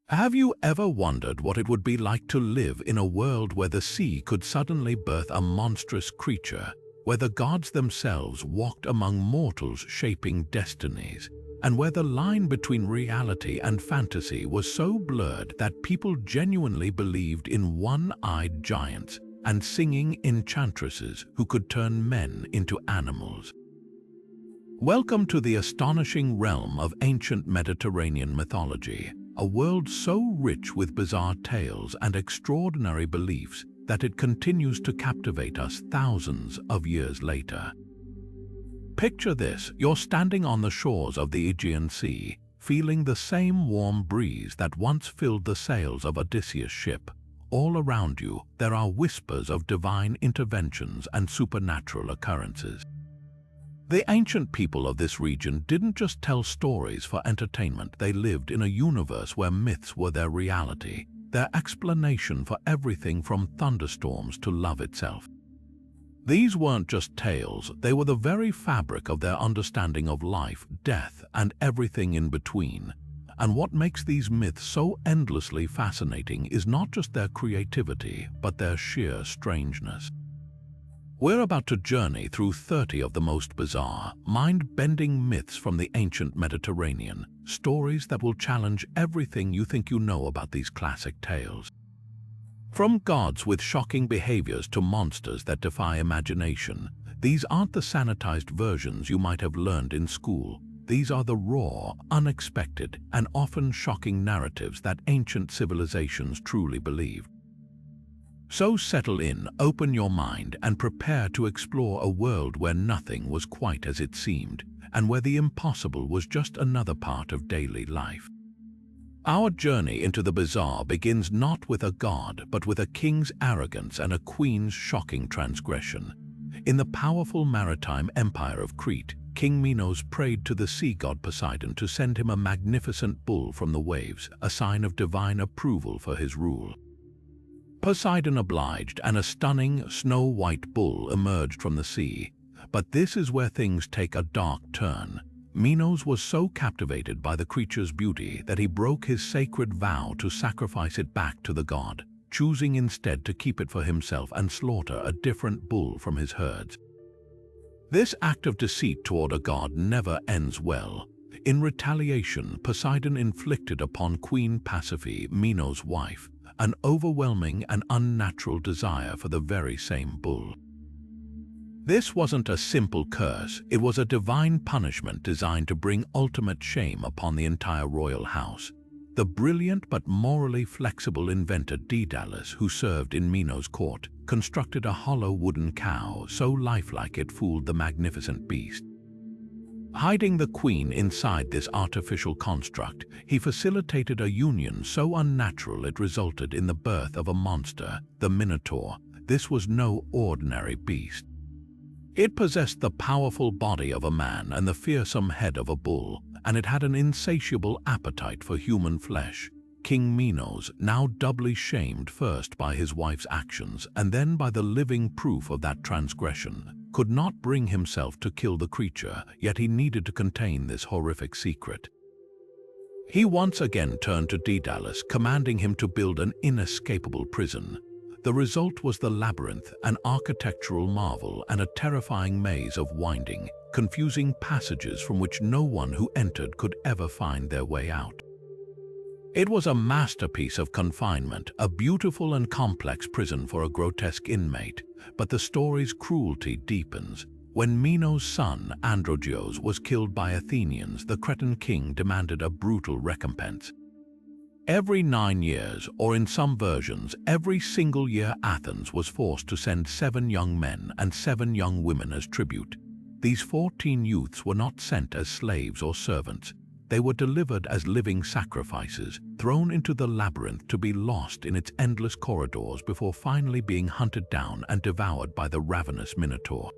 Have you ever wondered what it would be like to live in a world where the sea could suddenly birth a monstrous creature, where the gods themselves walked among mortals shaping destinies, and where the line between reality and fantasy was so blurred that people genuinely believed in one-eyed giants and singing enchantresses who could turn men into animals? Welcome to the astonishing realm of ancient Mediterranean mythology, a world so rich with bizarre tales and extraordinary beliefs that it continues to captivate us thousands of years later. Picture this: you're standing on the shores of the Aegean Sea, feeling the same warm breeze that once filled the sails of Odysseus' ship. All around you, there are whispers of divine interventions and supernatural occurrences. The ancient people of this region didn't just tell stories for entertainment. They lived in a universe where myths were their reality, their explanation for everything from thunderstorms to love itself. These weren't just tales, they were the very fabric of their understanding of life, death, and everything in between. And what makes these myths so endlessly fascinating is not just their creativity, but their sheer strangeness. We're about to journey through 30 of the most bizarre, mind-bending myths from the ancient Mediterranean, stories that will challenge everything you think you know about these classic tales. From gods with shocking behaviors to monsters that defy imagination, these aren't the sanitized versions you might have learned in school. These are the raw, unexpected, and often shocking narratives that ancient civilizations truly believed. So settle in, open your mind, and prepare to explore a world where nothing was quite as it seemed, and where the impossible was just another part of daily life. Our journey into the bizarre begins not with a god, but with a king's arrogance and a queen's shocking transgression. In the powerful maritime empire of Crete, King Minos prayed to the sea god Poseidon to send him a magnificent bull from the waves, a sign of divine approval for his rule. Poseidon obliged, and a stunning, snow-white bull emerged from the sea. But this is where things take a dark turn. Minos was so captivated by the creature's beauty that he broke his sacred vow to sacrifice it back to the god, choosing instead to keep it for himself and slaughter a different bull from his herds. This act of deceit toward a god never ends well. In retaliation, Poseidon inflicted upon Queen Persephone, Minos' wife, an overwhelming and unnatural desire for the very same bull. This wasn't a simple curse, it was a divine punishment designed to bring ultimate shame upon the entire royal house. The brilliant but morally flexible inventor Daedalus, who served in Minos' court, constructed a hollow wooden cow so lifelike it fooled the magnificent beast. Hiding the queen inside this artificial construct, he facilitated a union so unnatural it resulted in the birth of a monster, the Minotaur. This was no ordinary beast. It possessed the powerful body of a man and the fearsome head of a bull, and it had an insatiable appetite for human flesh. King Minos, now doubly shamed first by his wife's actions and then by the living proof of that transgression, could not bring himself to kill the creature, yet he needed to contain this horrific secret. He once again turned to Daedalus, commanding him to build an inescapable prison. The result was the Labyrinth, an architectural marvel and a terrifying maze of winding, confusing passages from which no one who entered could ever find their way out. It was a masterpiece of confinement, a beautiful and complex prison for a grotesque inmate, but the story's cruelty deepens. When Minos' son, Androgeos, was killed by Athenians, the Cretan king demanded a brutal recompense. Every 9 years, or in some versions, every single year, Athens was forced to send 7 young men and 7 young women as tribute. These 14 youths were not sent as slaves or servants. They were delivered as living sacrifices, thrown into the labyrinth to be lost in its endless corridors before finally being hunted down and devoured by the ravenous Minotaur.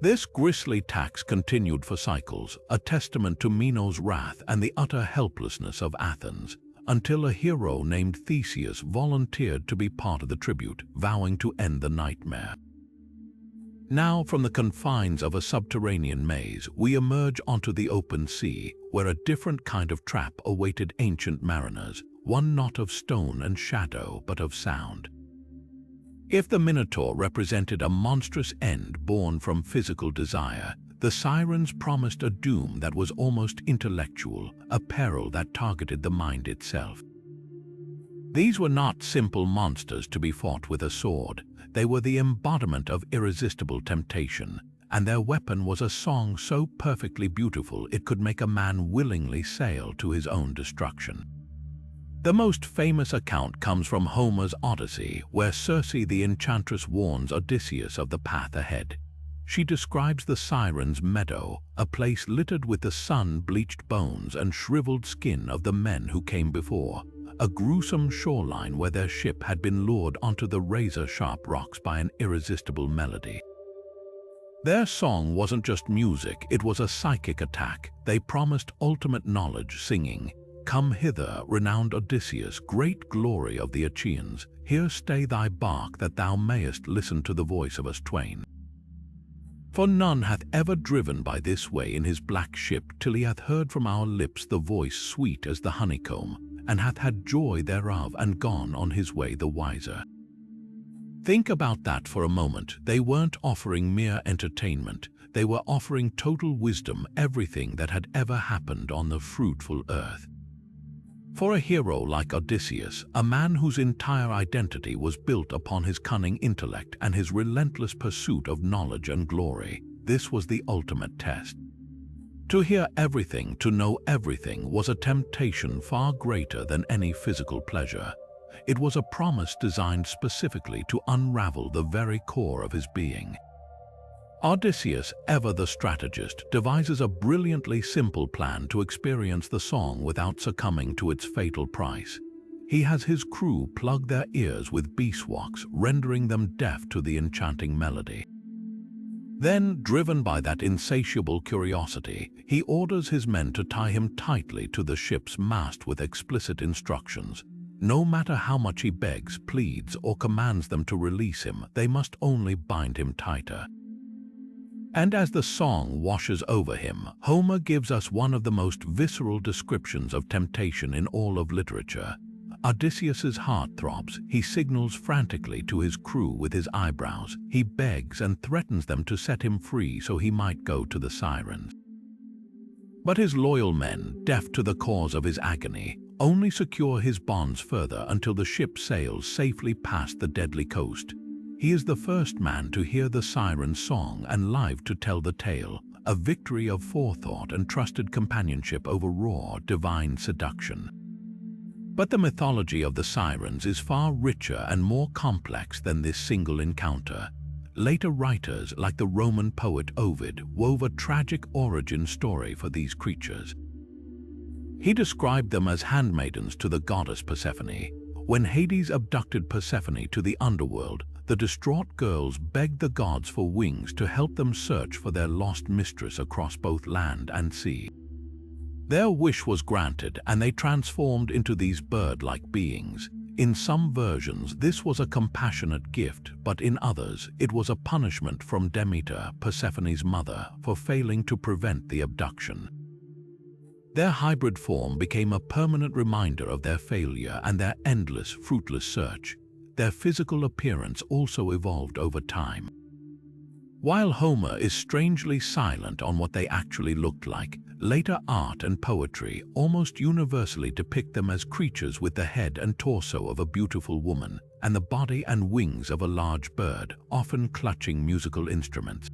This grisly tax continued for cycles, a testament to Minos' wrath and the utter helplessness of Athens, until a hero named Theseus volunteered to be part of the tribute, vowing to end the nightmare. Now, from the confines of a subterranean maze, we emerge onto the open sea, where a different kind of trap awaited ancient mariners, one not of stone and shadow, but of sound. If the Minotaur represented a monstrous end born from physical desire, the Sirens promised a doom that was almost intellectual, a peril that targeted the mind itself. These were not simple monsters to be fought with a sword. They were the embodiment of irresistible temptation, and their weapon was a song so perfectly beautiful it could make a man willingly sail to his own destruction. The most famous account comes from Homer's Odyssey, where Circe the enchantress warns Odysseus of the path ahead. She describes the Sirens' meadow, a place littered with the sun-bleached bones and shriveled skin of the men who came before, a gruesome shoreline where their ship had been lured onto the razor-sharp rocks by an irresistible melody. Their song wasn't just music, it was a psychic attack. They promised ultimate knowledge, singing, "Come hither, renowned Odysseus, great glory of the Achaeans. Here stay thy bark, that thou mayest listen to the voice of us twain. For none hath ever driven by this way in his black ship, till he hath heard from our lips the voice sweet as the honeycomb, and hath had joy thereof, and gone on his way the wiser." Think about that for a moment. They weren't offering mere entertainment. They were offering total wisdom, everything that had ever happened on the fruitful earth. For a hero like Odysseus, a man whose entire identity was built upon his cunning intellect and his relentless pursuit of knowledge and glory, this was the ultimate test. To hear everything, to know everything, was a temptation far greater than any physical pleasure. It was a promise designed specifically to unravel the very core of his being. Odysseus, ever the strategist, devises a brilliantly simple plan to experience the song without succumbing to its fatal price. He has his crew plug their ears with beeswax, rendering them deaf to the enchanting melody. Then, driven by that insatiable curiosity, he orders his men to tie him tightly to the ship's mast with explicit instructions. No matter how much he begs, pleads, or commands them to release him, they must only bind him tighter. And as the song washes over him, Homer gives us one of the most visceral descriptions of temptation in all of literature. Odysseus's heart throbs. He signals frantically to his crew with his eyebrows. He begs and threatens them to set him free so he might go to the Sirens. But his loyal men, deaf to the cause of his agony, only secure his bonds further until the ship sails safely past the deadly coast. He is the first man to hear the Siren's song and live to tell the tale, a victory of forethought and trusted companionship over raw, divine seduction. But the mythology of the Sirens is far richer and more complex than this single encounter. Later writers, like the Roman poet Ovid, wove a tragic origin story for these creatures. He described them as handmaidens to the goddess Persephone. When Hades abducted Persephone to the underworld, the distraught girls begged the gods for wings to help them search for their lost mistress across both land and sea. Their wish was granted, and they transformed into these bird-like beings. In some versions, this was a compassionate gift, but in others, it was a punishment from Demeter, Persephone's mother, for failing to prevent the abduction. Their hybrid form became a permanent reminder of their failure and their endless, fruitless search. Their physical appearance also evolved over time. While Homer is strangely silent on what they actually looked like, later art and poetry almost universally depict them as creatures with the head and torso of a beautiful woman and the body and wings of a large bird, often clutching musical instruments.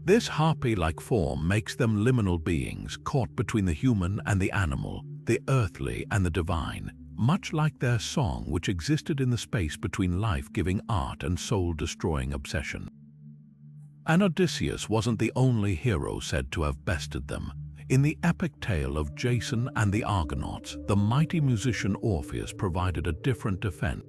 This harpy-like form makes them liminal beings caught between the human and the animal, the earthly and the divine, much like their song, which existed in the space between life-giving art and soul-destroying obsession. And Odysseus wasn't the only hero said to have bested them. In the epic tale of Jason and the Argonauts, the mighty musician Orpheus provided a different defense.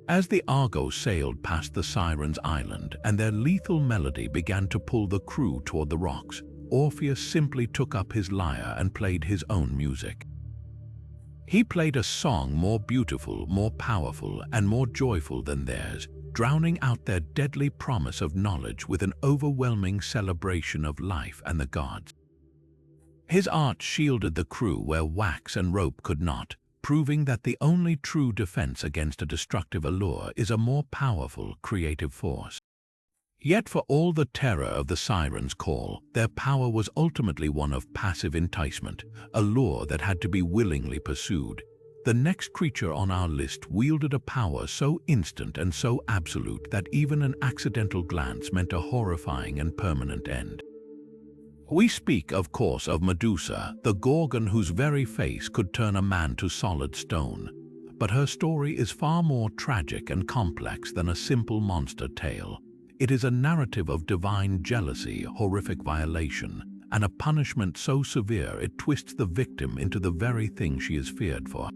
As the Argo sailed past the Sirens' island and their lethal melody began to pull the crew toward the rocks, Orpheus simply took up his lyre and played his own music. He played a song more beautiful, more powerful, and more joyful than theirs. drowning out their deadly promise of knowledge with an overwhelming celebration of life and the gods. His art shielded the crew where wax and rope could not, proving that the only true defense against a destructive allure is a more powerful creative force. Yet for all the terror of the Sirens' call, their power was ultimately one of passive enticement, a lure that had to be willingly pursued. The next creature on our list wielded a power so instant and so absolute that even an accidental glance meant a horrifying and permanent end. We speak, of course, of Medusa, the Gorgon whose very face could turn a man to solid stone. But her story is far more tragic and complex than a simple monster tale. It is a narrative of divine jealousy, horrific violation, and a punishment so severe it twists the victim into the very thing she is feared for.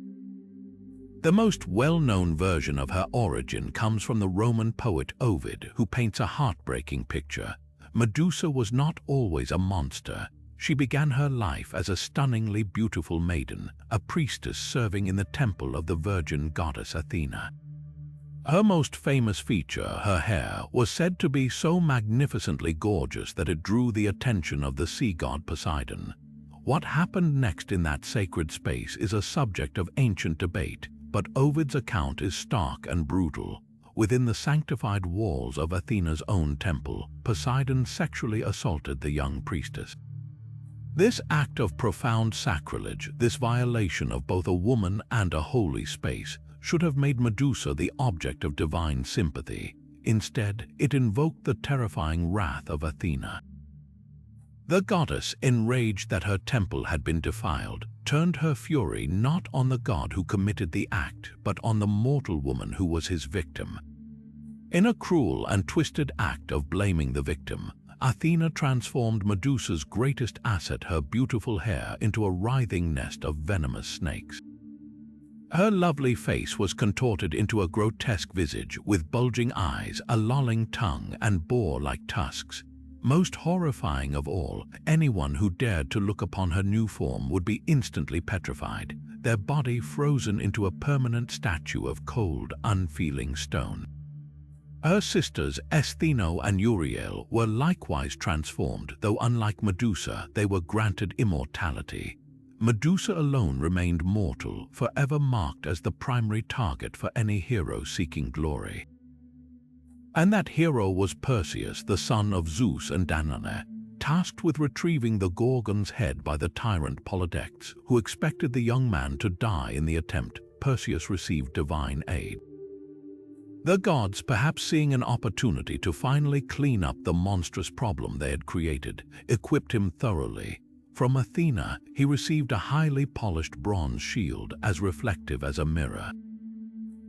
The most well-known version of her origin comes from the Roman poet Ovid, who paints a heartbreaking picture. Medusa was not always a monster. She began her life as a stunningly beautiful maiden, a priestess serving in the temple of the virgin goddess Athena. Her most famous feature, her hair, was said to be so magnificently gorgeous that it drew the attention of the sea god Poseidon. What happened next in that sacred space is a subject of ancient debate, but Ovid's account is stark and brutal. Within the sanctified walls of Athena's own temple, Poseidon sexually assaulted the young priestess. This act of profound sacrilege, this violation of both a woman and a holy space, should have made Medusa the object of divine sympathy. Instead, it invoked the terrifying wrath of Athena. The goddess, enraged that her temple had been defiled, turned her fury not on the god who committed the act, but on the mortal woman who was his victim. In a cruel and twisted act of blaming the victim, Athena transformed Medusa's greatest asset, her beautiful hair, into a writhing nest of venomous snakes. Her lovely face was contorted into a grotesque visage with bulging eyes, a lolling tongue, and boar-like tusks. Most horrifying of all, anyone who dared to look upon her new form would be instantly petrified, their body frozen into a permanent statue of cold, unfeeling stone. Her sisters Athena and Uriel were likewise transformed, though unlike Medusa, they were granted immortality. Medusa alone remained mortal, forever marked as the primary target for any hero seeking glory. And that hero was Perseus, the son of Zeus and Athena, tasked with retrieving the Gorgon's head by the tyrant Polydectes, who expected the young man to die in the attempt. Perseus received divine aid. The gods, perhaps seeing an opportunity to finally clean up the monstrous problem they had created, equipped him thoroughly. From Athena, he received a highly polished bronze shield as reflective as a mirror.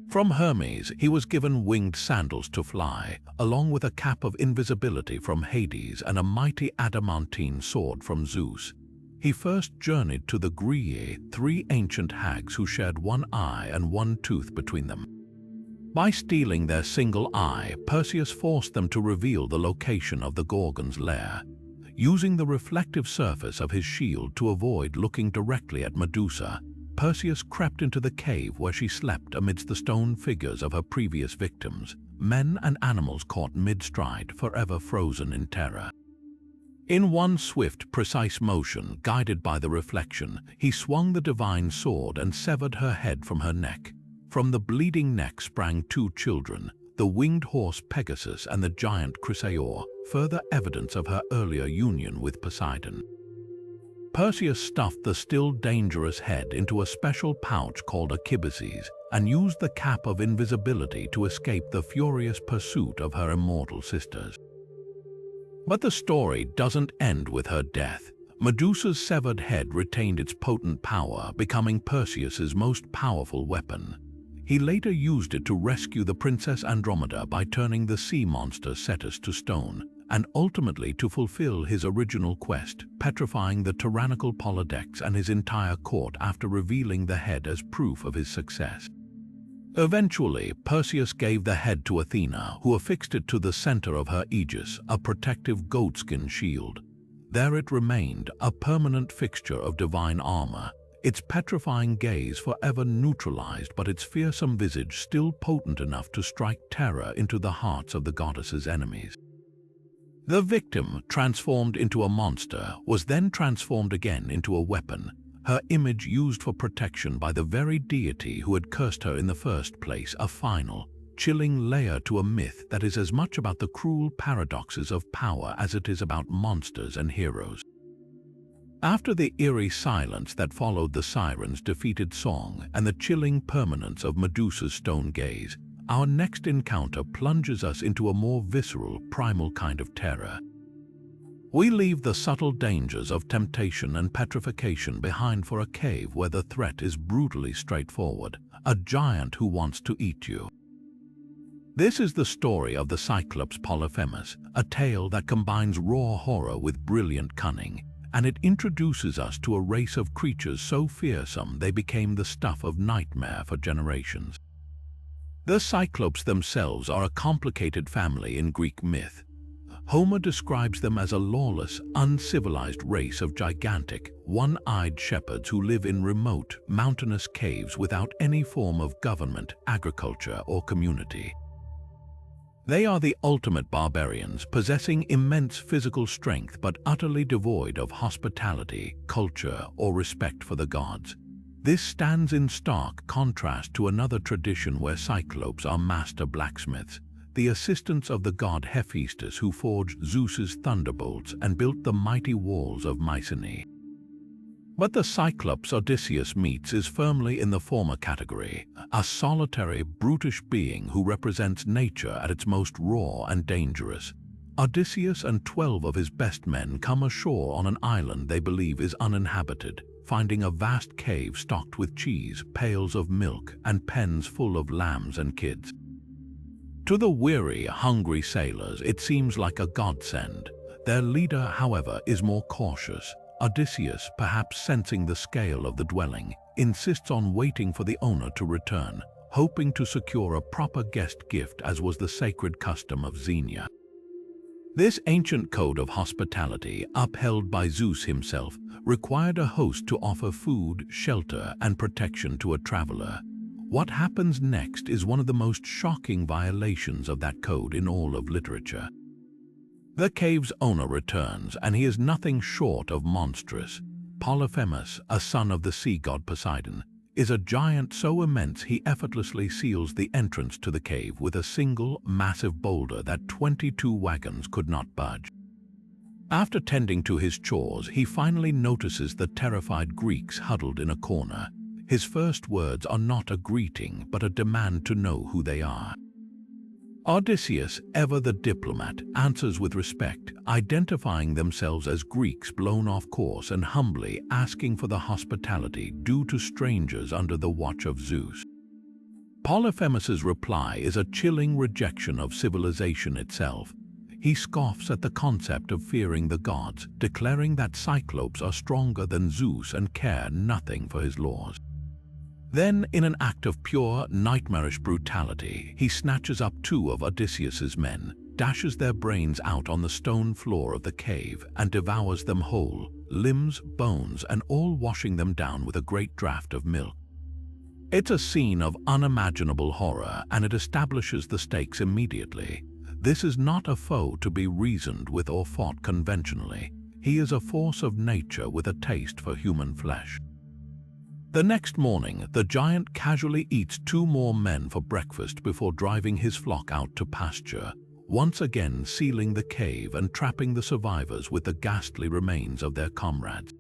From Hermes, he was given winged sandals to fly, along with a cap of invisibility from Hades and a mighty adamantine sword from Zeus. He first journeyed to the Griae, three ancient hags who shared one eye and one tooth between them. By stealing their single eye, Perseus forced them to reveal the location of the Gorgon's lair. Using the reflective surface of his shield to avoid looking directly at Medusa, Perseus crept into the cave where she slept amidst the stone figures of her previous victims, men and animals caught mid-stride, forever frozen in terror. In one swift, precise motion, guided by the reflection, he swung the divine sword and severed her head from her neck. From the bleeding neck sprang two children, the winged horse Pegasus and the giant Chrysaor, further evidence of her earlier union with Poseidon. Perseus stuffed the still dangerous head into a special pouch called a kibises and used the cap of invisibility to escape the furious pursuit of her immortal sisters. But the story doesn't end with her death. Medusa's severed head retained its potent power, becoming Perseus's most powerful weapon. He later used it to rescue the Princess Andromeda by turning the sea monster Cetus to stone, and ultimately to fulfill his original quest, petrifying the tyrannical Polydectes and his entire court after revealing the head as proof of his success. Eventually, Perseus gave the head to Athena, who affixed it to the center of her aegis, a protective goatskin shield. There it remained, a permanent fixture of divine armor. its petrifying gaze forever neutralized but its fearsome visage still potent enough to strike terror into the hearts of the goddess's enemies. The victim, transformed into a monster, was then transformed again into a weapon, her image used for protection by the very deity who had cursed her in the first place, a final, chilling layer to a myth that is as much about the cruel paradoxes of power as it is about monsters and heroes. After the eerie silence that followed the Sirens' defeated song and the chilling permanence of Medusa's stone gaze, our next encounter plunges us into a more visceral, primal kind of terror. We leave the subtle dangers of temptation and petrification behind for a cave where the threat is brutally straightforward, a giant who wants to eat you. This is the story of the Cyclops Polyphemus, a tale that combines raw horror with brilliant cunning, and it introduces us to a race of creatures so fearsome they became the stuff of nightmare for generations. The Cyclopes themselves are a complicated family in Greek myth. Homer describes them as a lawless, uncivilized race of gigantic, one-eyed shepherds who live in remote, mountainous caves without any form of government, agriculture, or community. They are the ultimate barbarians, possessing immense physical strength but utterly devoid of hospitality, culture, or respect for the gods. This stands in stark contrast to another tradition where Cyclopes are master blacksmiths, the assistants of the god Hephaestus who forged Zeus's thunderbolts and built the mighty walls of Mycenae. But the Cyclops Odysseus meets is firmly in the former category, a solitary, brutish being who represents nature at its most raw and dangerous. Odysseus and 12 of his best men come ashore on an island they believe is uninhabited, finding a vast cave stocked with cheese, pails of milk, and pens full of lambs and kids. To the weary, hungry sailors, it seems like a godsend. Their leader, however, is more cautious. Odysseus, perhaps sensing the scale of the dwelling, insists on waiting for the owner to return, hoping to secure a proper guest gift as was the sacred custom of Xenia. This ancient code of hospitality, upheld by Zeus himself, required a host to offer food, shelter, and protection to a traveler. What happens next is one of the most shocking violations of that code in all of literature. The cave's owner returns, and he is nothing short of monstrous. Polyphemus, a son of the sea god Poseidon, is a giant so immense he effortlessly seals the entrance to the cave with a single, massive boulder that 22 wagons could not budge. After tending to his chores, he finally notices the terrified Greeks huddled in a corner. His first words are not a greeting, but a demand to know who they are. Odysseus, ever the diplomat, answers with respect, identifying themselves as Greeks blown off course and humbly asking for the hospitality due to strangers under the watch of Zeus. Polyphemus's reply is a chilling rejection of civilization itself. He scoffs at the concept of fearing the gods, declaring that Cyclopes are stronger than Zeus and care nothing for his laws. Then, in an act of pure, nightmarish brutality, he snatches up 2 of Odysseus's men, dashes their brains out on the stone floor of the cave, and devours them whole, limbs, bones, and all, washing them down with a great draught of milk. It's a scene of unimaginable horror, and it establishes the stakes immediately. This is not a foe to be reasoned with or fought conventionally. He is a force of nature with a taste for human flesh. The next morning, the giant casually eats 2 more men for breakfast before driving his flock out to pasture, once again sealing the cave and trapping the survivors with the ghastly remains of their comrades.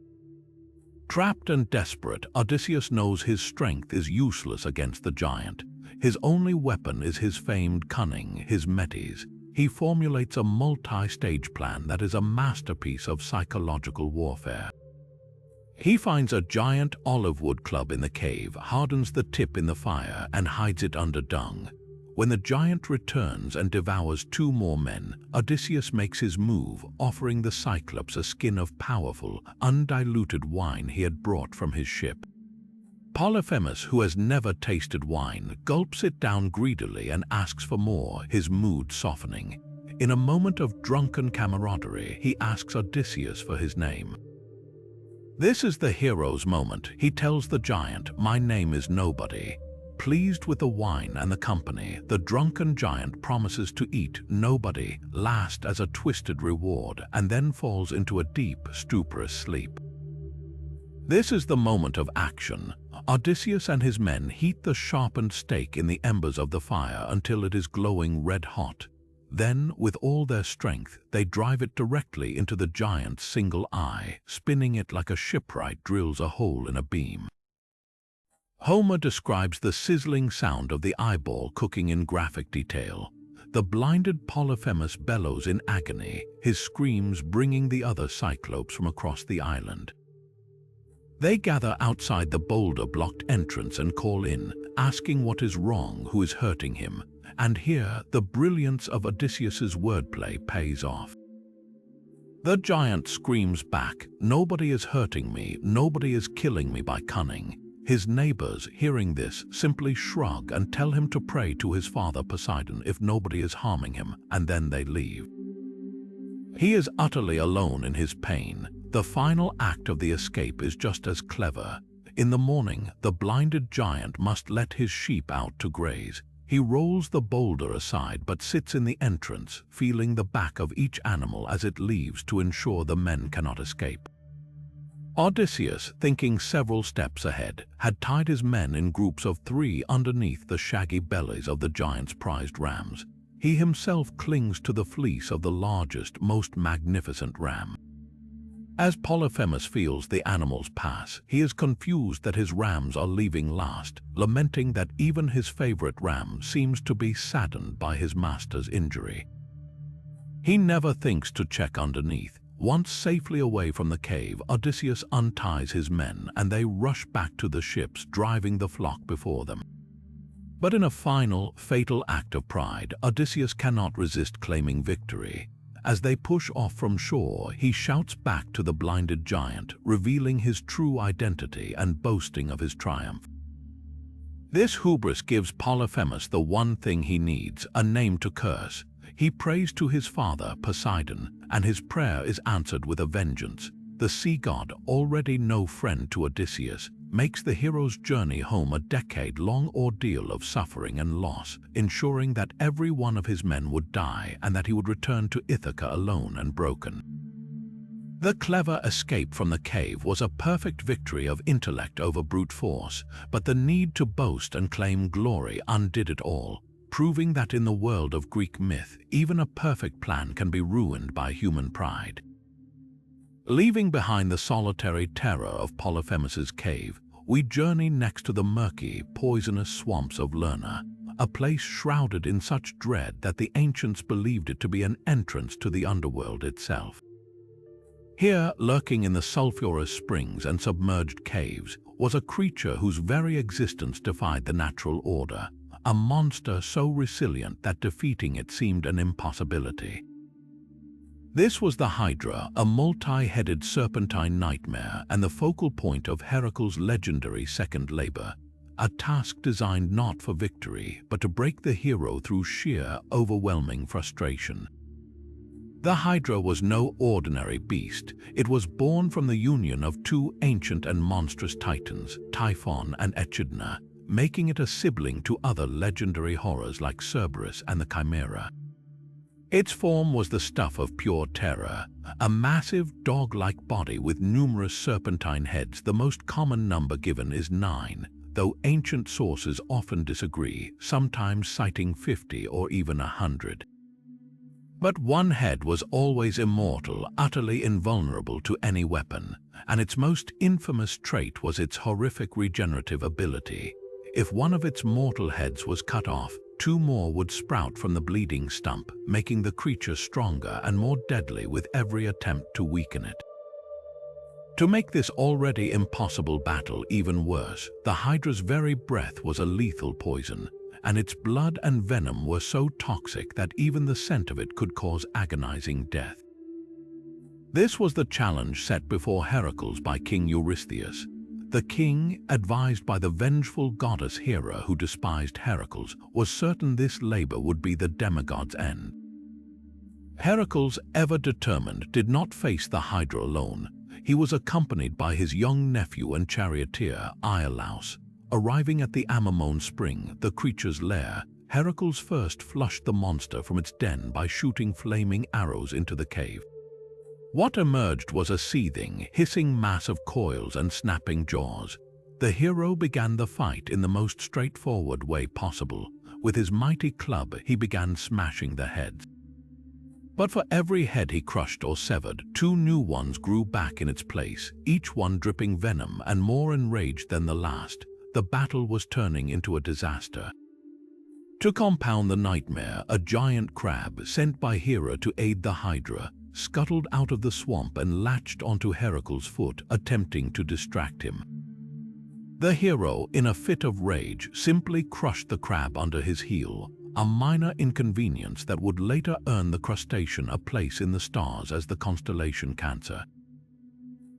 Trapped and desperate, Odysseus knows his strength is useless against the giant. His only weapon is his famed cunning, his metes. He formulates a multi-stage plan that is a masterpiece of psychological warfare. He finds a giant olive wood club in the cave, hardens the tip in the fire, and hides it under dung. When the giant returns and devours 2 more men, Odysseus makes his move, offering the Cyclops a skin of powerful, undiluted wine he had brought from his ship. Polyphemus, who has never tasted wine, gulps it down greedily and asks for more, his mood softening. In a moment of drunken camaraderie, he asks Odysseus for his name. This is the hero's moment. He tells the giant, "My name is nobody." Pleased with the wine and the company, the drunken giant promises to eat nobody last as a twisted reward and then falls into a deep, stuporous sleep. This is the moment of action. Odysseus and his men heat the sharpened stake in the embers of the fire until it is glowing red-hot. Then, with all their strength, they drive it directly into the giant's single eye, spinning it like a shipwright drills a hole in a beam. Homer describes the sizzling sound of the eyeball cooking in graphic detail. The blinded Polyphemus bellows in agony, his screams bringing the other Cyclopes from across the island. They gather outside the boulder-blocked entrance and call in, asking what is wrong, who is hurting him. And here, the brilliance of Odysseus's wordplay pays off. The giant screams back, "Nobody is hurting me, nobody is killing me by cunning." His neighbors, hearing this, simply shrug and tell him to pray to his father Poseidon if nobody is harming him, and then they leave. He is utterly alone in his pain. The final act of the escape is just as clever. In the morning, the blinded giant must let his sheep out to graze. He rolls the boulder aside but sits in the entrance, feeling the back of each animal as it leaves to ensure the men cannot escape. Odysseus, thinking several steps ahead, had tied his men in groups of 3 underneath the shaggy bellies of the giant's prized rams. He himself clings to the fleece of the largest, most magnificent ram. As Polyphemus feels the animals pass, he is confused that his rams are leaving last, lamenting that even his favorite ram seems to be saddened by his master's injury. He never thinks to check underneath. Once safely away from the cave, Odysseus unties his men and they rush back to the ships, driving the flock before them. But in a final, fatal act of pride, Odysseus cannot resist claiming victory. As they push off from shore, he shouts back to the blinded giant, revealing his true identity and boasting of his triumph. This hubris gives Polyphemus the one thing he needs, a name to curse. He prays to his father, Poseidon, and his prayer is answered with a vengeance. The sea god, already no friend to Odysseus, makes the hero's journey home a decade-long ordeal of suffering and loss, ensuring that every one of his men would die and that he would return to Ithaca alone and broken. The clever escape from the cave was a perfect victory of intellect over brute force, but the need to boast and claim glory undid it all, proving that in the world of Greek myth, even a perfect plan can be ruined by human pride. Leaving behind the solitary terror of Polyphemus's cave, we journey next to the murky, poisonous swamps of Lerna, a place shrouded in such dread that the ancients believed it to be an entrance to the underworld itself. Here, lurking in the sulphurous springs and submerged caves, was a creature whose very existence defied the natural order, a monster so resilient that defeating it seemed an impossibility. This was the Hydra, a multi-headed serpentine nightmare and the focal point of Heracles' legendary second labor, a task designed not for victory, but to break the hero through sheer, overwhelming frustration. The Hydra was no ordinary beast. It was born from the union of 2 ancient and monstrous titans, Typhon and Echidna, making it a sibling to other legendary horrors like Cerberus and the Chimera. Its form was the stuff of pure terror, a massive dog-like body with numerous serpentine heads. The most common number given is 9, though ancient sources often disagree, sometimes citing 50 or even 100. But one head was always immortal, utterly invulnerable to any weapon, and its most infamous trait was its horrific regenerative ability. If one of its mortal heads was cut off, 2 more would sprout from the bleeding stump, making the creature stronger and more deadly with every attempt to weaken it. To make this already impossible battle even worse, the Hydra's very breath was a lethal poison, and its blood and venom were so toxic that even the scent of it could cause agonizing death. This was the challenge set before Heracles by King Eurystheus. The king, advised by the vengeful goddess Hera who despised Heracles, was certain this labor would be the demigod's end. Heracles, ever determined, did not face the Hydra alone. He was accompanied by his young nephew and charioteer, Iolaus. Arriving at the Amymone spring, the creature's lair, Heracles first flushed the monster from its den by shooting flaming arrows into the cave. What emerged was a seething, hissing mass of coils and snapping jaws. The hero began the fight in the most straightforward way possible. With his mighty club, he began smashing the heads. But for every head he crushed or severed, 2 new ones grew back in its place, each one dripping venom and more enraged than the last. The battle was turning into a disaster. To compound the nightmare, a giant crab, sent by Hera to aid the Hydra, scuttled out of the swamp and latched onto Heracles' foot, attempting to distract him. The hero, in a fit of rage, simply crushed the crab under his heel, a minor inconvenience that would later earn the crustacean a place in the stars as the constellation Cancer.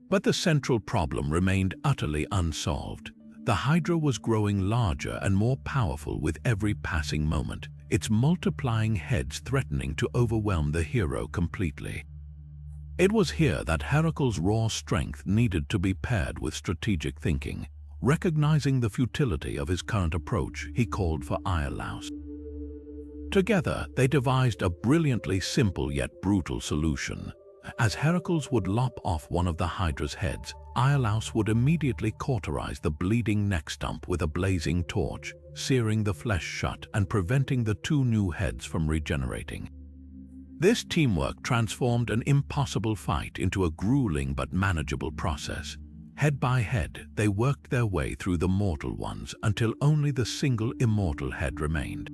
But the central problem remained utterly unsolved. The Hydra was growing larger and more powerful with every passing moment, its multiplying heads threatening to overwhelm the hero completely. It was here that Heracles' raw strength needed to be paired with strategic thinking. Recognizing the futility of his current approach, he called for Iolaus. Together, they devised a brilliantly simple yet brutal solution. As Heracles would lop off one of the Hydra's heads, Iolaus would immediately cauterize the bleeding neck stump with a blazing torch, searing the flesh shut and preventing the 2 new heads from regenerating. This teamwork transformed an impossible fight into a grueling but manageable process. Head by head, they worked their way through the mortal ones until only the single immortal head remained.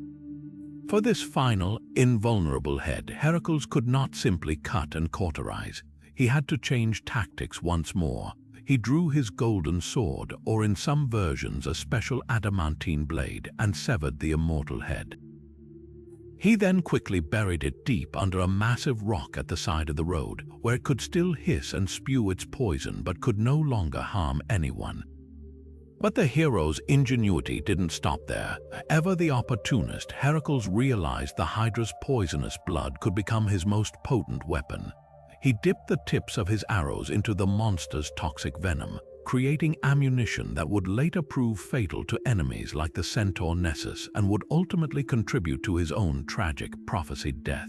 For this final, invulnerable head, Heracles could not simply cut and cauterize. He had to change tactics once more. He drew his golden sword, or in some versions a special adamantine blade, and severed the immortal head. He then quickly buried it deep under a massive rock at the side of the road, where it could still hiss and spew its poison but could no longer harm anyone. But the hero's ingenuity didn't stop there. Ever the opportunist, Heracles realized the Hydra's poisonous blood could become his most potent weapon. He dipped the tips of his arrows into the monster's toxic venom, creating ammunition that would later prove fatal to enemies like the centaur Nessus and would ultimately contribute to his own tragic prophesied death.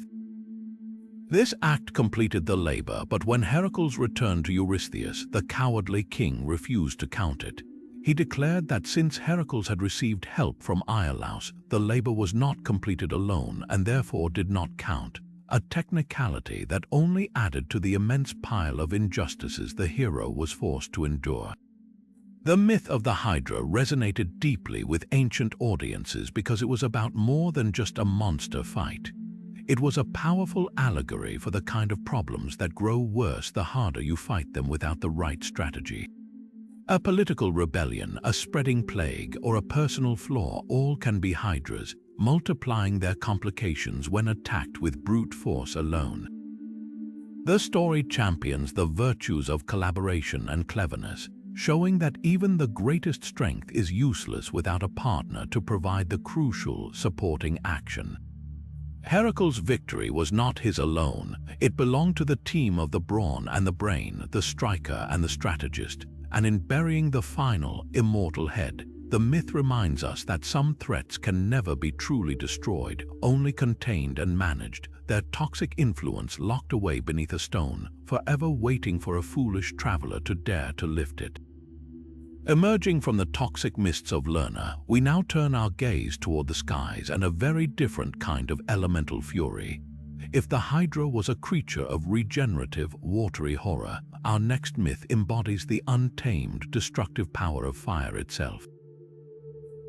This act completed the labor, but when Heracles returned to Eurystheus, the cowardly king refused to count it. He declared that since Heracles had received help from Iolaus, the labor was not completed alone and therefore did not count, a technicality that only added to the immense pile of injustices the hero was forced to endure. The myth of the Hydra resonated deeply with ancient audiences because it was about more than just a monster fight. It was a powerful allegory for the kind of problems that grow worse the harder you fight them without the right strategy. A political rebellion, a spreading plague, or a personal flaw all can be Hydras, multiplying their complications when attacked with brute force alone. The story champions the virtues of collaboration and cleverness, showing that even the greatest strength is useless without a partner to provide the crucial supporting action. Heracles' victory was not his alone. It belonged to the team of the brawn and the brain, the striker and the strategist. And in burying the final, immortal head, the myth reminds us that some threats can never be truly destroyed, only contained and managed, their toxic influence locked away beneath a stone, forever waiting for a foolish traveler to dare to lift it. Emerging from the toxic mists of Lerna, we now turn our gaze toward the skies and a very different kind of elemental fury. If the Hydra was a creature of regenerative, watery horror, our next myth embodies the untamed, destructive power of fire itself.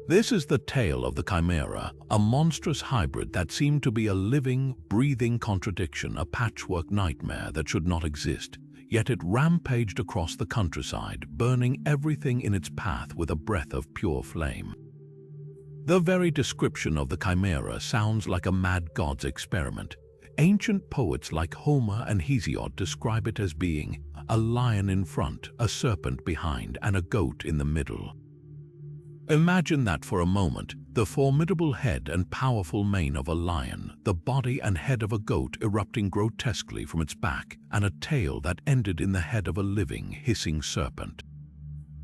This is the tale of the Chimera, a monstrous hybrid that seemed to be a living, breathing contradiction, a patchwork nightmare that should not exist, yet it rampaged across the countryside, burning everything in its path with a breath of pure flame. The very description of the Chimera sounds like a mad god's experiment. Ancient poets like Homer and Hesiod describe it as being a lion in front, a serpent behind, and a goat in the middle. Imagine that for a moment. The formidable head and powerful mane of a lion, the body and head of a goat erupting grotesquely from its back, and a tail that ended in the head of a living, hissing serpent.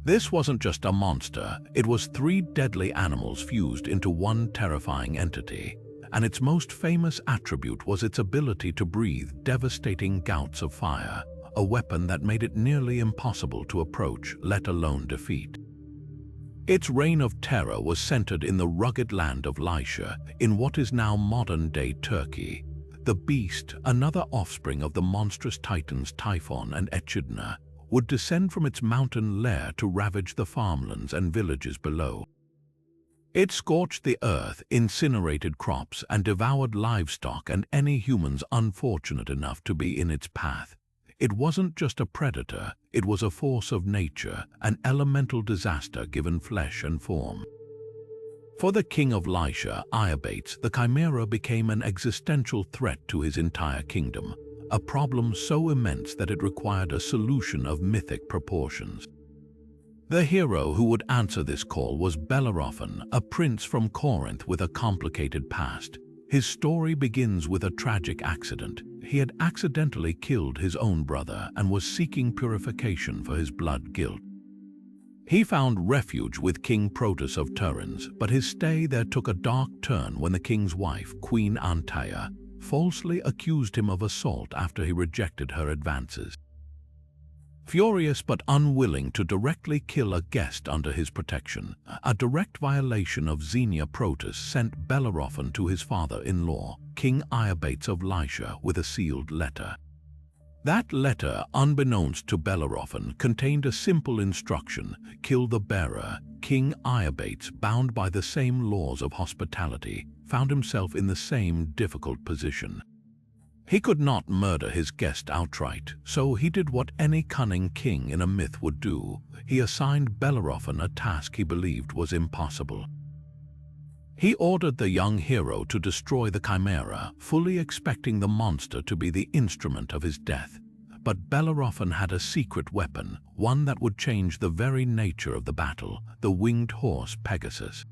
This wasn't just a monster, it was three deadly animals fused into one terrifying entity, and its most famous attribute was its ability to breathe devastating gouts of fire, a weapon that made it nearly impossible to approach, let alone defeat. Its reign of terror was centered in the rugged land of Lycia, in what is now modern-day Turkey. The beast, another offspring of the monstrous titans Typhon and Echidna, would descend from its mountain lair to ravage the farmlands and villages below. It scorched the earth, incinerated crops, and devoured livestock and any humans unfortunate enough to be in its path. It wasn't just a predator, it was a force of nature, an elemental disaster given flesh and form. For the king of Lycia, Iobates, the chimera became an existential threat to his entire kingdom, a problem so immense that it required a solution of mythic proportions. The hero who would answer this call was Bellerophon, a prince from Corinth with a complicated past. His story begins with a tragic accident. He had accidentally killed his own brother and was seeking purification for his blood guilt. He found refuge with King Proteus of Sirens, but his stay there took a dark turn when the king's wife, Queen Antaea, falsely accused him of assault after he rejected her advances. Furious but unwilling to directly kill a guest under his protection, a direct violation of Xenia Proteus sent Bellerophon to his father-in-law, King Iobates of Lycia, with a sealed letter. That letter, unbeknownst to Bellerophon, contained a simple instruction: kill the bearer. King Iobates, bound by the same laws of hospitality, found himself in the same difficult position. He could not murder his guest outright, so he did what any cunning king in a myth would do. He assigned Bellerophon a task he believed was impossible. He ordered the young hero to destroy the chimera, fully expecting the monster to be the instrument of his death. But Bellerophon had a secret weapon, one that would change the very nature of the battle: the winged horse Pegasus.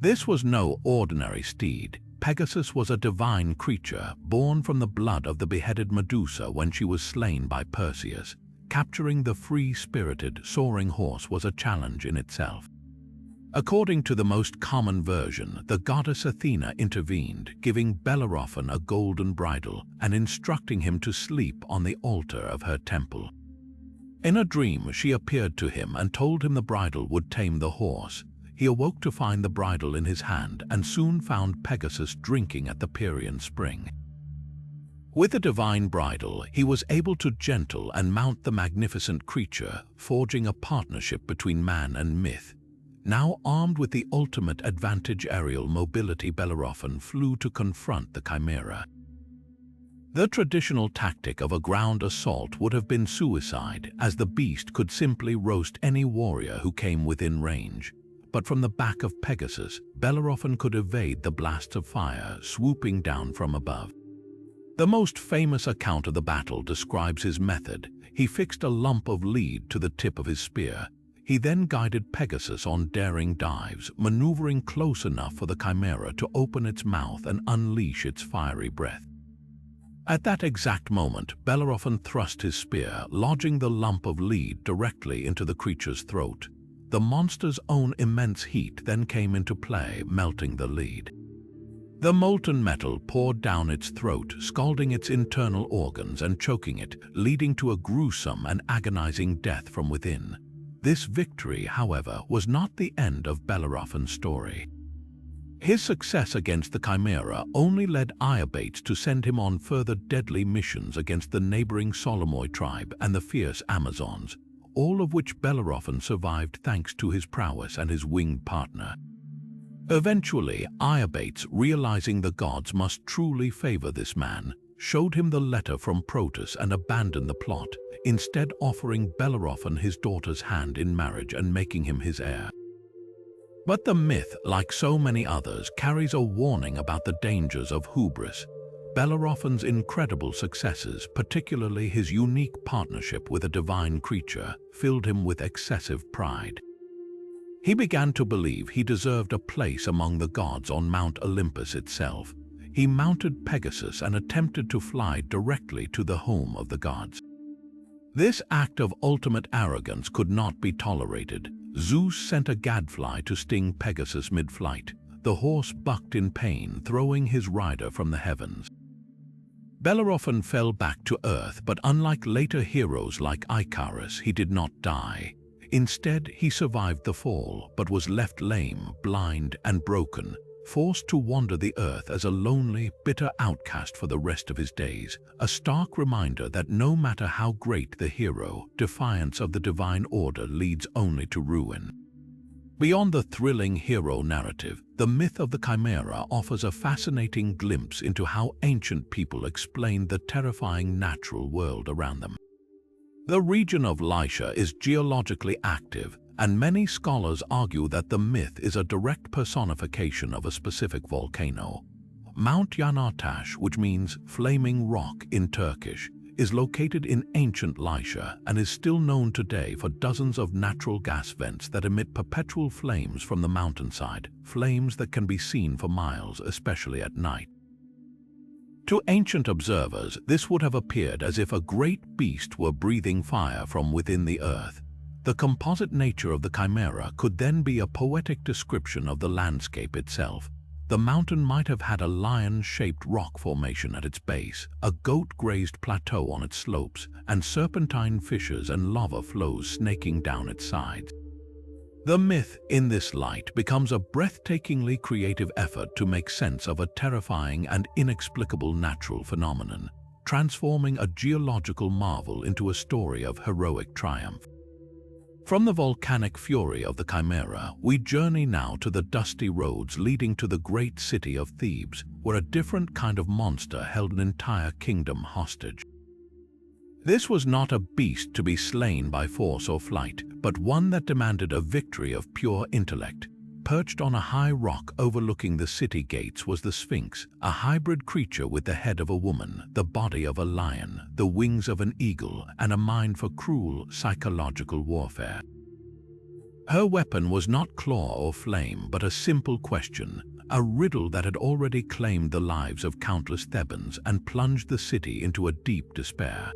This was no ordinary steed. Pegasus was a divine creature, born from the blood of the beheaded Medusa when she was slain by Perseus. Capturing the free-spirited, soaring horse was a challenge in itself. According to the most common version, the goddess Athena intervened, giving Bellerophon a golden bridle and instructing him to sleep on the altar of her temple. In a dream, she appeared to him and told him the bridle would tame the horse. He awoke to find the bridle in his hand and soon found Pegasus drinking at the Pierian spring. With the divine bridle, he was able to gentle and mount the magnificent creature, forging a partnership between man and myth. Now armed with the ultimate advantage, aerial mobility, Bellerophon flew to confront the chimera. The traditional tactic of a ground assault would have been suicide, as the beast could simply roast any warrior who came within range. But from the back of Pegasus, Bellerophon could evade the blasts of fire swooping down from above. The most famous account of the battle describes his method. He fixed a lump of lead to the tip of his spear. He then guided Pegasus on daring dives, maneuvering close enough for the chimera to open its mouth and unleash its fiery breath. At that exact moment, Bellerophon thrust his spear, lodging the lump of lead directly into the creature's throat. The monster's own immense heat then came into play, melting the lead. The molten metal poured down its throat, scalding its internal organs and choking it, leading to a gruesome and agonizing death from within. This victory, however, was not the end of Bellerophon's story. His success against the chimera only led Iobates to send him on further deadly missions against the neighboring Solomoi tribe and the fierce Amazons, all of which Bellerophon survived thanks to his prowess and his winged partner. Eventually, Iobates, realizing the gods must truly favor this man, showed him the letter from Proteus and abandoned the plot, instead offering Bellerophon his daughter's hand in marriage and making him his heir. But the myth, like so many others, carries a warning about the dangers of hubris. Bellerophon's incredible successes, particularly his unique partnership with a divine creature, filled him with excessive pride. He began to believe he deserved a place among the gods on Mount Olympus itself. He mounted Pegasus and attempted to fly directly to the home of the gods. This act of ultimate arrogance could not be tolerated. Zeus sent a gadfly to sting Pegasus mid-flight. The horse bucked in pain, throwing his rider from the heavens. Bellerophon fell back to earth, but unlike later heroes like Icarus, he did not die. Instead, he survived the fall, but was left lame, blind, and broken, forced to wander the earth as a lonely, bitter outcast for the rest of his days, a stark reminder that no matter how great the hero, defiance of the divine order leads only to ruin. Beyond the thrilling hero narrative, the myth of the Chimera offers a fascinating glimpse into how ancient people explained the terrifying natural world around them. The region of Lycia is geologically active, and many scholars argue that the myth is a direct personification of a specific volcano. Mount Yanartash, which means flaming rock in Turkish, is located in ancient Lycia and is still known today for dozens of natural gas vents that emit perpetual flames from the mountainside, flames that can be seen for miles, especially at night. To ancient observers, this would have appeared as if a great beast were breathing fire from within the earth. The composite nature of the Chimera could then be a poetic description of the landscape itself. The mountain might have had a lion-shaped rock formation at its base, a goat-grazed plateau on its slopes, and serpentine fissures and lava flows snaking down its sides. The myth, in this light, becomes a breathtakingly creative effort to make sense of a terrifying and inexplicable natural phenomenon, transforming a geological marvel into a story of heroic triumph. From the volcanic fury of the Chimera, we journey now to the dusty roads leading to the great city of Thebes, where a different kind of monster held an entire kingdom hostage. This was not a beast to be slain by force or flight, but one that demanded a victory of pure intellect. Perched on a high rock overlooking the city gates was the Sphinx, a hybrid creature with the head of a woman, the body of a lion, the wings of an eagle, and a mind for cruel, psychological warfare. Her weapon was not claw or flame, but a simple question, a riddle that had already claimed the lives of countless Thebans and plunged the city into a deep despair.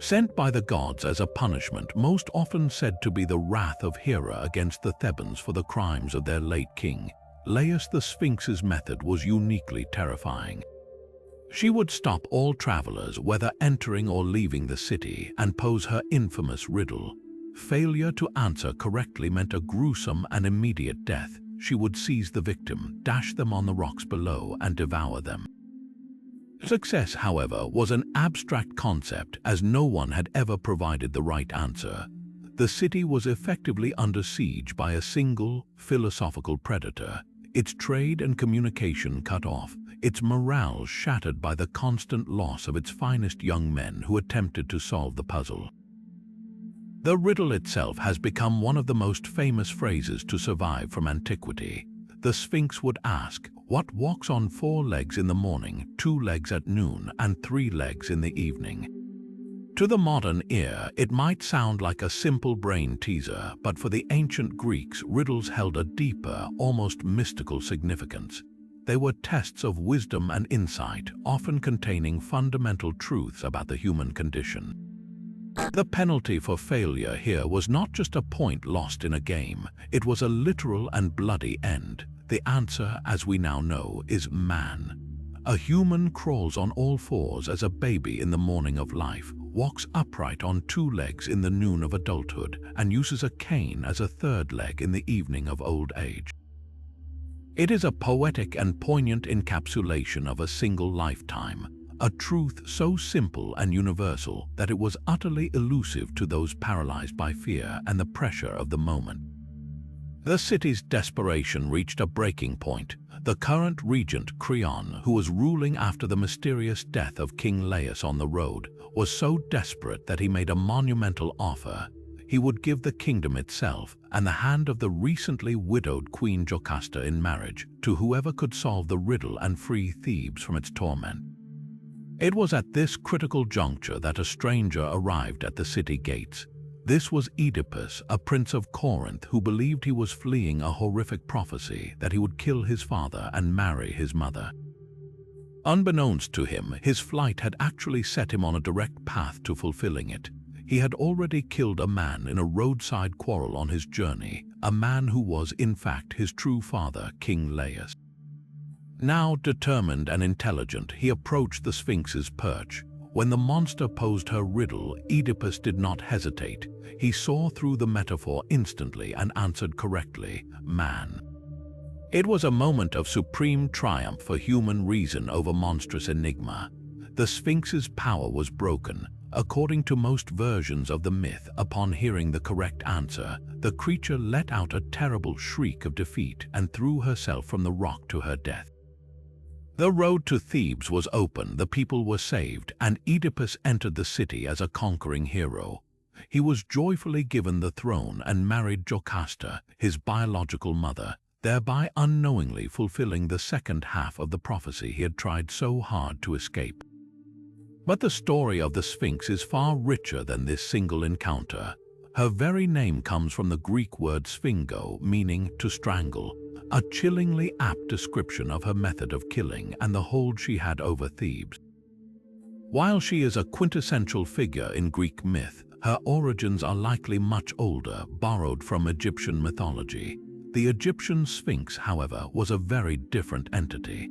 Sent by the gods as a punishment, most often said to be the wrath of Hera against the Thebans for the crimes of their late king, Laius the Sphinx's method was uniquely terrifying. She would stop all travelers, whether entering or leaving the city, and pose her infamous riddle. Failure to answer correctly meant a gruesome and immediate death. She would seize the victim, dash them on the rocks below, and devour them. Success, however, was an abstract concept, as no one had ever provided the right answer. The city was effectively under siege by a single, philosophical predator, its trade and communication cut off, its morale shattered by the constant loss of its finest young men who attempted to solve the puzzle. The riddle itself has become one of the most famous phrases to survive from antiquity. The Sphinx would ask, "What walks on 4 legs in the morning, 2 legs at noon, and 3 legs in the evening?" To the modern ear, it might sound like a simple brain teaser, but for the ancient Greeks, riddles held a deeper, almost mystical significance. They were tests of wisdom and insight, often containing fundamental truths about the human condition. The penalty for failure here was not just a point lost in a game, it was a literal and bloody end. The answer, as we now know, is man. A human crawls on all fours as a baby in the morning of life, walks upright on 2 legs in the noon of adulthood, and uses a cane as a 3rd leg in the evening of old age. It is a poetic and poignant encapsulation of a single lifetime, a truth so simple and universal that it was utterly elusive to those paralyzed by fear and the pressure of the moment. The city's desperation reached a breaking point. The current regent, Creon, who was ruling after the mysterious death of King Laius on the road, was so desperate that he made a monumental offer. He would give the kingdom itself and the hand of the recently widowed Queen Jocasta in marriage to whoever could solve the riddle and free Thebes from its torment. It was at this critical juncture that a stranger arrived at the city gates. This was Oedipus, a prince of Corinth who believed he was fleeing a horrific prophecy that he would kill his father and marry his mother. Unbeknownst to him, his flight had actually set him on a direct path to fulfilling it. He had already killed a man in a roadside quarrel on his journey, a man who was, in fact, his true father, King Laius. Now determined and intelligent, he approached the Sphinx's perch. When the monster posed her riddle, Oedipus did not hesitate. He saw through the metaphor instantly and answered correctly, man. It was a moment of supreme triumph for human reason over monstrous enigma. The Sphinx's power was broken. According to most versions of the myth, upon hearing the correct answer, the creature let out a terrible shriek of defeat and threw herself from the rock to her death. The road to Thebes was open, the people were saved, and Oedipus entered the city as a conquering hero. He was joyfully given the throne and married Jocasta, his biological mother, thereby unknowingly fulfilling the second half of the prophecy he had tried so hard to escape. But the story of the Sphinx is far richer than this single encounter. Her very name comes from the Greek word sphingo, meaning to strangle, a chillingly apt description of her method of killing and the hold she had over Thebes. While she is a quintessential figure in Greek myth, her origins are likely much older, borrowed from Egyptian mythology. The Egyptian Sphinx, however, was a very different entity.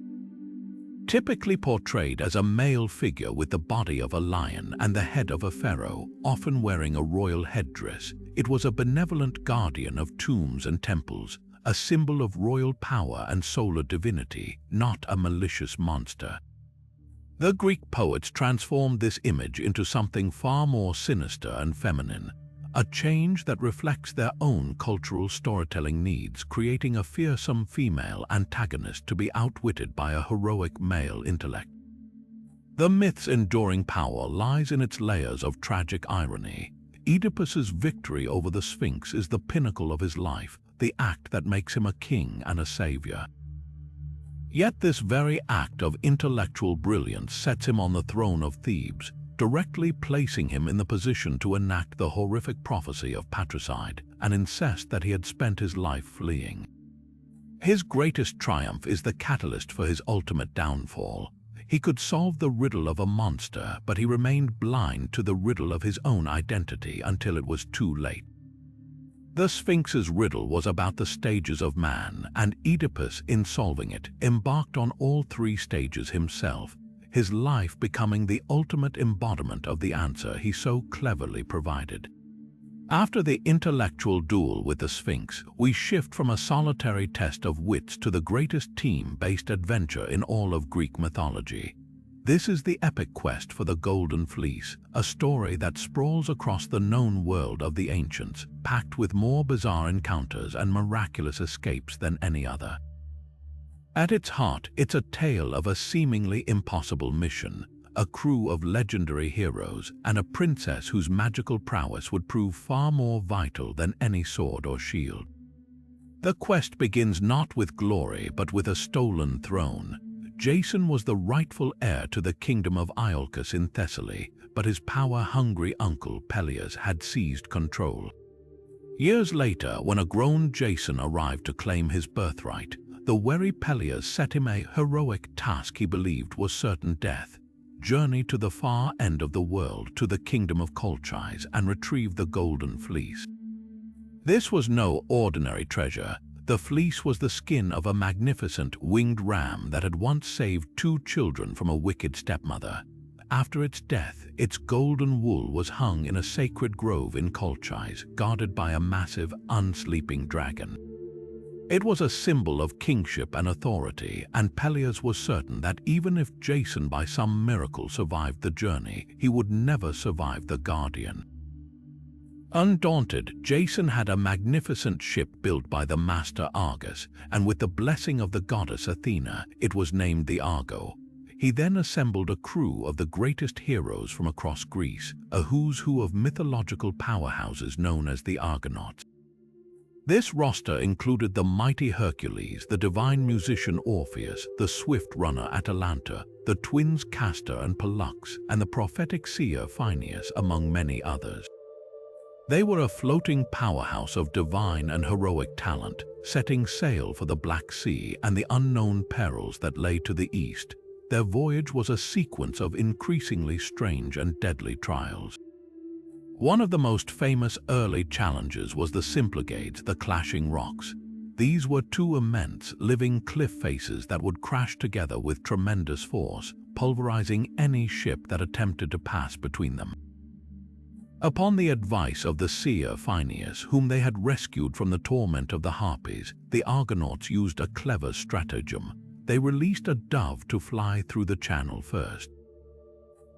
Typically portrayed as a male figure with the body of a lion and the head of a pharaoh, often wearing a royal headdress, it was a benevolent guardian of tombs and temples, a symbol of royal power and solar divinity, not a malicious monster. The Greek poets transformed this image into something far more sinister and feminine, a change that reflects their own cultural storytelling needs, creating a fearsome female antagonist to be outwitted by a heroic male intellect. The myth's enduring power lies in its layers of tragic irony. Oedipus's victory over the Sphinx is the pinnacle of his life, the act that makes him a king and a savior. Yet this very act of intellectual brilliance sets him on the throne of Thebes, directly placing him in the position to enact the horrific prophecy of patricide, an incest that he had spent his life fleeing. His greatest triumph is the catalyst for his ultimate downfall. He could solve the riddle of a monster, but he remained blind to the riddle of his own identity until it was too late. The Sphinx's riddle was about the stages of man, and Oedipus, in solving it, embarked on all three stages himself, his life becoming the ultimate embodiment of the answer he so cleverly provided. After the intellectual duel with the Sphinx, we shift from a solitary test of wits to the greatest team-based adventure in all of Greek mythology. This is the epic quest for the Golden Fleece, a story that sprawls across the known world of the ancients, packed with more bizarre encounters and miraculous escapes than any other. At its heart, it's a tale of a seemingly impossible mission, a crew of legendary heroes, and a princess whose magical prowess would prove far more vital than any sword or shield. The quest begins not with glory, but with a stolen throne. Jason was the rightful heir to the kingdom of Iolcus in Thessaly, but his power-hungry uncle Peleus had seized control. Years later, when a grown Jason arrived to claim his birthright, the wary Peleus set him a heroic task he believed was certain death: journey to the far end of the world, to the kingdom of Colchis, and retrieve the Golden Fleece. This was no ordinary treasure. The fleece was the skin of a magnificent winged ram that had once saved 2 children from a wicked stepmother. After its death, its golden wool was hung in a sacred grove in Colchis, guarded by a massive, unsleeping dragon. It was a symbol of kingship and authority, and Peleus was certain that even if Jason by some miracle survived the journey, he would never survive the Guardian. Undaunted, Jason had a magnificent ship built by the master Argus, and with the blessing of the goddess Athena, it was named the Argo. He then assembled a crew of the greatest heroes from across Greece, a who's who of mythological powerhouses known as the Argonauts. This roster included the mighty Hercules, the divine musician Orpheus, the swift runner Atalanta, the twins Castor and Pollux, and the prophetic seer Phineus, among many others. They were a floating powerhouse of divine and heroic talent, setting sail for the Black Sea and the unknown perils that lay to the east. Their voyage was a sequence of increasingly strange and deadly trials. One of the most famous early challenges was the Symplegades, the clashing rocks. These were two immense, living cliff faces that would crash together with tremendous force, pulverizing any ship that attempted to pass between them. Upon the advice of the seer Phineus, whom they had rescued from the torment of the Harpies, the Argonauts used a clever stratagem. They released a dove to fly through the channel first.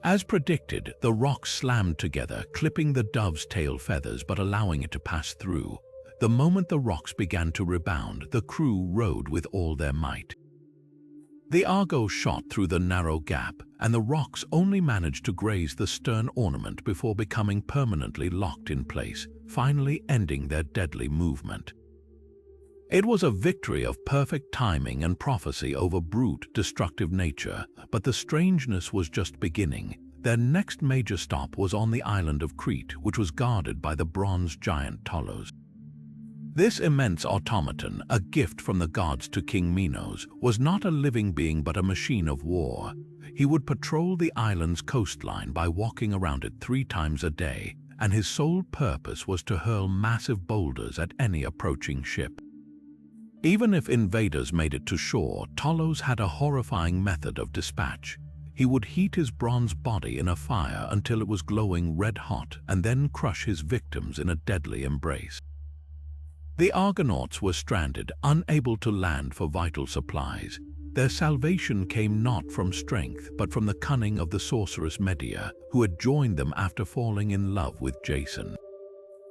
As predicted, the rocks slammed together, clipping the dove's tail feathers but allowing it to pass through. The moment the rocks began to rebound, the crew rowed with all their might. The Argo shot through the narrow gap, and the rocks only managed to graze the stern ornament before becoming permanently locked in place, finally ending their deadly movement. It was a victory of perfect timing and prophecy over brute, destructive nature, but the strangeness was just beginning. Their next major stop was on the island of Crete, which was guarded by the bronze giant Tolos. This immense automaton, a gift from the gods to King Minos, was not a living being but a machine of war. He would patrol the island's coastline by walking around it 3 times a day, and his sole purpose was to hurl massive boulders at any approaching ship. Even if invaders made it to shore, Tolos had a horrifying method of dispatch. He would heat his bronze body in a fire until it was glowing red-hot and then crush his victims in a deadly embrace. The Argonauts were stranded, unable to land for vital supplies. Their salvation came not from strength, but from the cunning of the sorceress Medea, who had joined them after falling in love with Jason.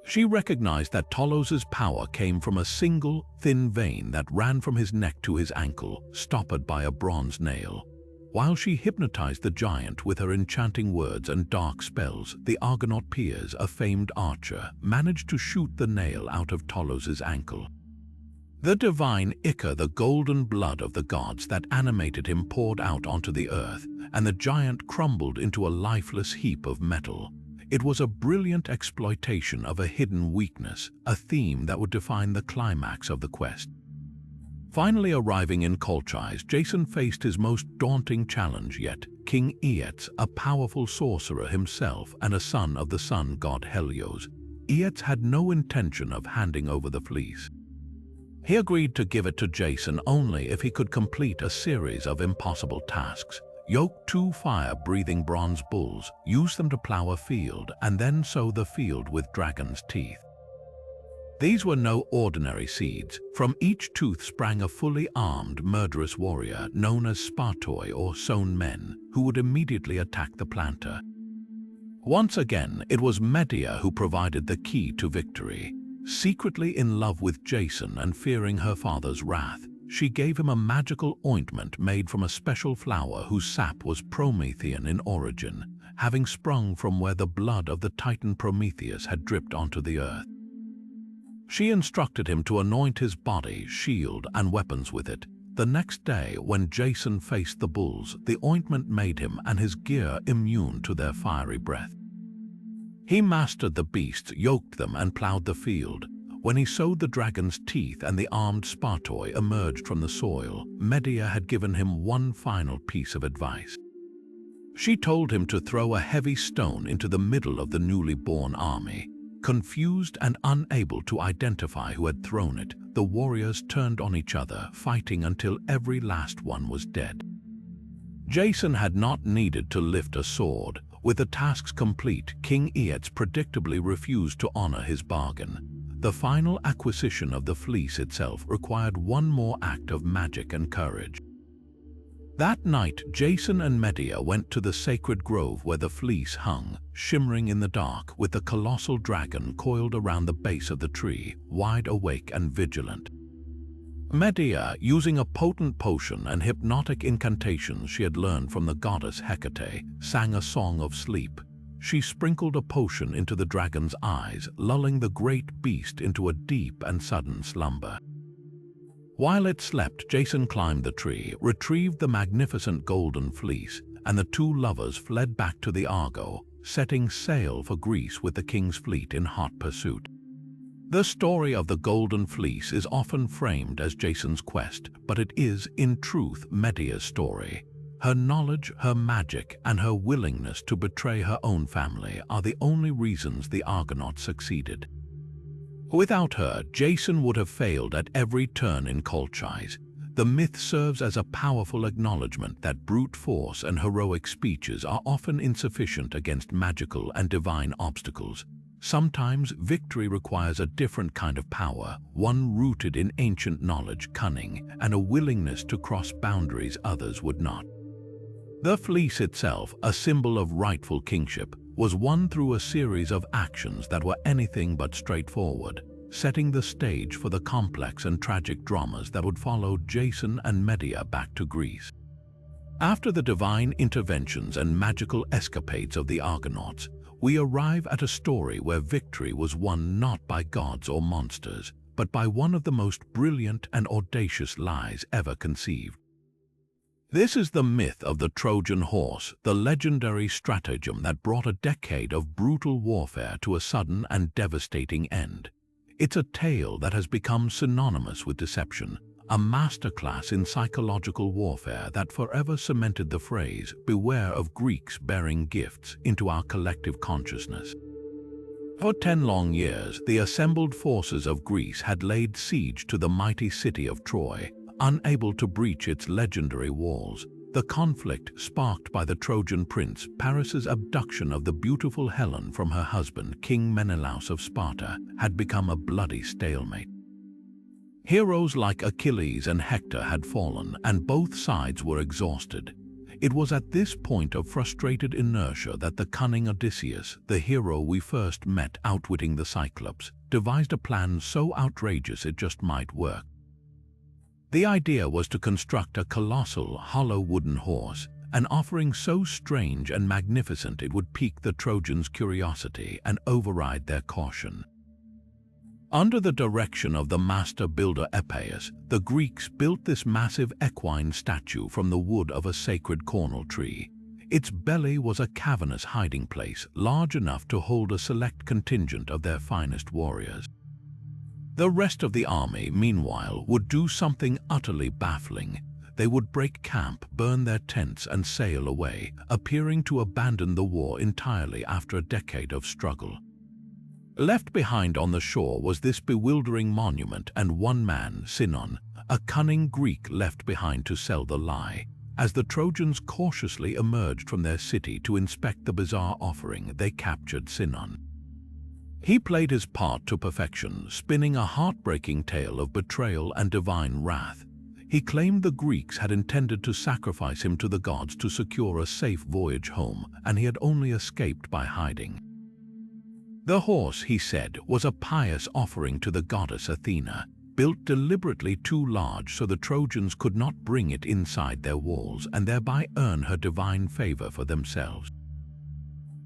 She recognized that Tolos' power came from a single, thin vein that ran from his neck to his ankle, stoppered by a bronze nail. While she hypnotized the giant with her enchanting words and dark spells, the Argonaut Piers, a famed archer, managed to shoot the nail out of Tolos' ankle. The divine ichor, the golden blood of the gods that animated him, poured out onto the earth, and the giant crumbled into a lifeless heap of metal. It was a brilliant exploitation of a hidden weakness, a theme that would define the climax of the quest. Finally arriving in Colchis, Jason faced his most daunting challenge yet, King Aeetes, a powerful sorcerer himself and a son of the sun god Helios. Aeetes had no intention of handing over the fleece. He agreed to give it to Jason only if he could complete a series of impossible tasks. Yoke 2 fire-breathing bronze bulls, use them to plow a field, and then sow the field with dragon's teeth. These were no ordinary seeds. From each tooth sprang a fully armed, murderous warrior known as Spartoi or sown men, who would immediately attack the planter. Once again, it was Medea who provided the key to victory. Secretly in love with Jason and fearing her father's wrath, she gave him a magical ointment made from a special flower whose sap was Promethean in origin, having sprung from where the blood of the Titan Prometheus had dripped onto the earth. She instructed him to anoint his body, shield, and weapons with it. The next day, when Jason faced the bulls, the ointment made him and his gear immune to their fiery breath. He mastered the beasts, yoked them, and plowed the field. When he sowed the dragon's teeth and the armed Spartoi emerged from the soil, Medea had given him one final piece of advice. She told him to throw a heavy stone into the middle of the newly born army. Confused and unable to identify who had thrown it, the warriors turned on each other, fighting until every last one was dead. Jason had not needed to lift a sword. With the tasks complete, King Aeetes predictably refused to honor his bargain. The final acquisition of the fleece itself required one more act of magic and courage. That night, Jason and Medea went to the sacred grove where the fleece hung, shimmering in the dark, with the colossal dragon coiled around the base of the tree, wide awake and vigilant. Medea, using a potent potion and hypnotic incantations she had learned from the goddess Hecate, sang a song of sleep. She sprinkled a potion into the dragon's eyes, lulling the great beast into a deep and sudden slumber. While it slept, Jason climbed the tree, retrieved the magnificent golden fleece, and the two lovers fled back to the Argo, setting sail for Greece with the king's fleet in hot pursuit. The story of the Golden Fleece is often framed as Jason's quest, but it is, in truth, Medea's story. Her knowledge, her magic, and her willingness to betray her own family are the only reasons the Argonauts succeeded. Without her, Jason would have failed at every turn in Colchis. The myth serves as a powerful acknowledgement that brute force and heroic speeches are often insufficient against magical and divine obstacles. Sometimes victory requires a different kind of power, one rooted in ancient knowledge, cunning, and a willingness to cross boundaries others would not. The fleece itself, a symbol of rightful kingship, was won through a series of actions that were anything but straightforward, setting the stage for the complex and tragic dramas that would follow Jason and Medea back to Greece. After the divine interventions and magical escapades of the Argonauts, we arrive at a story where victory was won not by gods or monsters, but by one of the most brilliant and audacious lies ever conceived. This is the myth of the Trojan horse, the legendary stratagem that brought a decade of brutal warfare to a sudden and devastating end. It's a tale that has become synonymous with deception, a masterclass in psychological warfare that forever cemented the phrase, "Beware of Greeks bearing gifts," into our collective consciousness. For 10 long years, the assembled forces of Greece had laid siege to the mighty city of Troy, unable to breach its legendary walls. The conflict, sparked by the Trojan prince Paris's abduction of the beautiful Helen from her husband, King Menelaus of Sparta, had become a bloody stalemate. Heroes like Achilles and Hector had fallen, and both sides were exhausted. It was at this point of frustrated inertia that the cunning Odysseus, the hero we first met outwitting the Cyclops, devised a plan so outrageous it just might work. The idea was to construct a colossal, hollow wooden horse, an offering so strange and magnificent it would pique the Trojans' curiosity and override their caution. Under the direction of the master builder Epeius, the Greeks built this massive equine statue from the wood of a sacred cornel tree. Its belly was a cavernous hiding place, large enough to hold a select contingent of their finest warriors. The rest of the army, meanwhile, would do something utterly baffling. They would break camp, burn their tents, and sail away, appearing to abandon the war entirely after a decade of struggle. Left behind on the shore was this bewildering monument and one man, Sinon, a cunning Greek left behind to sell the lie. As the Trojans cautiously emerged from their city to inspect the bizarre offering, they captured Sinon. He played his part to perfection, spinning a heartbreaking tale of betrayal and divine wrath. He claimed the Greeks had intended to sacrifice him to the gods to secure a safe voyage home, and he had only escaped by hiding. The horse, he said, was a pious offering to the goddess Athena, built deliberately too large so the Trojans could not bring it inside their walls and thereby earn her divine favor for themselves.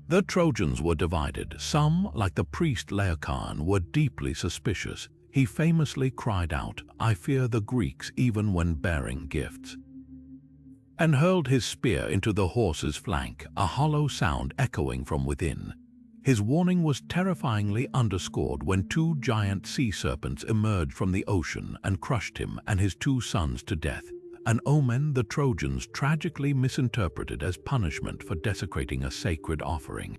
The Trojans were divided. Some, like the priest Laocoon, were deeply suspicious. He famously cried out, "I fear the Greeks even when bearing gifts," and hurled his spear into the horse's flank, a hollow sound echoing from within. His warning was terrifyingly underscored when 2 giant sea serpents emerged from the ocean and crushed him and his 2 sons to death, an omen the Trojans tragically misinterpreted as punishment for desecrating a sacred offering.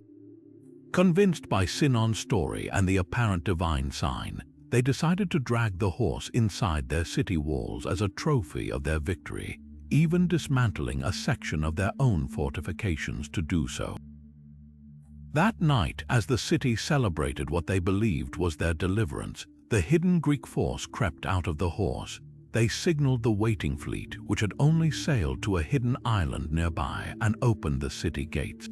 Convinced by Sinon's story and the apparent divine sign, they decided to drag the horse inside their city walls as a trophy of their victory, even dismantling a section of their own fortifications to do so. That night, as the city celebrated what they believed was their deliverance, the hidden Greek force crept out of the horse. They signaled the waiting fleet, which had only sailed to a hidden island nearby, and opened the city gates.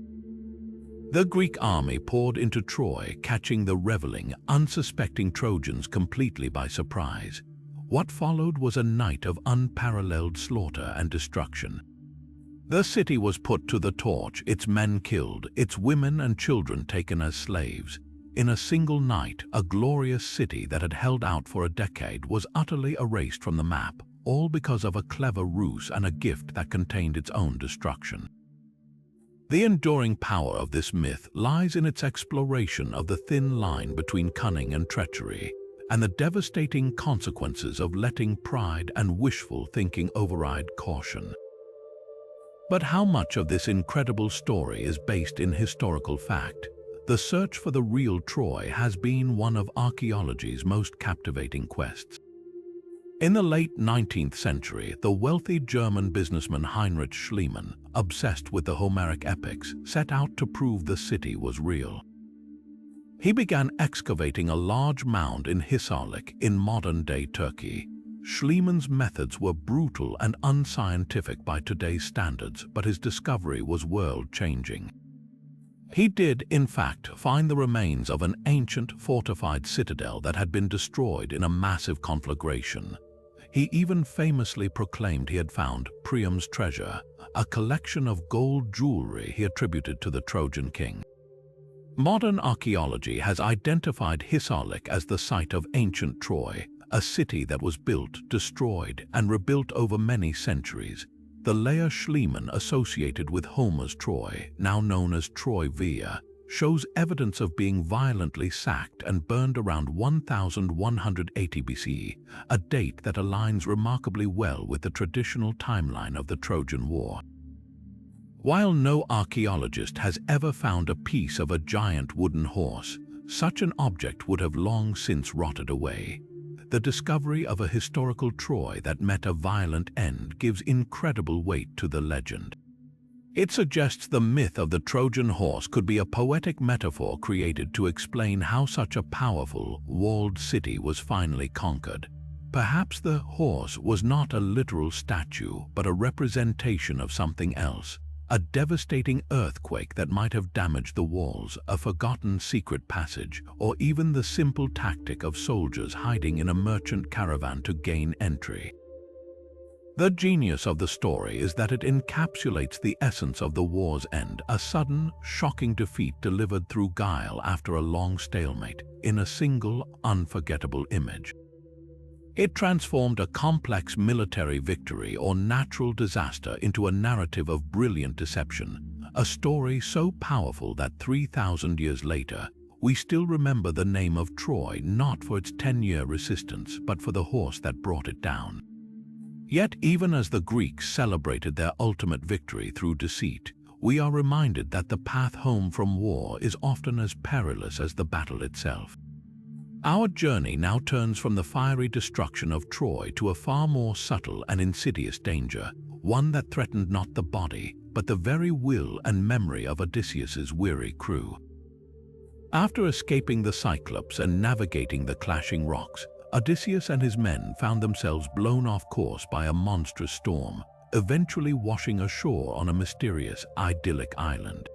The Greek army poured into Troy, catching the reveling, unsuspecting Trojans completely by surprise. What followed was a night of unparalleled slaughter and destruction. The city was put to the torch, its men killed, its women and children taken as slaves. In a single night, a glorious city that had held out for a decade was utterly erased from the map, all because of a clever ruse and a gift that contained its own destruction. The enduring power of this myth lies in its exploration of the thin line between cunning and treachery, and the devastating consequences of letting pride and wishful thinking override caution. But how much of this incredible story is based in historical fact? The search for the real Troy has been one of archaeology's most captivating quests. In the late 19th century, the wealthy German businessman Heinrich Schliemann, obsessed with the Homeric epics, set out to prove the city was real. He began excavating a large mound in Hisarlik in modern-day Turkey. Schliemann's methods were brutal and unscientific by today's standards, but his discovery was world-changing. He did, in fact, find the remains of an ancient fortified citadel that had been destroyed in a massive conflagration. He even famously proclaimed he had found Priam's treasure, a collection of gold jewelry he attributed to the Trojan king. Modern archaeology has identified Hisarlik as the site of ancient Troy, a city that was built, destroyed, and rebuilt over many centuries. The layer Schliemann associated with Homer's Troy, now known as Troy Via, shows evidence of being violently sacked and burned around 1180 BCE, a date that aligns remarkably well with the traditional timeline of the Trojan War. While no archaeologist has ever found a piece of a giant wooden horse, such an object would have long since rotted away. The discovery of a historical Troy that met a violent end gives incredible weight to the legend. It suggests the myth of the Trojan horse could be a poetic metaphor created to explain how such a powerful, walled city was finally conquered. Perhaps the horse was not a literal statue, but a representation of something else. A devastating earthquake that might have damaged the walls, a forgotten secret passage, or even the simple tactic of soldiers hiding in a merchant caravan to gain entry. The genius of the story is that it encapsulates the essence of the war's end, a sudden, shocking defeat delivered through guile after a long stalemate, in a single, unforgettable image. It transformed a complex military victory or natural disaster into a narrative of brilliant deception, a story so powerful that 3,000 years later, we still remember the name of Troy not for its 10-year resistance, but for the horse that brought it down. Yet even as the Greeks celebrated their ultimate victory through deceit, we are reminded that the path home from war is often as perilous as the battle itself. Our journey now turns from the fiery destruction of Troy to a far more subtle and insidious danger, one that threatened not the body, but the very will and memory of Odysseus's weary crew. After escaping the Cyclops and navigating the clashing rocks, Odysseus and his men found themselves blown off course by a monstrous storm, eventually washing ashore on a mysterious, idyllic island.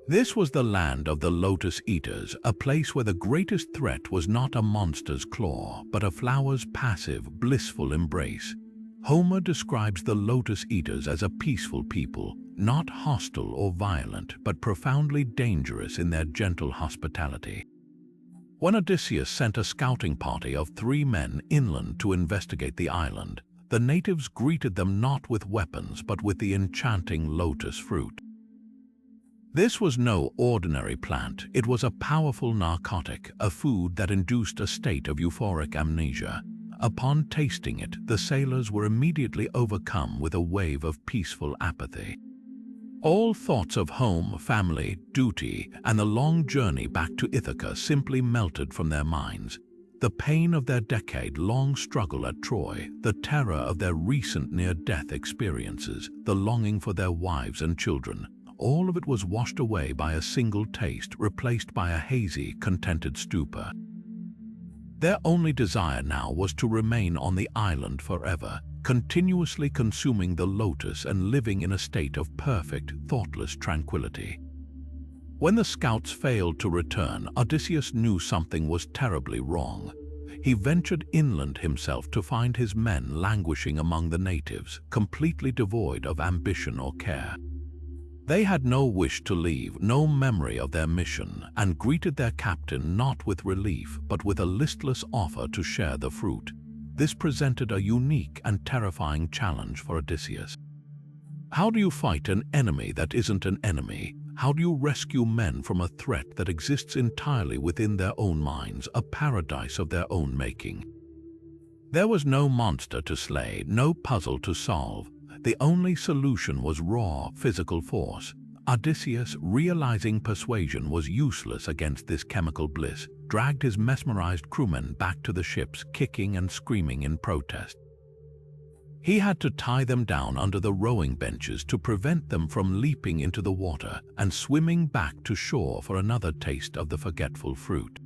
This was the land of the Lotus Eaters, a place where the greatest threat was not a monster's claw, but a flower's passive, blissful embrace. Homer describes the Lotus Eaters as a peaceful people, not hostile or violent, but profoundly dangerous in their gentle hospitality. When Odysseus sent a scouting party of 3 men inland to investigate the island, the natives greeted them not with weapons but with the enchanting lotus fruit. This was no ordinary plant, it was a powerful narcotic, a food that induced a state of euphoric amnesia. Upon tasting it, the sailors were immediately overcome with a wave of peaceful apathy. All thoughts of home, family, duty, and the long journey back to Ithaca simply melted from their minds. The pain of their decade-long struggle at Troy, the terror of their recent near-death experiences, the longing for their wives and children, all of it was washed away by a single taste, replaced by a hazy, contented stupor. Their only desire now was to remain on the island forever, continuously consuming the lotus and living in a state of perfect, thoughtless tranquility. When the scouts failed to return, Odysseus knew something was terribly wrong. He ventured inland himself to find his men languishing among the natives, completely devoid of ambition or care. They had no wish to leave, no memory of their mission, and greeted their captain not with relief, but with a listless offer to share the fruit. This presented a unique and terrifying challenge for Odysseus. How do you fight an enemy that isn't an enemy? How do you rescue men from a threat that exists entirely within their own minds, a paradise of their own making? There was no monster to slay, no puzzle to solve. The only solution was raw physical force. Odysseus, realizing persuasion was useless against this chemical bliss, dragged his mesmerized crewmen back to the ships, kicking and screaming in protest. He had to tie them down under the rowing benches to prevent them from leaping into the water and swimming back to shore for another taste of the forgetful fruit.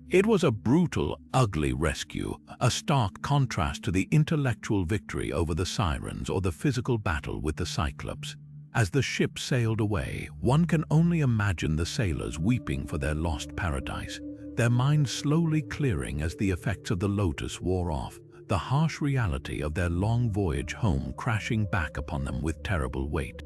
It was a brutal, ugly rescue, a stark contrast to the intellectual victory over the Sirens or the physical battle with the Cyclops. As the ship sailed away, one can only imagine the sailors weeping for their lost paradise, their minds slowly clearing as the effects of the lotus wore off, the harsh reality of their long voyage home crashing back upon them with terrible weight.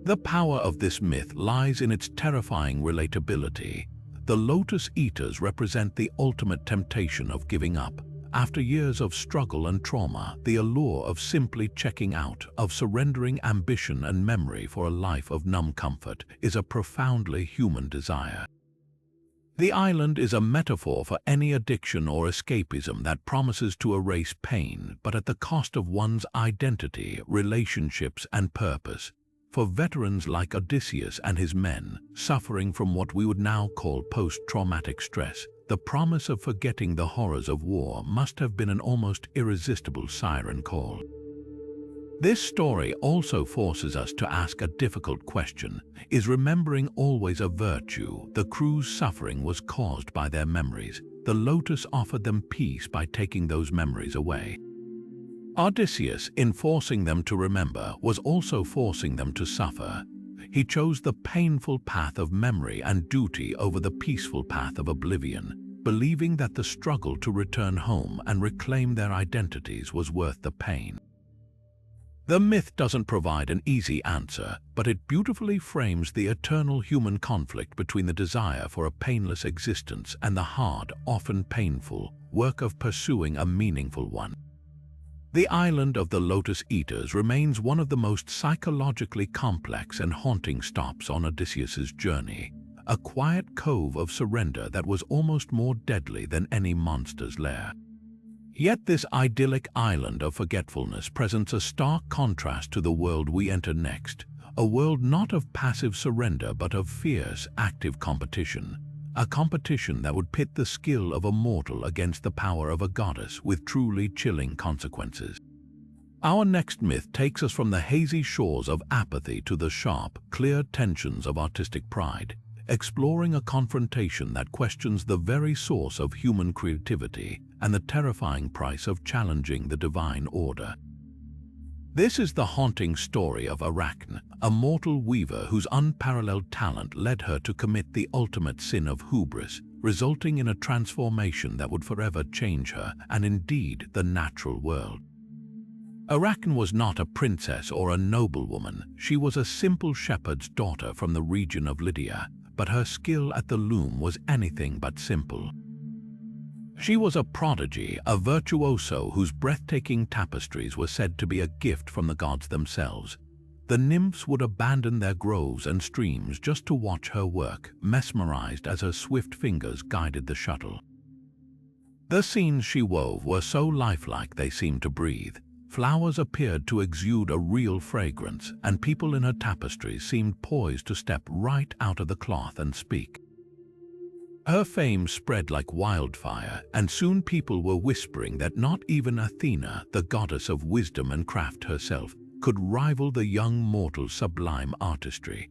The power of this myth lies in its terrifying relatability. The Lotus Eaters represent the ultimate temptation of giving up. After years of struggle and trauma, the allure of simply checking out, of surrendering ambition and memory for a life of numb comfort, is a profoundly human desire. The island is a metaphor for any addiction or escapism that promises to erase pain, but at the cost of one's identity, relationships, and purpose. For veterans like Odysseus and his men, suffering from what we would now call post-traumatic stress, the promise of forgetting the horrors of war must have been an almost irresistible siren call. This story also forces us to ask a difficult question. Is remembering always a virtue? The crew's suffering was caused by their memories. The Lotus offered them peace by taking those memories away. Odysseus, in forcing them to remember, was also forcing them to suffer. He chose the painful path of memory and duty over the peaceful path of oblivion, believing that the struggle to return home and reclaim their identities was worth the pain. The myth doesn't provide an easy answer, but it beautifully frames the eternal human conflict between the desire for a painless existence and the hard, often painful, work of pursuing a meaningful one. The island of the Lotus Eaters remains one of the most psychologically complex and haunting stops on Odysseus's journey, a quiet cove of surrender that was almost more deadly than any monster's lair. Yet this idyllic island of forgetfulness presents a stark contrast to the world we enter next, a world not of passive surrender but of fierce, active competition, a competition that would pit the skill of a mortal against the power of a goddess with truly chilling consequences. Our next myth takes us from the hazy shores of apathy to the sharp, clear tensions of artistic pride, exploring a confrontation that questions the very source of human creativity and the terrifying price of challenging the divine order. This is the haunting story of Arachne, a mortal weaver whose unparalleled talent led her to commit the ultimate sin of hubris, resulting in a transformation that would forever change her and indeed the natural world. Arachne was not a princess or a noblewoman. She was a simple shepherd's daughter from the region of Lydia, but her skill at the loom was anything but simple. She was a prodigy, a virtuoso whose breathtaking tapestries were said to be a gift from the gods themselves. The nymphs would abandon their groves and streams just to watch her work, mesmerized as her swift fingers guided the shuttle. The scenes she wove were so lifelike they seemed to breathe. Flowers appeared to exude a real fragrance, and people in her tapestries seemed poised to step right out of the cloth and speak. Her fame spread like wildfire, and soon people were whispering that not even Athena, the goddess of wisdom and craft herself, could rival the young mortal's sublime artistry.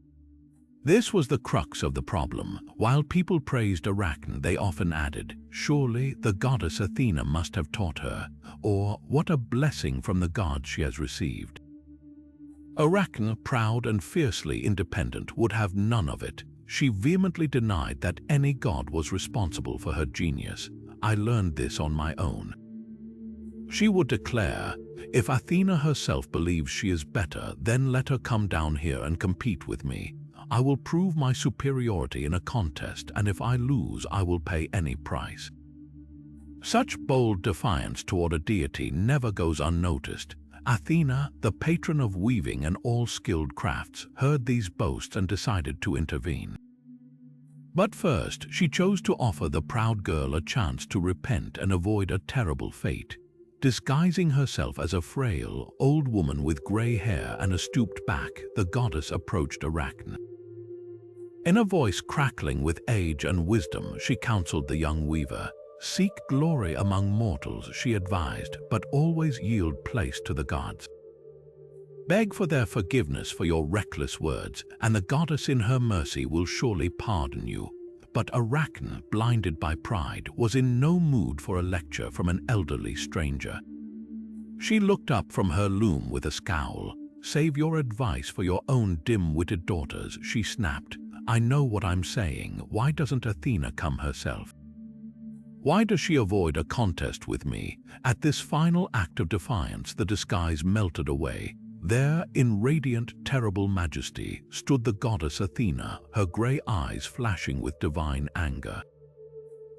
This was the crux of the problem. While people praised Arachne, they often added, "Surely the goddess Athena must have taught her," or "What a blessing from the gods she has received." Arachne, proud and fiercely independent, would have none of it. She vehemently denied that any god was responsible for her genius. "I learned this on my own." She would declare, "If Athena herself believes she is better, then let her come down here and compete with me. I will prove my superiority in a contest, and if I lose, I will pay any price." Such bold defiance toward a deity never goes unnoticed. Athena, the patron of weaving and all skilled crafts, heard these boasts and decided to intervene. But first, she chose to offer the proud girl a chance to repent and avoid a terrible fate. Disguising herself as a frail, old woman with gray hair and a stooped back, the goddess approached Arachne. In a voice crackling with age and wisdom, she counseled the young weaver. "Seek glory among mortals," she advised, "but always yield place to the gods. Beg for their forgiveness for your reckless words, and the goddess in her mercy will surely pardon you." But Arachne, blinded by pride, was in no mood for a lecture from an elderly stranger. She looked up from her loom with a scowl. "Save your advice for your own dim-witted daughters," she snapped. "I know what I'm saying. Why doesn't Athena come herself? Why does she avoid a contest with me?" At this final act of defiance, the disguise melted away. There, in radiant, terrible majesty, stood the goddess Athena, her gray eyes flashing with divine anger.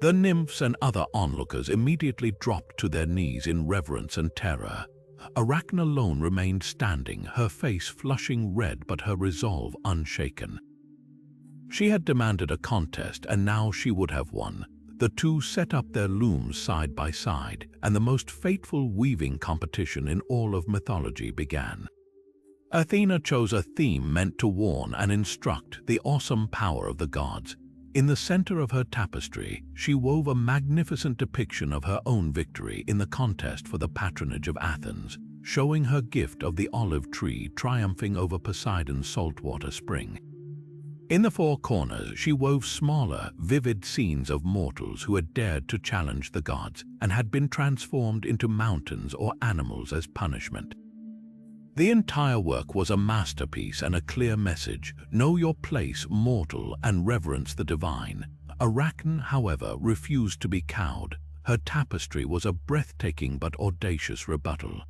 The nymphs and other onlookers immediately dropped to their knees in reverence and terror. Arachne alone remained standing, her face flushing red but her resolve unshaken. She had demanded a contest, and now she would have won. The two set up their looms side by side, and the most fateful weaving competition in all of mythology began. Athena chose a theme meant to warn and instruct, the awesome power of the gods. In the center of her tapestry, she wove a magnificent depiction of her own victory in the contest for the patronage of Athens, showing her gift of the olive tree triumphing over Poseidon's saltwater spring. In the four corners, she wove smaller, vivid scenes of mortals who had dared to challenge the gods and had been transformed into mountains or animals as punishment. The entire work was a masterpiece and a clear message: know your place, mortal, and reverence the divine. Arachne, however, refused to be cowed. Her tapestry was a breathtaking but audacious rebuttal.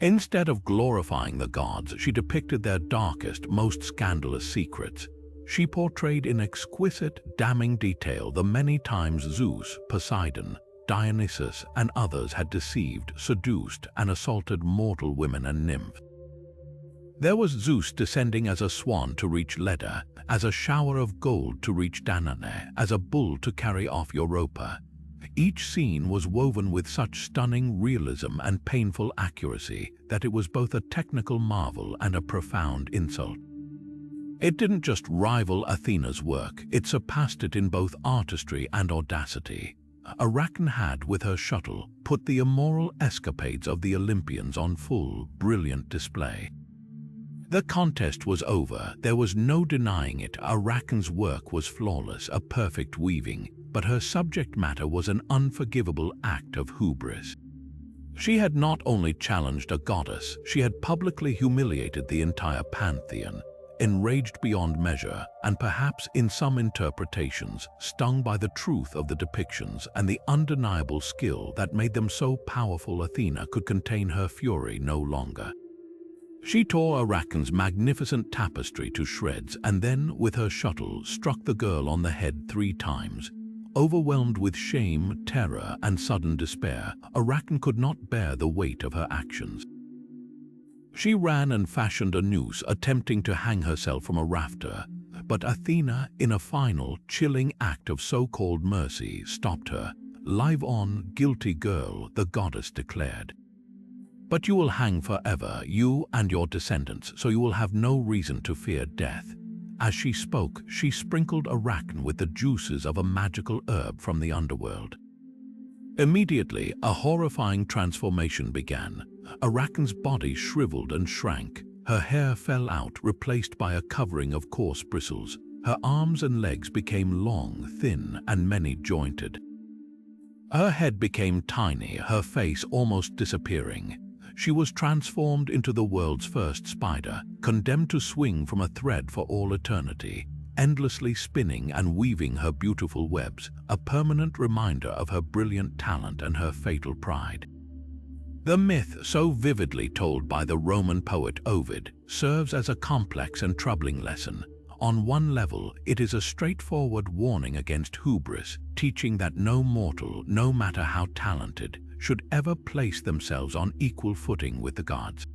Instead of glorifying the gods, she depicted their darkest, most scandalous secrets. She portrayed in exquisite, damning detail the many times Zeus, Poseidon, Dionysus, and others had deceived, seduced, and assaulted mortal women and nymphs. There was Zeus descending as a swan to reach Leda, as a shower of gold to reach Danae, as a bull to carry off Europa. Each scene was woven with such stunning realism and painful accuracy that it was both a technical marvel and a profound insult. It didn't just rival Athena's work, it surpassed it in both artistry and audacity. Arachne had, with her shuttle, put the immoral escapades of the Olympians on full, brilliant display. The contest was over. There was no denying it. Arachne's work was flawless, a perfect weaving, but her subject matter was an unforgivable act of hubris. She had not only challenged a goddess, she had publicly humiliated the entire pantheon. Enraged beyond measure, and perhaps in some interpretations, stung by the truth of the depictions and the undeniable skill that made them so powerful, Athena could contain her fury no longer. She tore Arachne's magnificent tapestry to shreds and then, with her shuttle, struck the girl on the head 3 times. Overwhelmed with shame, terror, and sudden despair, Arachne could not bear the weight of her actions. She ran and fashioned a noose, attempting to hang herself from a rafter, but Athena, in a final, chilling act of so-called mercy, stopped her. "Live on, guilty girl," the goddess declared. "But you will hang forever, you and your descendants, so you will have no reason to fear death." As she spoke, she sprinkled Arachne with the juices of a magical herb from the underworld. Immediately, a horrifying transformation began. Arachne's body shriveled and shrank. Her hair fell out, replaced by a covering of coarse bristles. Her arms and legs became long, thin, and many-jointed. Her head became tiny, her face almost disappearing. She was transformed into the world's first spider, condemned to swing from a thread for all eternity, endlessly spinning and weaving her beautiful webs, a permanent reminder of her brilliant talent and her fatal pride. The myth, so vividly told by the Roman poet Ovid, serves as a complex and troubling lesson. On one level, it is a straightforward warning against hubris, teaching that no mortal, no matter how talented, should ever place themselves on equal footing with the gods.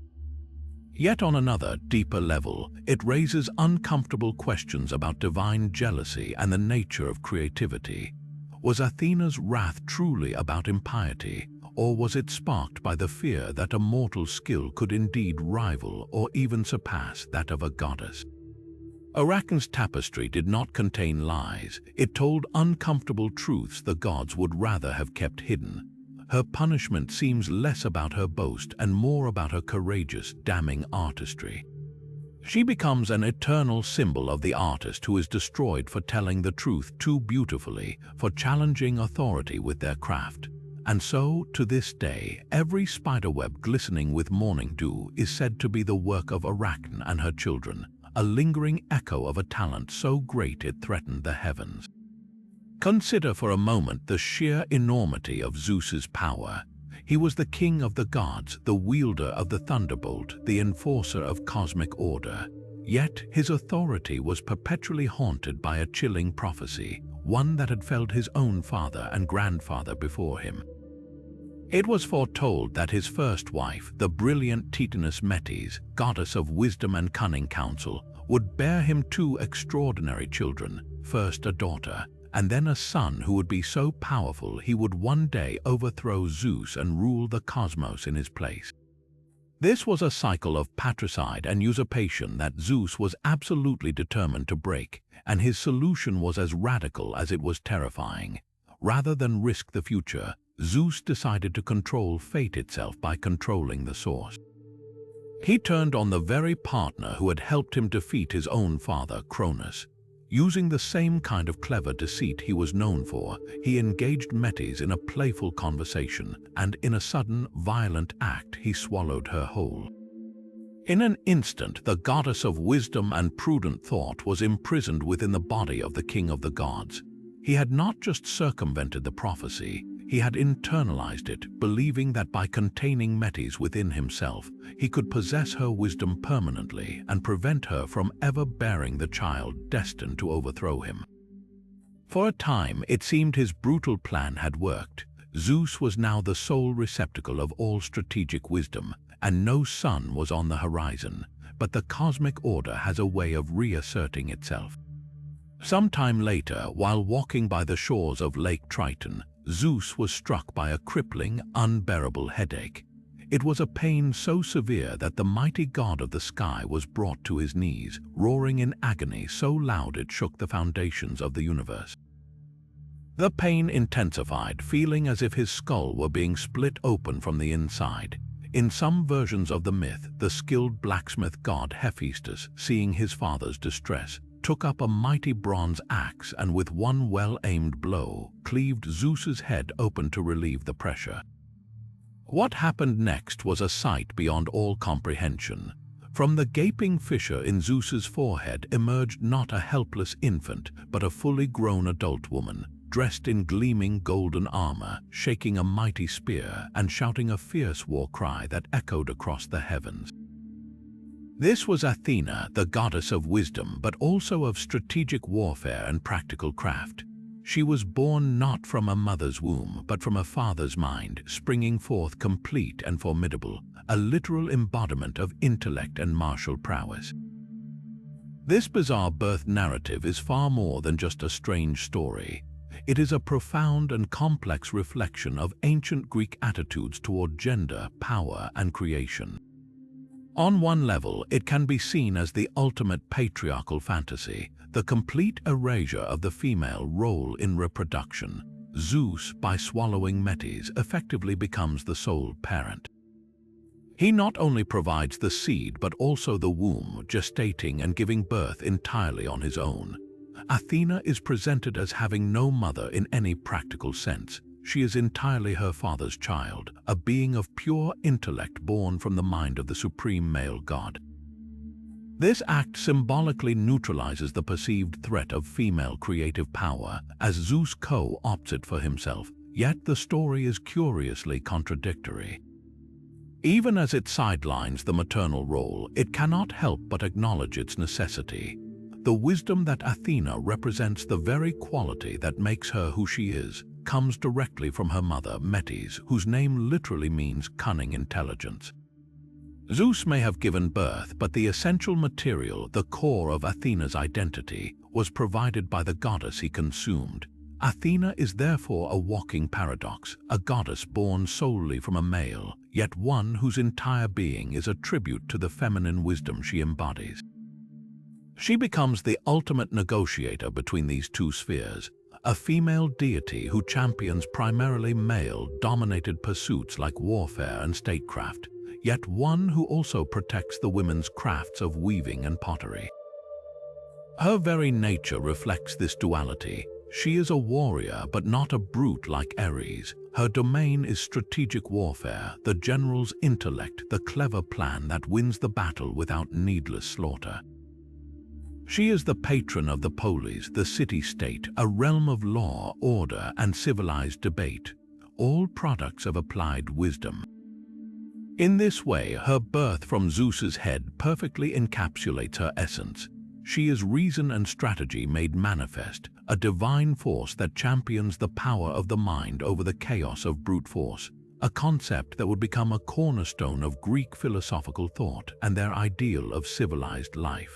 Yet on another, deeper level, it raises uncomfortable questions about divine jealousy and the nature of creativity. Was Athena's wrath truly about impiety, or was it sparked by the fear that a mortal's skill could indeed rival or even surpass that of a goddess? Arachne's tapestry did not contain lies. It told uncomfortable truths the gods would rather have kept hidden. Her punishment seems less about her boast and more about her courageous, damning artistry. She becomes an eternal symbol of the artist who is destroyed for telling the truth too beautifully, for challenging authority with their craft. And so, to this day, every spiderweb glistening with morning dew is said to be the work of Arachne and her children, a lingering echo of a talent so great it threatened the heavens. Consider for a moment the sheer enormity of Zeus's power. He was the king of the gods, the wielder of the thunderbolt, the enforcer of cosmic order. Yet his authority was perpetually haunted by a chilling prophecy, one that had felled his own father and grandfather before him. It was foretold that his first wife, the brilliant Titaness Metis, goddess of wisdom and cunning counsel, would bear him two extraordinary children, first a daughter, and then a son who would be so powerful he would one day overthrow Zeus and rule the cosmos in his place. This was a cycle of patricide and usurpation that Zeus was absolutely determined to break, and his solution was as radical as it was terrifying. Rather than risk the future, Zeus decided to control fate itself by controlling the source. He turned on the very partner who had helped him defeat his own father, Cronus. Using the same kind of clever deceit he was known for, he engaged Metis in a playful conversation, and in a sudden, violent act he swallowed her whole. In an instant, the goddess of wisdom and prudent thought was imprisoned within the body of the king of the gods. He had not just circumvented the prophecy, he had internalized it, believing that by containing Metis within himself, he could possess her wisdom permanently and prevent her from ever bearing the child destined to overthrow him. For a time, it seemed his brutal plan had worked. Zeus was now the sole receptacle of all strategic wisdom, and no son was on the horizon, but the cosmic order has a way of reasserting itself. Sometime later, while walking by the shores of Lake Triton, Zeus was struck by a crippling, unbearable headache. It was a pain so severe that the mighty god of the sky was brought to his knees, roaring in agony so loud it shook the foundations of the universe. The pain intensified, feeling as if his skull were being split open from the inside. In some versions of the myth, the skilled blacksmith god Hephaestus, seeing his father's distress, took up a mighty bronze axe and with one well-aimed blow, cleaved Zeus's head open to relieve the pressure. What happened next was a sight beyond all comprehension. From the gaping fissure in Zeus's forehead emerged not a helpless infant, but a fully grown adult woman, dressed in gleaming golden armor, shaking a mighty spear and shouting a fierce war cry that echoed across the heavens. This was Athena, the goddess of wisdom, but also of strategic warfare and practical craft. She was born not from a mother's womb, but from a father's mind, springing forth complete and formidable, a literal embodiment of intellect and martial prowess. This bizarre birth narrative is far more than just a strange story. It is a profound and complex reflection of ancient Greek attitudes toward gender, power, and creation. On one level, it can be seen as the ultimate patriarchal fantasy, the complete erasure of the female role in reproduction. Zeus, by swallowing Metis, effectively becomes the sole parent. He not only provides the seed but also the womb, gestating and giving birth entirely on his own. Athena is presented as having no mother in any practical sense. She is entirely her father's child, a being of pure intellect born from the mind of the supreme male god. This act symbolically neutralizes the perceived threat of female creative power, as Zeus co-opts it for himself, yet the story is curiously contradictory. Even as it sidelines the maternal role, it cannot help but acknowledge its necessity. The wisdom that Athena represents the very quality that makes her who she is, comes directly from her mother, Metis, whose name literally means cunning intelligence. Zeus may have given birth, but the essential material, the core of Athena's identity, was provided by the goddess he consumed. Athena is therefore a walking paradox, a goddess born solely from a male, yet one whose entire being is a tribute to the feminine wisdom she embodies. She becomes the ultimate negotiator between these two spheres, a female deity who champions primarily male-dominated pursuits like warfare and statecraft, yet one who also protects the women's crafts of weaving and pottery. Her very nature reflects this duality. She is a warrior, but not a brute like Ares. Her domain is strategic warfare, the general's intellect, the clever plan that wins the battle without needless slaughter. She is the patron of the polis, the city-state, a realm of law, order, and civilized debate, all products of applied wisdom. In this way, her birth from Zeus's head perfectly encapsulates her essence. She is reason and strategy made manifest, a divine force that champions the power of the mind over the chaos of brute force, a concept that would become a cornerstone of Greek philosophical thought and their ideal of civilized life.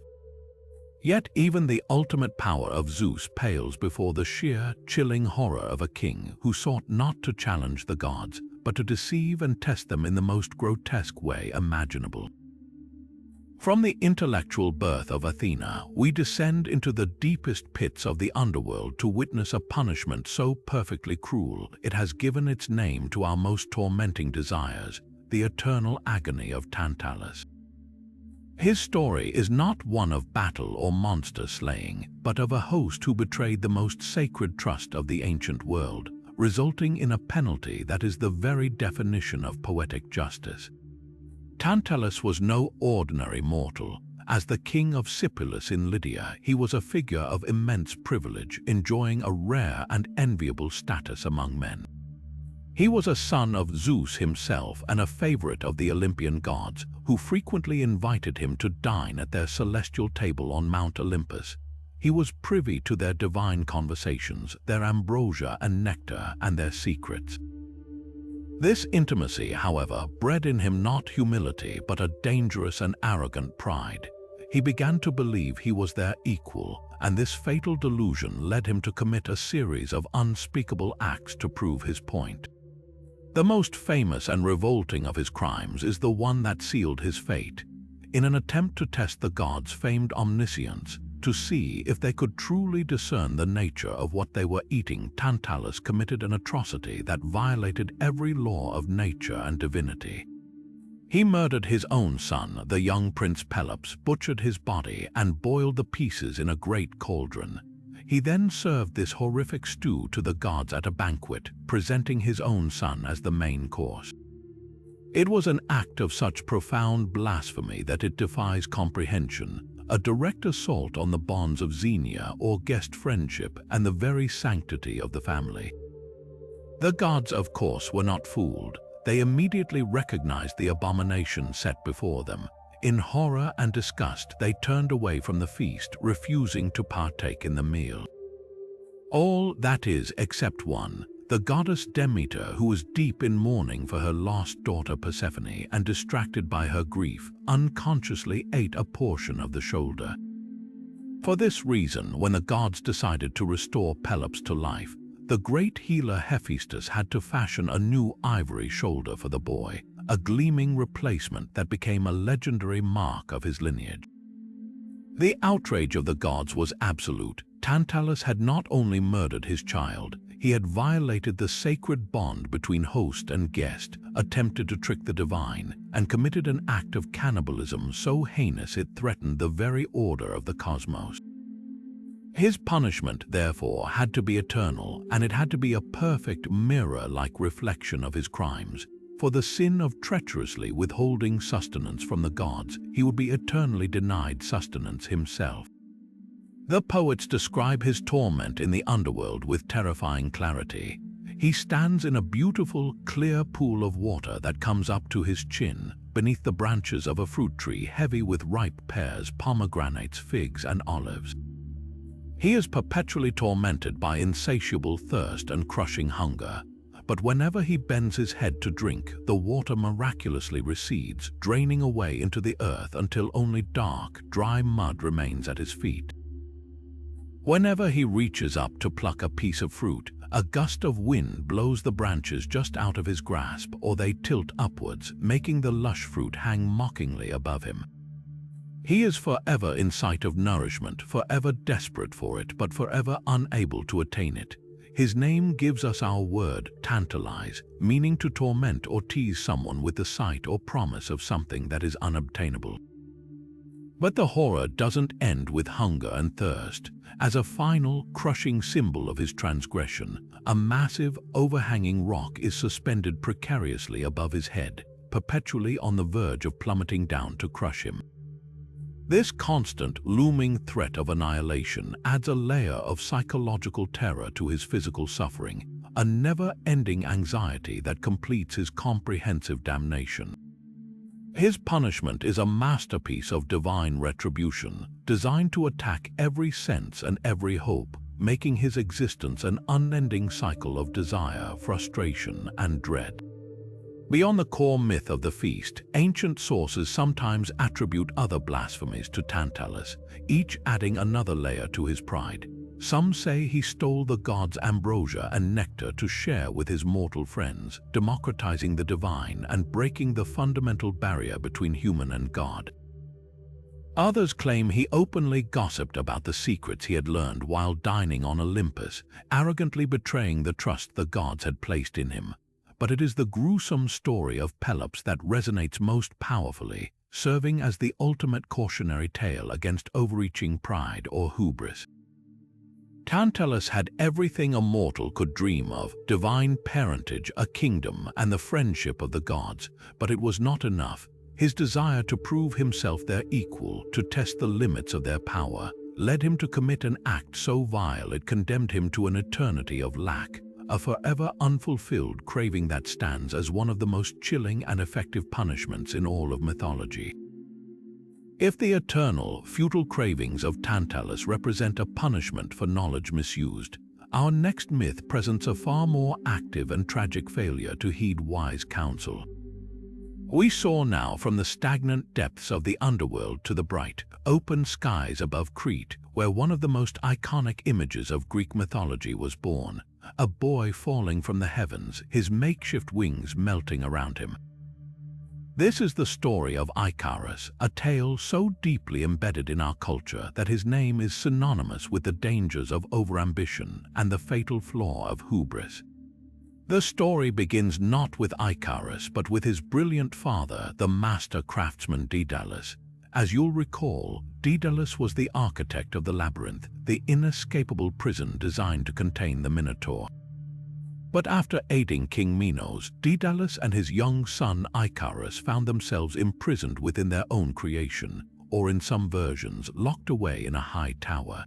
Yet even the ultimate power of Zeus pales before the sheer, chilling horror of a king who sought not to challenge the gods, but to deceive and test them in the most grotesque way imaginable. From the intellectual birth of Athena, we descend into the deepest pits of the underworld to witness a punishment so perfectly cruel it has given its name to our most tormenting desires, the eternal agony of Tantalus. His story is not one of battle or monster slaying, but of a host who betrayed the most sacred trust of the ancient world, resulting in a penalty that is the very definition of poetic justice. Tantalus was no ordinary mortal. As the king of Sipylus in Lydia, he was a figure of immense privilege, enjoying a rare and enviable status among men. He was a son of Zeus himself and a favorite of the Olympian gods, who frequently invited him to dine at their celestial table on Mount Olympus. He was privy to their divine conversations, their ambrosia and nectar, and their secrets. This intimacy, however, bred in him not humility but a dangerous and arrogant pride. He began to believe he was their equal, and this fatal delusion led him to commit a series of unspeakable acts to prove his point. The most famous and revolting of his crimes is the one that sealed his fate. In an attempt to test the gods' famed omniscience, to see if they could truly discern the nature of what they were eating, Tantalus committed an atrocity that violated every law of nature and divinity. He murdered his own son, the young Prince Pelops, butchered his body, and boiled the pieces in a great cauldron. He then served this horrific stew to the gods at a banquet, presenting his own son as the main course. It was an act of such profound blasphemy that it defies comprehension, a direct assault on the bonds of xenia or guest friendship and the very sanctity of the family. The gods, of course, were not fooled. They immediately recognized the abomination set before them. In horror and disgust, they turned away from the feast, refusing to partake in the meal. All, that is, except one, the goddess Demeter, who was deep in mourning for her lost daughter Persephone and distracted by her grief, unconsciously ate a portion of the shoulder. For this reason, when the gods decided to restore Pelops to life, the great healer Hephaestus had to fashion a new ivory shoulder for the boy, a gleaming replacement that became a legendary mark of his lineage. The outrage of the gods was absolute. Tantalus had not only murdered his child, he had violated the sacred bond between host and guest, attempted to trick the divine, and committed an act of cannibalism so heinous it threatened the very order of the cosmos. His punishment, therefore, had to be eternal, and it had to be a perfect mirror-like reflection of his crimes. For the sin of treacherously withholding sustenance from the gods, he would be eternally denied sustenance himself. The poets describe his torment in the underworld with terrifying clarity. He stands in a beautiful, clear pool of water that comes up to his chin, beneath the branches of a fruit tree heavy with ripe pears, pomegranates, figs, and olives. He is perpetually tormented by insatiable thirst and crushing hunger, but whenever he bends his head to drink, the water miraculously recedes, draining away into the earth until only dark, dry mud remains at his feet. Whenever he reaches up to pluck a piece of fruit, a gust of wind blows the branches just out of his grasp, or they tilt upwards, making the lush fruit hang mockingly above him. He is forever in sight of nourishment, forever desperate for it, but forever unable to attain it. His name gives us our word, tantalize, meaning to torment or tease someone with the sight or promise of something that is unobtainable. But the horror doesn't end with hunger and thirst. As a final, crushing symbol of his transgression, a massive, overhanging rock is suspended precariously above his head, perpetually on the verge of plummeting down to crush him. This constant, looming threat of annihilation adds a layer of psychological terror to his physical suffering, a never-ending anxiety that completes his comprehensive damnation. His punishment is a masterpiece of divine retribution, designed to attack every sense and every hope, making his existence an unending cycle of desire, frustration, and dread. Beyond the core myth of the feast, ancient sources sometimes attribute other blasphemies to Tantalus, each adding another layer to his pride. Some say he stole the gods' ambrosia and nectar to share with his mortal friends, democratizing the divine and breaking the fundamental barrier between human and God. Others claim he openly gossiped about the secrets he had learned while dining on Olympus, arrogantly betraying the trust the gods had placed in him. But it is the gruesome story of Pelops that resonates most powerfully, serving as the ultimate cautionary tale against overreaching pride or hubris. Tantalus had everything a mortal could dream of: divine parentage, a kingdom, and the friendship of the gods, but it was not enough. His desire to prove himself their equal, to test the limits of their power, led him to commit an act so vile it condemned him to an eternity of lack, a forever unfulfilled craving that stands as one of the most chilling and effective punishments in all of mythology. If the eternal, futile cravings of Tantalus represent a punishment for knowledge misused, our next myth presents a far more active and tragic failure to heed wise counsel. We soar now from the stagnant depths of the underworld to the bright, open skies above Crete, where one of the most iconic images of Greek mythology was born, a boy falling from the heavens, his makeshift wings melting around him. This is the story of Icarus, a tale so deeply embedded in our culture that his name is synonymous with the dangers of overambition and the fatal flaw of hubris. The story begins not with Icarus, but with his brilliant father, the master craftsman Daedalus. As you'll recall, Daedalus was the architect of the Labyrinth, the inescapable prison designed to contain the Minotaur. But after aiding King Minos, Daedalus and his young son Icarus found themselves imprisoned within their own creation, or in some versions, locked away in a high tower.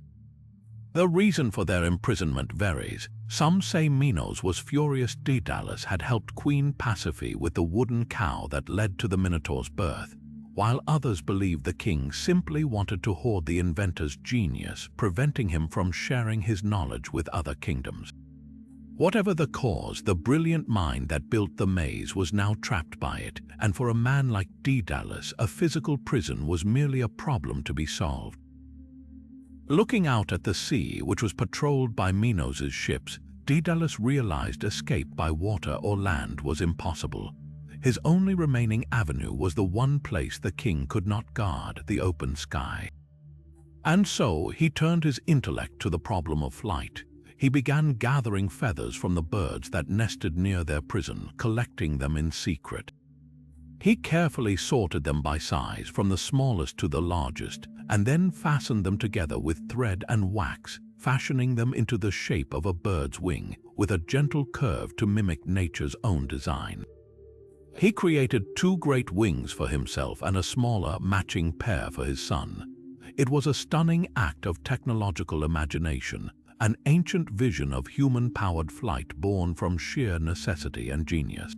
The reason for their imprisonment varies. Some say Minos was furious Daedalus had helped Queen Persephone with the wooden cow that led to the Minotaur's birth, while others believe the king simply wanted to hoard the inventor's genius, preventing him from sharing his knowledge with other kingdoms. Whatever the cause, the brilliant mind that built the maze was now trapped by it, and for a man like Daedalus, a physical prison was merely a problem to be solved. Looking out at the sea, which was patrolled by Minos' ships, Daedalus realized escape by water or land was impossible. His only remaining avenue was the one place the king could not guard, the open sky. And so he turned his intellect to the problem of flight. He began gathering feathers from the birds that nested near their prison, collecting them in secret. He carefully sorted them by size, from the smallest to the largest, and then fastened them together with thread and wax, fashioning them into the shape of a bird's wing, with a gentle curve to mimic nature's own design. He created 2 great wings for himself and a smaller, matching pair for his son. It was a stunning act of technological imagination, an ancient vision of human-powered flight born from sheer necessity and genius.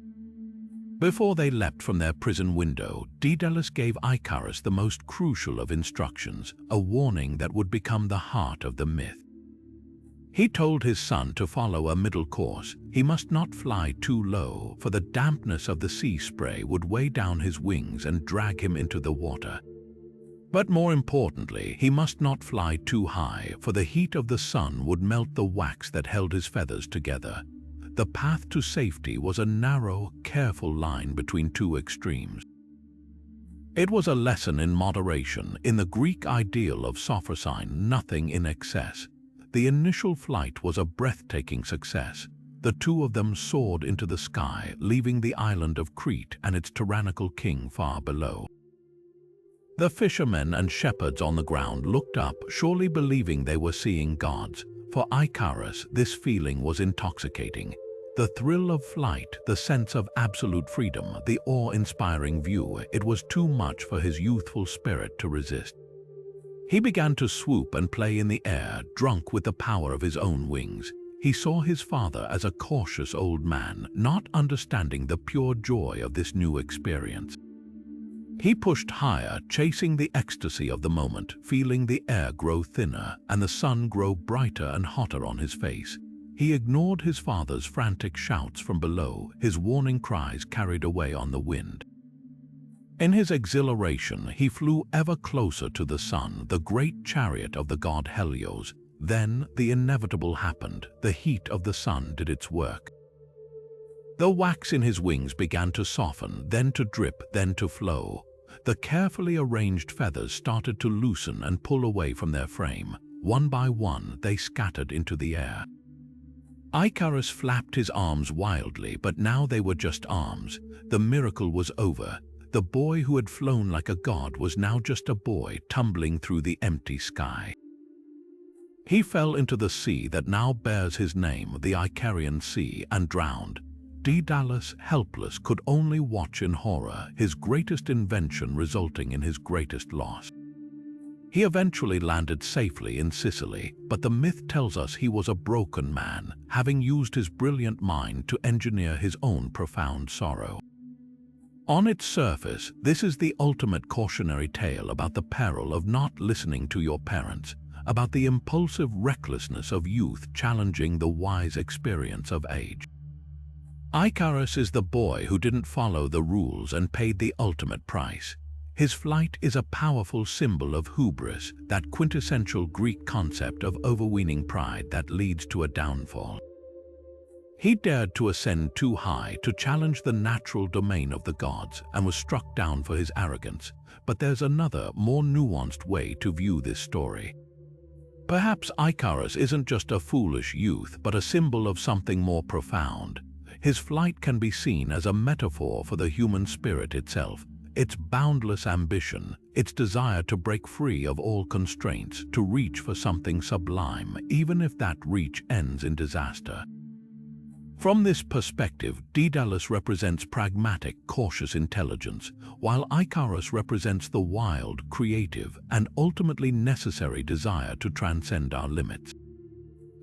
Before they leapt from their prison window, Daedalus gave Icarus the most crucial of instructions, a warning that would become the heart of the myth. He told his son to follow a middle course. He must not fly too low, for the dampness of the sea spray would weigh down his wings and drag him into the water. But more importantly, he must not fly too high, for the heat of the sun would melt the wax that held his feathers together. The path to safety was a narrow, careful line between two extremes. It was a lesson in moderation, in the Greek ideal of sophrosyne, nothing in excess. The initial flight was a breathtaking success. The two of them soared into the sky, leaving the island of Crete and its tyrannical king far below. The fishermen and shepherds on the ground looked up, surely believing they were seeing gods. For Icarus, this feeling was intoxicating. The thrill of flight, the sense of absolute freedom, the awe-inspiring view, it was too much for his youthful spirit to resist. He began to swoop and play in the air, drunk with the power of his own wings. He saw his father as a cautious old man, not understanding the pure joy of this new experience. He pushed higher, chasing the ecstasy of the moment, feeling the air grow thinner and the sun grow brighter and hotter on his face. He ignored his father's frantic shouts from below, his warning cries carried away on the wind. In his exhilaration, he flew ever closer to the sun, the great chariot of the god Helios. Then the inevitable happened. The heat of the sun did its work. The wax in his wings began to soften, then to drip, then to flow. The carefully arranged feathers started to loosen and pull away from their frame. One by one, they scattered into the air. Icarus flapped his arms wildly, but now they were just arms. The miracle was over. The boy who had flown like a god was now just a boy tumbling through the empty sky. He fell into the sea that now bears his name, the Icarian Sea, and drowned. Daedalus, helpless, could only watch in horror, his greatest invention resulting in his greatest loss. He eventually landed safely in Sicily, but the myth tells us he was a broken man, having used his brilliant mind to engineer his own profound sorrow. On its surface, this is the ultimate cautionary tale about the peril of not listening to your parents, about the impulsive recklessness of youth challenging the wise experience of age. Icarus is the boy who didn't follow the rules and paid the ultimate price. His flight is a powerful symbol of hubris, that quintessential Greek concept of overweening pride that leads to a downfall. He dared to ascend too high to challenge the natural domain of the gods and was struck down for his arrogance. But there's another, more nuanced way to view this story. Perhaps Icarus isn't just a foolish youth, but a symbol of something more profound. His flight can be seen as a metaphor for the human spirit itself, its boundless ambition, its desire to break free of all constraints, to reach for something sublime, even if that reach ends in disaster. From this perspective, Daedalus represents pragmatic, cautious intelligence, while Icarus represents the wild, creative, and ultimately necessary desire to transcend our limits.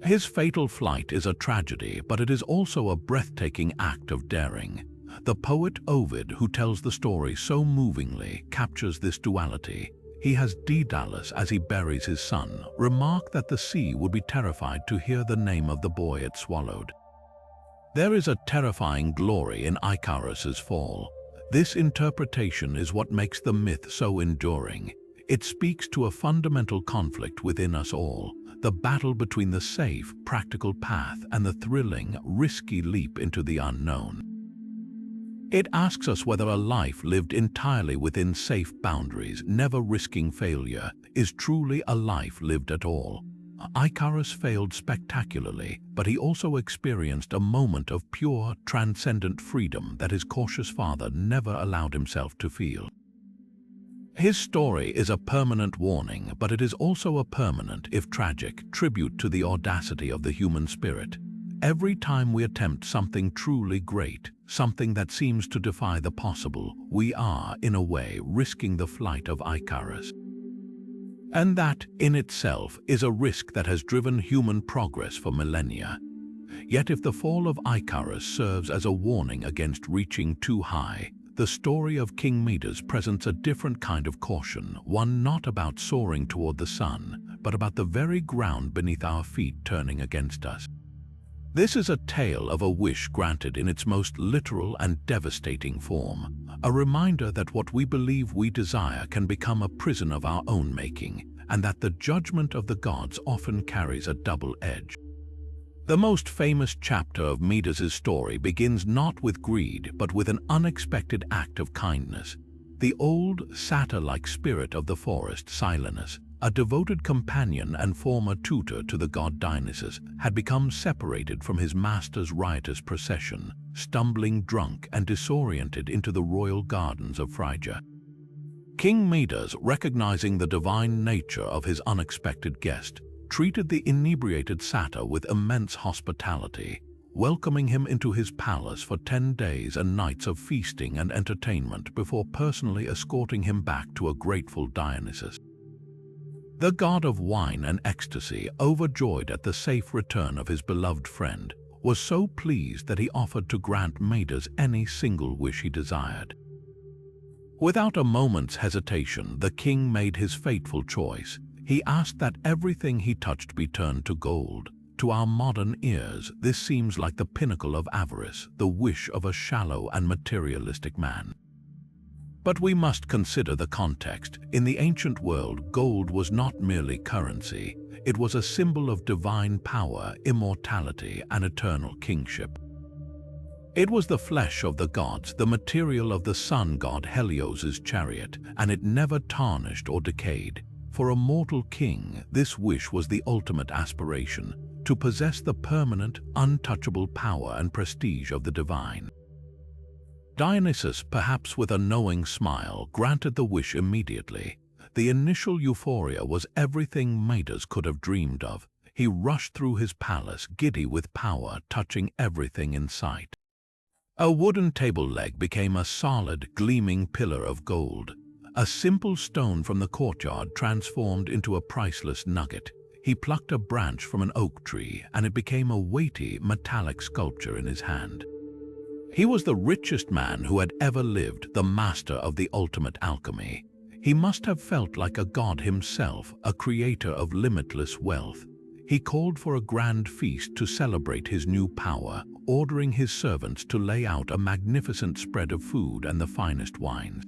His fatal flight is a tragedy, but it is also a breathtaking act of daring. The poet Ovid, who tells the story so movingly, captures this duality. He has Daedalus, as he buries his son, remark that the sea would be terrified to hear the name of the boy it swallowed. There is a terrifying glory in Icarus's fall. This interpretation is what makes the myth so enduring. It speaks to a fundamental conflict within us all, the battle between the safe, practical path and the thrilling, risky leap into the unknown. It asks us whether a life lived entirely within safe boundaries, never risking failure, is truly a life lived at all. Icarus failed spectacularly, but he also experienced a moment of pure, transcendent freedom that his cautious father never allowed himself to feel. His story is a permanent warning, but it is also a permanent, if tragic, tribute to the audacity of the human spirit. Every time we attempt something truly great, something that seems to defy the possible, we are, in a way, risking the flight of Icarus. And that, in itself, is a risk that has driven human progress for millennia. Yet if the fall of Icarus serves as a warning against reaching too high, the story of King Midas presents a different kind of caution, one not about soaring toward the sun, but about the very ground beneath our feet turning against us. This is a tale of a wish granted in its most literal and devastating form, a reminder that what we believe we desire can become a prison of our own making, and that the judgment of the gods often carries a double edge. The most famous chapter of Midas's story begins not with greed, but with an unexpected act of kindness. The old, satyr-like spirit of the forest, Silenus, a devoted companion and former tutor to the god Dionysus, had become separated from his master's riotous procession, stumbling drunk and disoriented into the royal gardens of Phrygia. King Midas, recognizing the divine nature of his unexpected guest, treated the inebriated satyr with immense hospitality, welcoming him into his palace for 10 days and nights of feasting and entertainment before personally escorting him back to a grateful Dionysus. The god of wine and ecstasy, overjoyed at the safe return of his beloved friend, was so pleased that he offered to grant Midas any single wish he desired. Without a moment's hesitation, the king made his fateful choice. He asked that everything he touched be turned to gold. To our modern ears, this seems like the pinnacle of avarice, the wish of a shallow and materialistic man. But we must consider the context. In the ancient world, gold was not merely currency. It was a symbol of divine power, immortality, and eternal kingship. It was the flesh of the gods, the material of the sun god Helios's chariot, and it never tarnished or decayed. For a mortal king, this wish was the ultimate aspiration, to possess the permanent, untouchable power and prestige of the divine. Dionysus, perhaps with a knowing smile, granted the wish immediately. The initial euphoria was everything Midas could have dreamed of. He rushed through his palace, giddy with power, touching everything in sight. A wooden table leg became a solid, gleaming pillar of gold. A simple stone from the courtyard transformed into a priceless nugget. He plucked a branch from an oak tree, and it became a weighty, metallic sculpture in his hand. He was the richest man who had ever lived, the master of the ultimate alchemy. He must have felt like a god himself, a creator of limitless wealth. He called for a grand feast to celebrate his new power, ordering his servants to lay out a magnificent spread of food and the finest wines.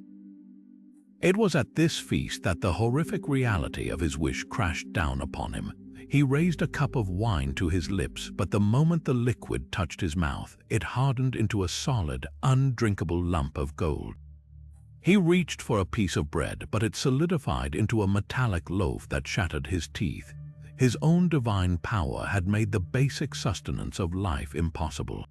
It was at this feast that the horrific reality of his wish crashed down upon him. He raised a cup of wine to his lips, but the moment the liquid touched his mouth, it hardened into a solid, undrinkable lump of gold. He reached for a piece of bread, but it solidified into a metallic loaf that shattered his teeth. His own divine power had made the basic sustenance of life impossible.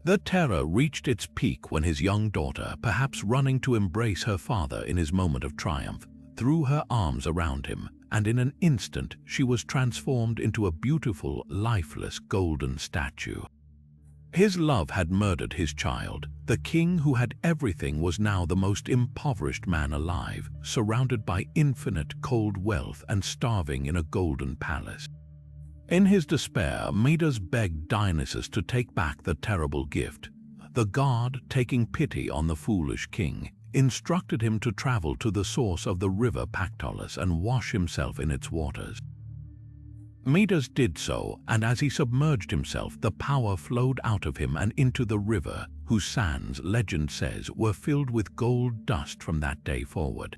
The terror reached its peak when his young daughter, perhaps running to embrace her father in his moment of triumph, threw her arms around him, and in an instant she was transformed into a beautiful, lifeless golden statue. His love had murdered his child. The king who had everything was now the most impoverished man alive, surrounded by infinite cold wealth and starving in a golden palace. In his despair, Midas begged Dionysus to take back the terrible gift. The god, taking pity on the foolish king, instructed him to travel to the source of the river Pactolus and wash himself in its waters. Midas did so, and as he submerged himself, the power flowed out of him and into the river, whose sands, legend says, were filled with gold dust from that day forward.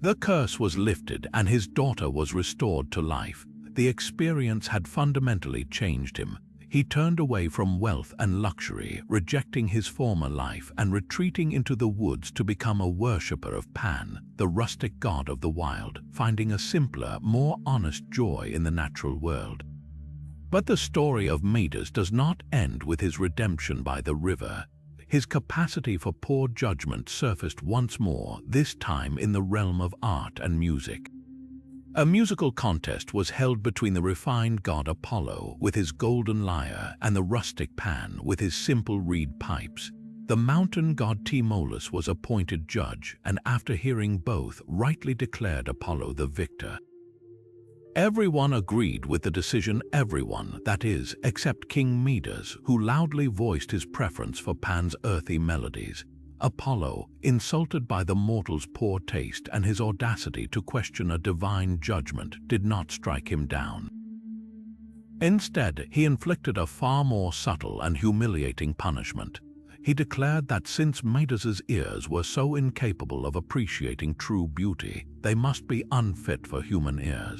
The curse was lifted, and his daughter was restored to life. The experience had fundamentally changed him. He turned away from wealth and luxury, rejecting his former life and retreating into the woods to become a worshipper of Pan, the rustic god of the wild, finding a simpler, more honest joy in the natural world. But the story of Midas does not end with his redemption by the river. His capacity for poor judgment surfaced once more, this time in the realm of art and music. A musical contest was held between the refined god Apollo with his golden lyre and the rustic Pan with his simple reed pipes. The mountain god Tmolus was appointed judge, and after hearing both, rightly declared Apollo the victor. Everyone agreed with the decision, everyone, that is, except King Midas, who loudly voiced his preference for Pan's earthy melodies. Apollo, insulted by the mortal's poor taste and his audacity to question a divine judgment, did not strike him down. Instead, he inflicted a far more subtle and humiliating punishment. He declared that since Midas's ears were so incapable of appreciating true beauty, they must be unfit for human ears.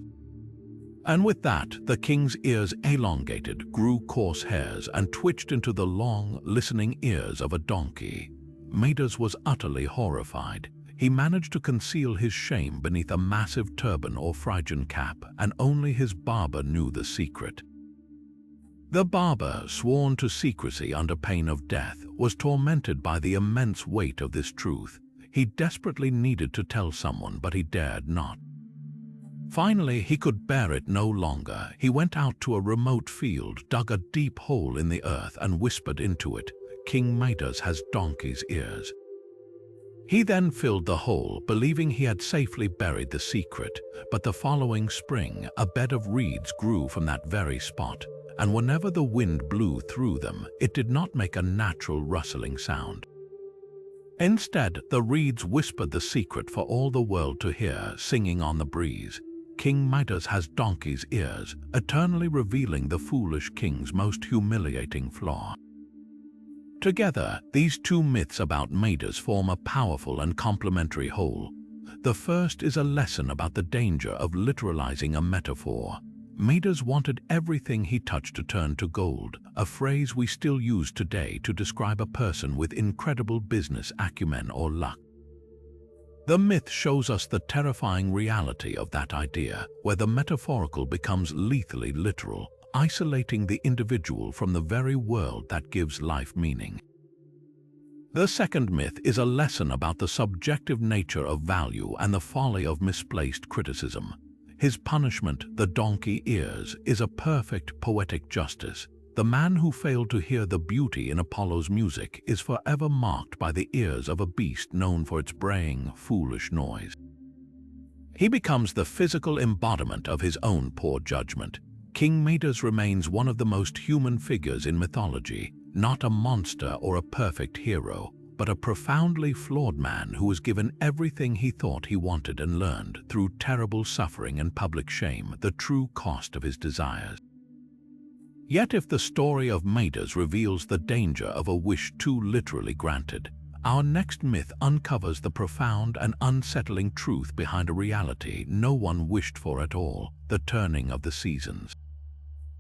And with that, the king's ears elongated, grew coarse hairs, and twitched into the long, listening ears of a donkey. Midas was utterly horrified. He managed to conceal his shame beneath a massive turban or Phrygian cap, and only his barber knew the secret. The barber, sworn to secrecy under pain of death, was tormented by the immense weight of this truth. He desperately needed to tell someone, but he dared not. Finally, he could bear it no longer. He went out to a remote field, dug a deep hole in the earth, and whispered into it, "King Midas has donkey's ears." He then filled the hole, believing he had safely buried the secret, but the following spring, a bed of reeds grew from that very spot, and whenever the wind blew through them, it did not make a natural rustling sound. Instead, the reeds whispered the secret for all the world to hear, singing on the breeze. King Midas has donkey's ears, eternally revealing the foolish king's most humiliating flaw. Together, these two myths about Midas form a powerful and complementary whole. The first is a lesson about the danger of literalizing a metaphor. Midas wanted everything he touched to turn to gold, a phrase we still use today to describe a person with incredible business acumen or luck. The myth shows us the terrifying reality of that idea, where the metaphorical becomes lethally literal, isolating the individual from the very world that gives life meaning. The second myth is a lesson about the subjective nature of value and the folly of misplaced criticism. His punishment, the donkey ears, is a perfect poetic justice. The man who failed to hear the beauty in Apollo's music is forever marked by the ears of a beast known for its braying, foolish noise. He becomes the physical embodiment of his own poor judgment. King Midas remains one of the most human figures in mythology, not a monster or a perfect hero, but a profoundly flawed man who was given everything he thought he wanted and learned, through terrible suffering and public shame, the true cost of his desires. Yet if the story of Midas reveals the danger of a wish too literally granted, our next myth uncovers the profound and unsettling truth behind a reality no one wished for at all, the turning of the seasons.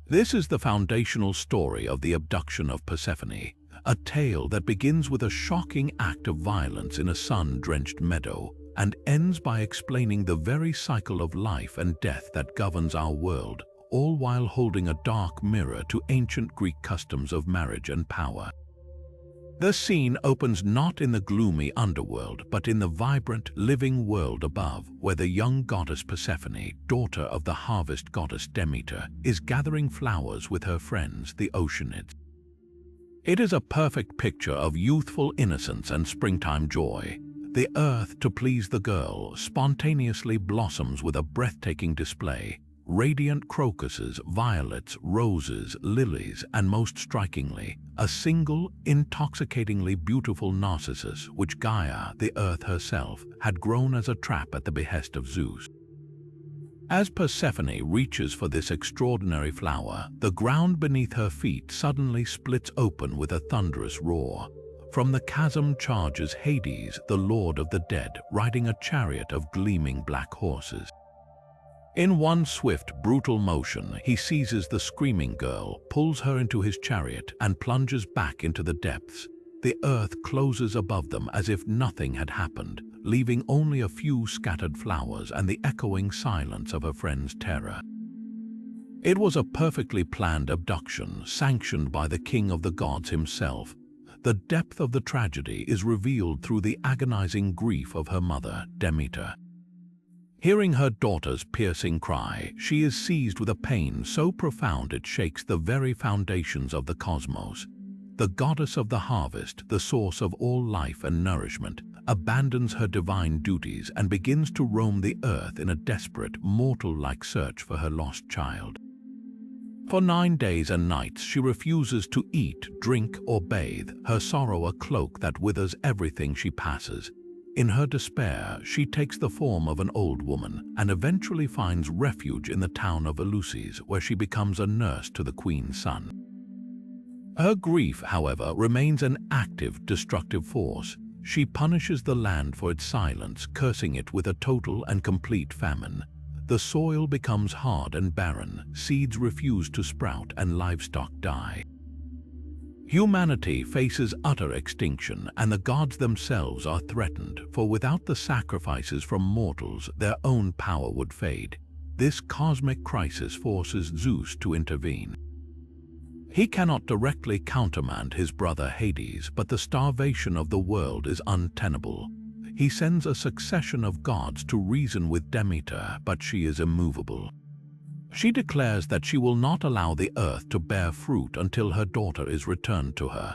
This is the foundational story of the abduction of Persephone, a tale that begins with a shocking act of violence in a sun-drenched meadow and ends by explaining the very cycle of life and death that governs our world, all while holding a dark mirror to ancient Greek customs of marriage and power. The scene opens not in the gloomy underworld, but in the vibrant, living world above, where the young goddess Persephone, daughter of the harvest goddess Demeter, is gathering flowers with her friends, the Oceanids. It is a perfect picture of youthful innocence and springtime joy. The earth, to please the girl, spontaneously blossoms with a breathtaking display. Radiant crocuses, violets, roses, lilies, and most strikingly, a single, intoxicatingly beautiful narcissus which Gaia, the earth herself, had grown as a trap at the behest of Zeus. As Persephone reaches for this extraordinary flower, the ground beneath her feet suddenly splits open with a thunderous roar. From the chasm charges Hades, the lord of the dead, riding a chariot of gleaming black horses. In one swift, brutal motion, he seizes the screaming girl, pulls her into his chariot, and plunges back into the depths. The earth closes above them as if nothing had happened, leaving only a few scattered flowers and the echoing silence of her friend's terror. It was a perfectly planned abduction, sanctioned by the king of the gods himself. The depth of the tragedy is revealed through the agonizing grief of her mother, Demeter. Hearing her daughter's piercing cry, she is seized with a pain so profound it shakes the very foundations of the cosmos. The goddess of the harvest, the source of all life and nourishment, abandons her divine duties and begins to roam the earth in a desperate, mortal-like search for her lost child. For 9 days and nights she refuses to eat, drink, or bathe, her sorrow a cloak that withers everything she passes. In her despair, she takes the form of an old woman and eventually finds refuge in the town of Eleusis, where she becomes a nurse to the queen's son. Her grief, however, remains an active, destructive force. She punishes the land for its silence, cursing it with a total and complete famine. The soil becomes hard and barren, seeds refuse to sprout, and livestock die. Humanity faces utter extinction, and the gods themselves are threatened, for without the sacrifices from mortals, their own power would fade. This cosmic crisis forces Zeus to intervene. He cannot directly countermand his brother Hades, but the starvation of the world is untenable. He sends a succession of gods to reason with Demeter, but she is immovable. She declares that she will not allow the earth to bear fruit until her daughter is returned to her.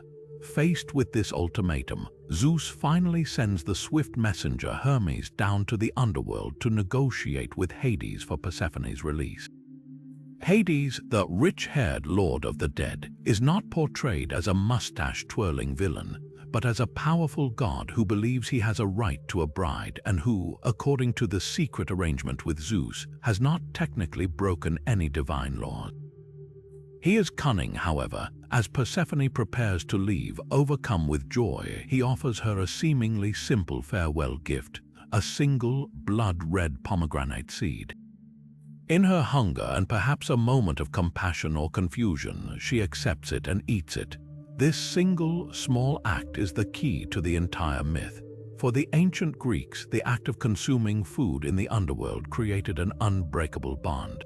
Faced with this ultimatum, Zeus finally sends the swift messenger Hermes down to the underworld to negotiate with Hades for Persephone's release. Hades, the rich-haired lord of the dead, is not portrayed as a mustache-twirling villain, but as a powerful god who believes he has a right to a bride and who, according to the secret arrangement with Zeus, has not technically broken any divine law. He is cunning, however. As Persephone prepares to leave, overcome with joy, he offers her a seemingly simple farewell gift, a single blood-red pomegranate seed. In her hunger and perhaps a moment of compassion or confusion, she accepts it and eats it. This single, small act is the key to the entire myth. For the ancient Greeks, the act of consuming food in the underworld created an unbreakable bond.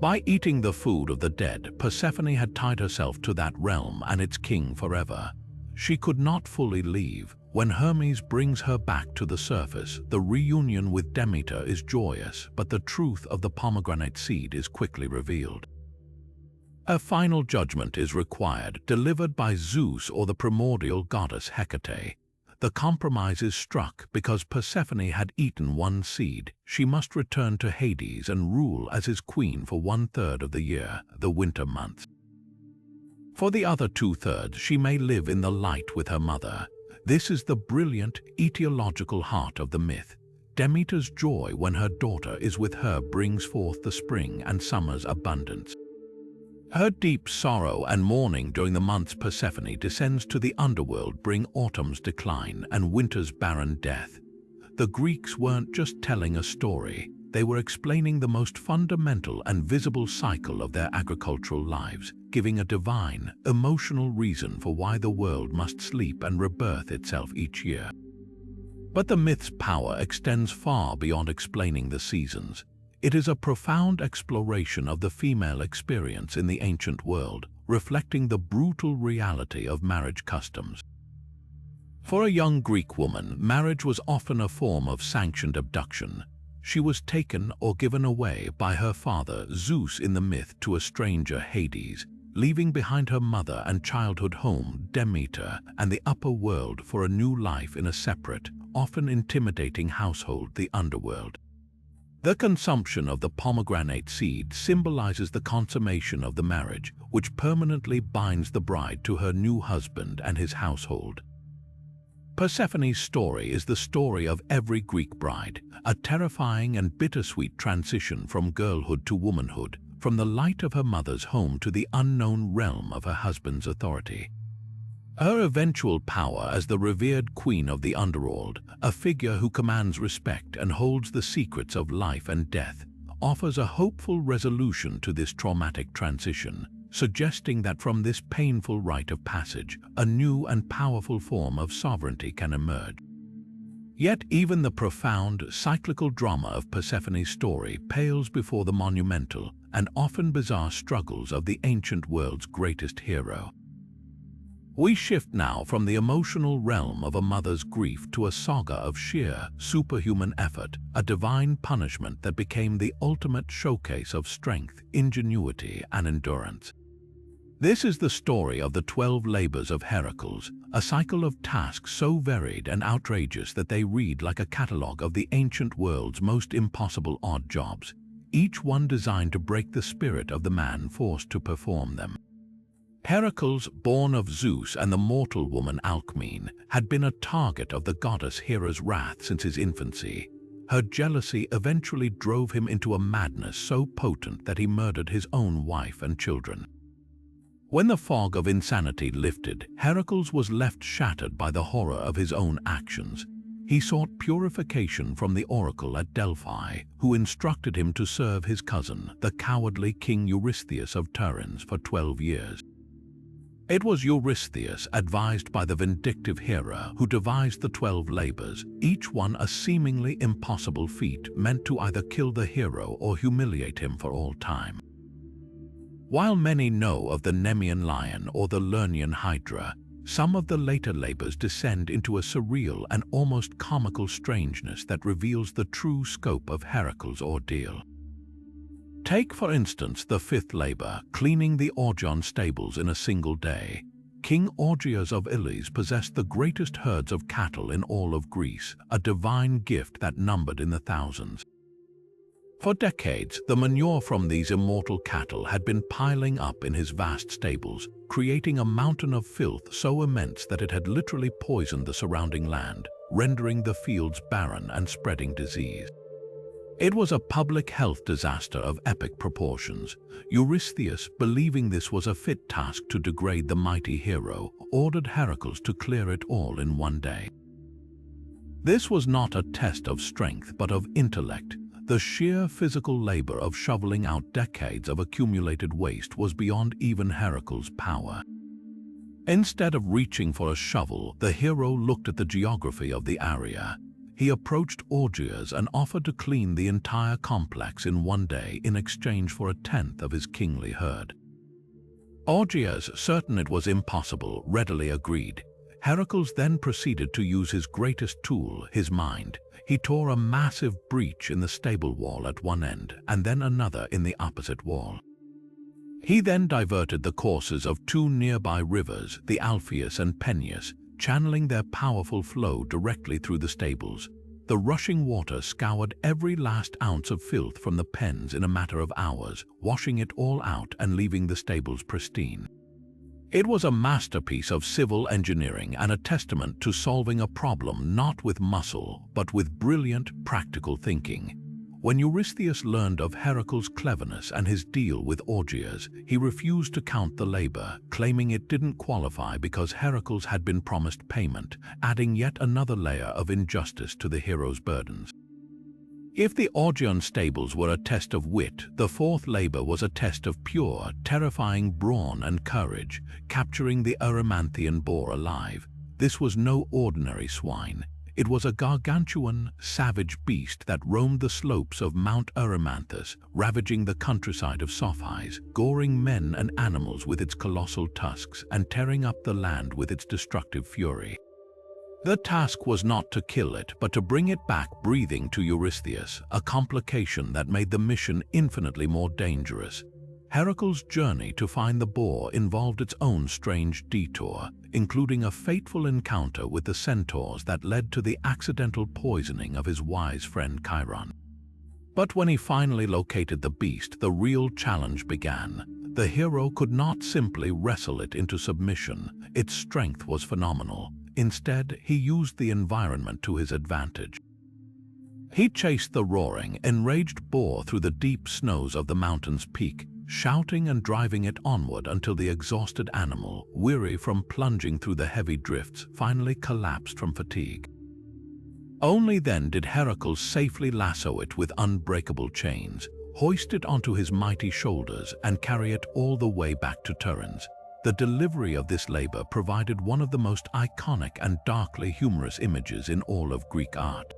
By eating the food of the dead, Persephone had tied herself to that realm and its king forever. She could not fully leave. When Hermes brings her back to the surface, the reunion with Demeter is joyous, but the truth of the pomegranate seed is quickly revealed. A final judgment is required, delivered by Zeus or the primordial goddess Hecate. The compromise is struck because Persephone had eaten one seed. She must return to Hades and rule as his queen for 1/3 of the year, the winter months. For the other 2/3, she may live in the light with her mother. This is the brilliant, etiological heart of the myth. Demeter's joy when her daughter is with her brings forth the spring and summer's abundance. Her deep sorrow and mourning during the months Persephone descends to the underworld bring autumn's decline and winter's barren death. The Greeks weren't just telling a story, they were explaining the most fundamental and visible cycle of their agricultural lives, giving a divine, emotional reason for why the world must sleep and rebirth itself each year. But the myth's power extends far beyond explaining the seasons. It is a profound exploration of the female experience in the ancient world, reflecting the brutal reality of marriage customs. For a young Greek woman, marriage was often a form of sanctioned abduction. She was taken or given away by her father, Zeus in the myth, to a stranger, Hades, leaving behind her mother and childhood home, Demeter, and the upper world for a new life in a separate, often intimidating household, the underworld. The consumption of the pomegranate seed symbolizes the consummation of the marriage, which permanently binds the bride to her new husband and his household. Persephone's story is the story of every Greek bride, a terrifying and bittersweet transition from girlhood to womanhood, from the light of her mother's home to the unknown realm of her husband's authority. Her eventual power as the revered queen of the underworld, a figure who commands respect and holds the secrets of life and death, offers a hopeful resolution to this traumatic transition, suggesting that from this painful rite of passage, a new and powerful form of sovereignty can emerge. Yet even the profound, cyclical drama of Persephone's story pales before the monumental and often bizarre struggles of the ancient world's greatest hero. We shift now from the emotional realm of a mother's grief to a saga of sheer, superhuman effort, a divine punishment that became the ultimate showcase of strength, ingenuity, and endurance. This is the story of the 12 labors of Heracles, a cycle of tasks so varied and outrageous that they read like a catalogue of the ancient world's most impossible odd jobs, each one designed to break the spirit of the man forced to perform them. Heracles, born of Zeus and the mortal woman Alcmene, had been a target of the goddess Hera's wrath since his infancy. Her jealousy eventually drove him into a madness so potent that he murdered his own wife and children. When the fog of insanity lifted, Heracles was left shattered by the horror of his own actions. He sought purification from the oracle at Delphi, who instructed him to serve his cousin, the cowardly King Eurystheus of Sirens, for 12 years. It was Eurystheus, advised by the vindictive Hera, who devised the 12 labors, each one a seemingly impossible feat meant to either kill the hero or humiliate him for all time. While many know of the Nemean lion or the Lernaean Hydra, some of the later labors descend into a surreal and almost comical strangeness that reveals the true scope of Heracles' ordeal. Take, for instance, the 5th labor, cleaning the Augean stables in a single day. King Augeas of Ilis possessed the greatest herds of cattle in all of Greece, a divine gift that numbered in the thousands. For decades, the manure from these immortal cattle had been piling up in his vast stables, creating a mountain of filth so immense that it had literally poisoned the surrounding land, rendering the fields barren and spreading disease. It was a public health disaster of epic proportions. Eurystheus, believing this was a fit task to degrade the mighty hero, ordered Heracles to clear it all in one day. This was not a test of strength but of intellect. The sheer physical labor of shoveling out decades of accumulated waste was beyond even Heracles' power. Instead of reaching for a shovel, the hero looked at the geography of the area. He approached Augeas and offered to clean the entire complex in one day in exchange for 1/10 of his kingly herd. Augeas, certain it was impossible, readily agreed. Heracles then proceeded to use his greatest tool, his mind. He tore a massive breach in the stable wall at one end and then another in the opposite wall. He then diverted the courses of 2 nearby rivers, the Alpheus and Peneus, channeling their powerful flow directly through the stables. The rushing water scoured every last ounce of filth from the pens in a matter of hours, washing it all out and leaving the stables pristine. It was a masterpiece of civil engineering and a testament to solving a problem not with muscle, but with brilliant, practical thinking. When Eurystheus learned of Heracles' cleverness and his deal with Augeas, he refused to count the labor, claiming it didn't qualify because Heracles had been promised payment, adding yet another layer of injustice to the hero's burdens. If the Augean stables were a test of wit, the 4th labor was a test of pure, terrifying brawn and courage, capturing the Erymanthian boar alive. This was no ordinary swine. It was a gargantuan, savage beast that roamed the slopes of Mount Erymanthus, ravaging the countryside of Sophies, goring men and animals with its colossal tusks and tearing up the land with its destructive fury. The task was not to kill it, but to bring it back breathing to Eurystheus, a complication that made the mission infinitely more dangerous. Heracles' journey to find the boar involved its own strange detour, including a fateful encounter with the centaurs that led to the accidental poisoning of his wise friend Chiron. But when he finally located the beast, the real challenge began. The hero could not simply wrestle it into submission. Its strength was phenomenal. Instead, he used the environment to his advantage. He chased the roaring, enraged boar through the deep snows of the mountain's peak, shouting and driving it onward until the exhausted animal, weary from plunging through the heavy drifts, finally collapsed from fatigue. Only then did Heracles safely lasso it with unbreakable chains, hoist it onto his mighty shoulders, and carry it all the way back to Sirens. The delivery of this labor provided one of the most iconic and darkly humorous images in all of Greek art.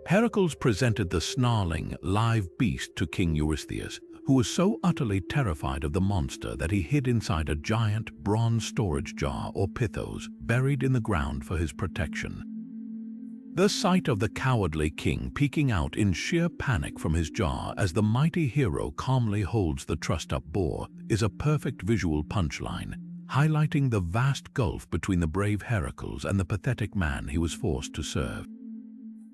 Heracles presented the snarling, live beast to King Eurystheus, who was so utterly terrified of the monster that he hid inside a giant bronze storage jar or pithos buried in the ground for his protection. The sight of the cowardly king peeking out in sheer panic from his jar as the mighty hero calmly holds the trussed-up boar is a perfect visual punchline, highlighting the vast gulf between the brave Heracles and the pathetic man he was forced to serve.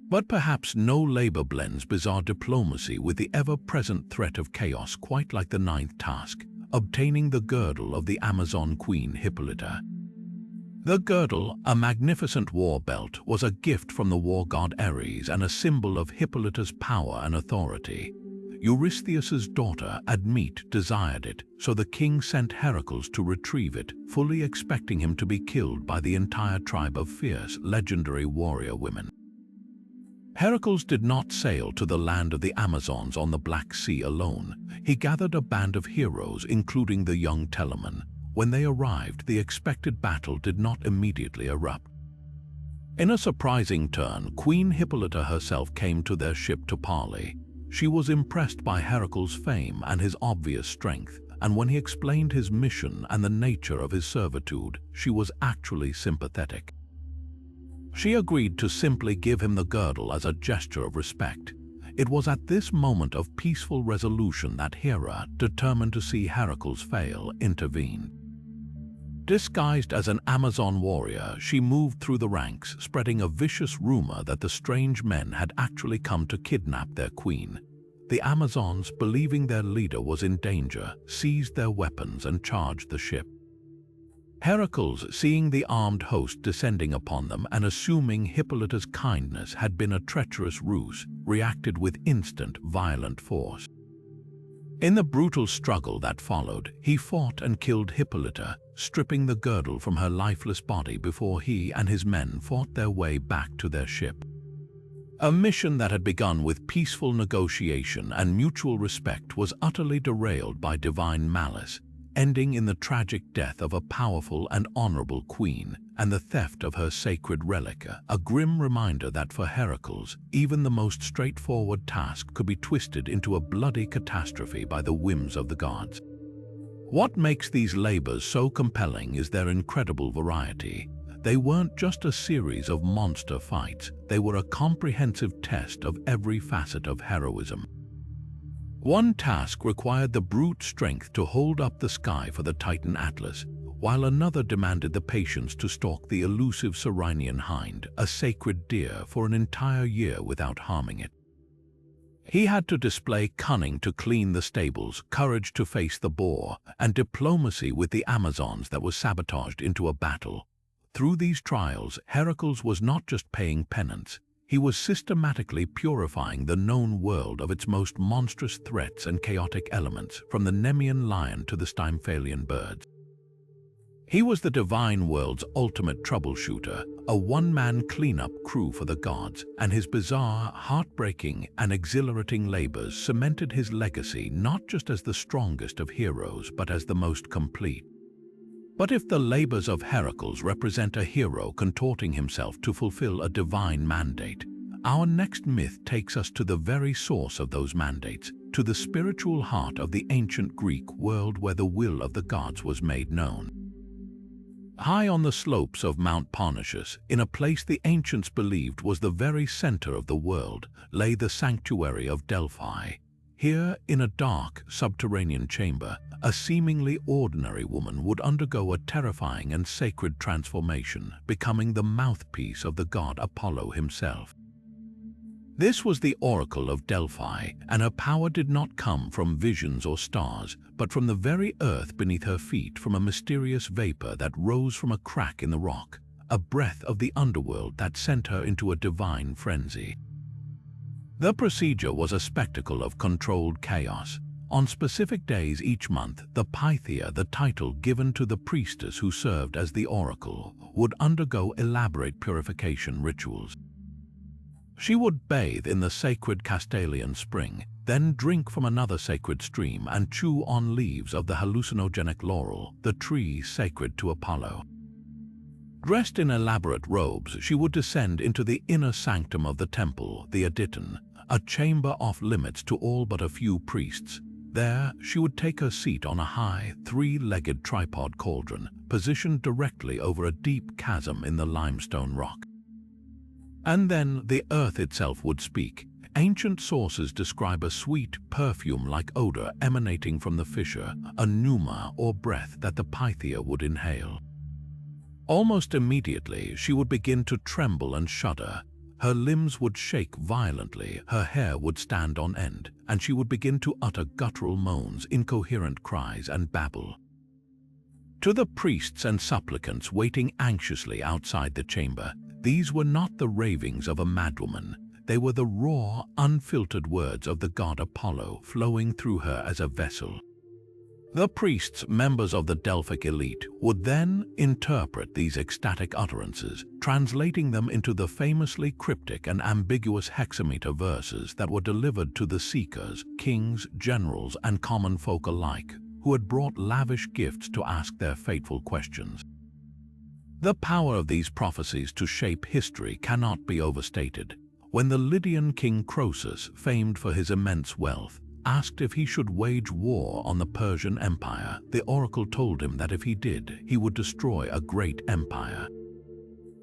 But perhaps no labor blends bizarre diplomacy with the ever-present threat of chaos quite like the ninth task, obtaining the girdle of the Amazon queen Hippolyta. The girdle, a magnificent war belt, was a gift from the war god Ares and a symbol of Hippolyta's power and authority. Eurystheus's daughter, Admete, desired it, so the king sent Heracles to retrieve it, fully expecting him to be killed by the entire tribe of fierce, legendary warrior women. Heracles did not sail to the land of the Amazons on the Black Sea alone. He gathered a band of heroes, including the young Telamon. When they arrived, the expected battle did not immediately erupt. In a surprising turn, Queen Hippolyta herself came to their ship to parley. She was impressed by Heracles' fame and his obvious strength, and when he explained his mission and the nature of his servitude, she was actually sympathetic. She agreed to simply give him the girdle as a gesture of respect. It was at this moment of peaceful resolution that Hera, determined to see Heracles fail, intervened. Disguised as an Amazon warrior, she moved through the ranks, spreading a vicious rumor that the strange men had actually come to kidnap their queen. The Amazons, believing their leader was in danger, seized their weapons and charged the ship. Heracles, seeing the armed host descending upon them and assuming Hippolyta's kindness had been a treacherous ruse, reacted with instant, violent force. In the brutal struggle that followed, he fought and killed Hippolyta, stripping the girdle from her lifeless body before he and his men fought their way back to their ship. A mission that had begun with peaceful negotiation and mutual respect was utterly derailed by divine malice, ending in the tragic death of a powerful and honorable queen and the theft of her sacred relic, a grim reminder that for Heracles, even the most straightforward task could be twisted into a bloody catastrophe by the whims of the gods. What makes these labors so compelling is their incredible variety. They weren't just a series of monster fights, they were a comprehensive test of every facet of heroism. One task required the brute strength to hold up the sky for the Titan Atlas, while another demanded the patience to stalk the elusive Cyrenian hind, a sacred deer, for an entire year without harming it. He had to display cunning to clean the stables, courage to face the boar, and diplomacy with the Amazons that was sabotaged into a battle. Through these trials, Heracles was not just paying penance, he was systematically purifying the known world of its most monstrous threats and chaotic elements, from the Nemean lion to the Stymphalian birds. He was the divine world's ultimate troubleshooter, a one-man cleanup crew for the gods, and his bizarre, heartbreaking, and exhilarating labors cemented his legacy not just as the strongest of heroes, but as the most complete. But if the labors of Heracles represent a hero contorting himself to fulfill a divine mandate, our next myth takes us to the very source of those mandates, to the spiritual heart of the ancient Greek world where the will of the gods was made known. High on the slopes of Mount Parnassus, in a place the ancients believed was the very center of the world, lay the sanctuary of Delphi. Here, in a dark, subterranean chamber, a seemingly ordinary woman would undergo a terrifying and sacred transformation, becoming the mouthpiece of the god Apollo himself. This was the Oracle of Delphi, and her power did not come from visions or stars, but from the very earth beneath her feet, from a mysterious vapor that rose from a crack in the rock, a breath of the underworld that sent her into a divine frenzy. The procedure was a spectacle of controlled chaos. On specific days each month, the Pythia, the title given to the priestess who served as the oracle, would undergo elaborate purification rituals. She would bathe in the sacred Castalian spring, then drink from another sacred stream and chew on leaves of the hallucinogenic laurel, the tree sacred to Apollo. Dressed in elaborate robes, she would descend into the inner sanctum of the temple, the Aditon, a chamber off limits to all but a few priests. There, she would take her seat on a high, three-legged tripod cauldron, positioned directly over a deep chasm in the limestone rock. And then the earth itself would speak. Ancient sources describe a sweet, perfume-like odor emanating from the fissure, a pneuma or breath that the Pythia would inhale. Almost immediately, she would begin to tremble and shudder. Her limbs would shake violently, her hair would stand on end, and she would begin to utter guttural moans, incoherent cries, and babble. To the priests and supplicants waiting anxiously outside the chamber, these were not the ravings of a madwoman. They were the raw, unfiltered words of the god Apollo flowing through her as a vessel. The priests, members of the Delphic elite, would then interpret these ecstatic utterances, translating them into the famously cryptic and ambiguous hexameter verses that were delivered to the seekers, kings, generals, and common folk alike, who had brought lavish gifts to ask their fateful questions. The power of these prophecies to shape history cannot be overstated. When the Lydian king Croesus, famed for his immense wealth, asked if he should wage war on the Persian Empire, the oracle told him that if he did, he would destroy a great empire.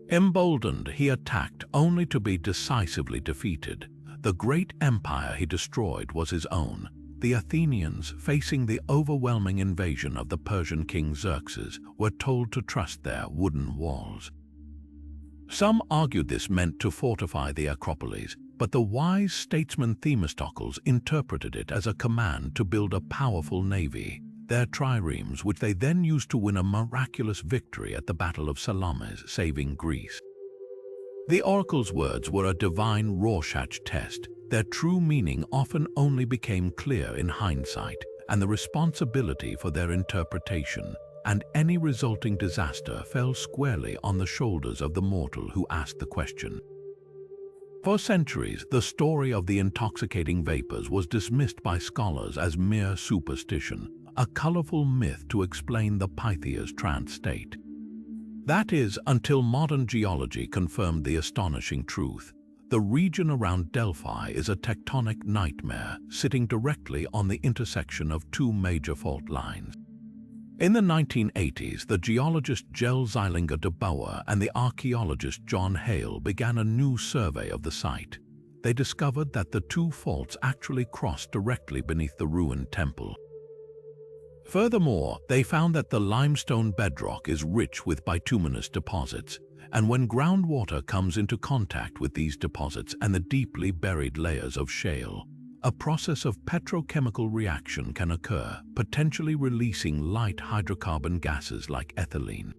Emboldened, he attacked only to be decisively defeated. The great empire he destroyed was his own. The Athenians, facing the overwhelming invasion of the Persian king Xerxes, were told to trust their wooden walls. Some argued this meant to fortify the Acropolis, but the wise statesman Themistocles interpreted it as a command to build a powerful navy, their triremes, which they then used to win a miraculous victory at the Battle of Salamis, saving Greece. The oracle's words were a divine Rorschach test. Their true meaning often only became clear in hindsight, and the responsibility for their interpretation and any resulting disaster fell squarely on the shoulders of the mortal who asked the question. For centuries, the story of the intoxicating vapors was dismissed by scholars as mere superstition, a colorful myth to explain the Pythia's trance state. That is, until modern geology confirmed the astonishing truth. The region around Delphi is a tectonic nightmare, sitting directly on the intersection of two major fault lines. In the 1980s, the geologist Jel Zeilinger de Bouwer and the archaeologist John Hale began a new survey of the site. They discovered that the two faults actually crossed directly beneath the ruined temple. Furthermore, they found that the limestone bedrock is rich with bituminous deposits, and when groundwater comes into contact with these deposits and the deeply buried layers of shale, a process of petrochemical reaction can occur, potentially releasing light hydrocarbon gases like ethylene.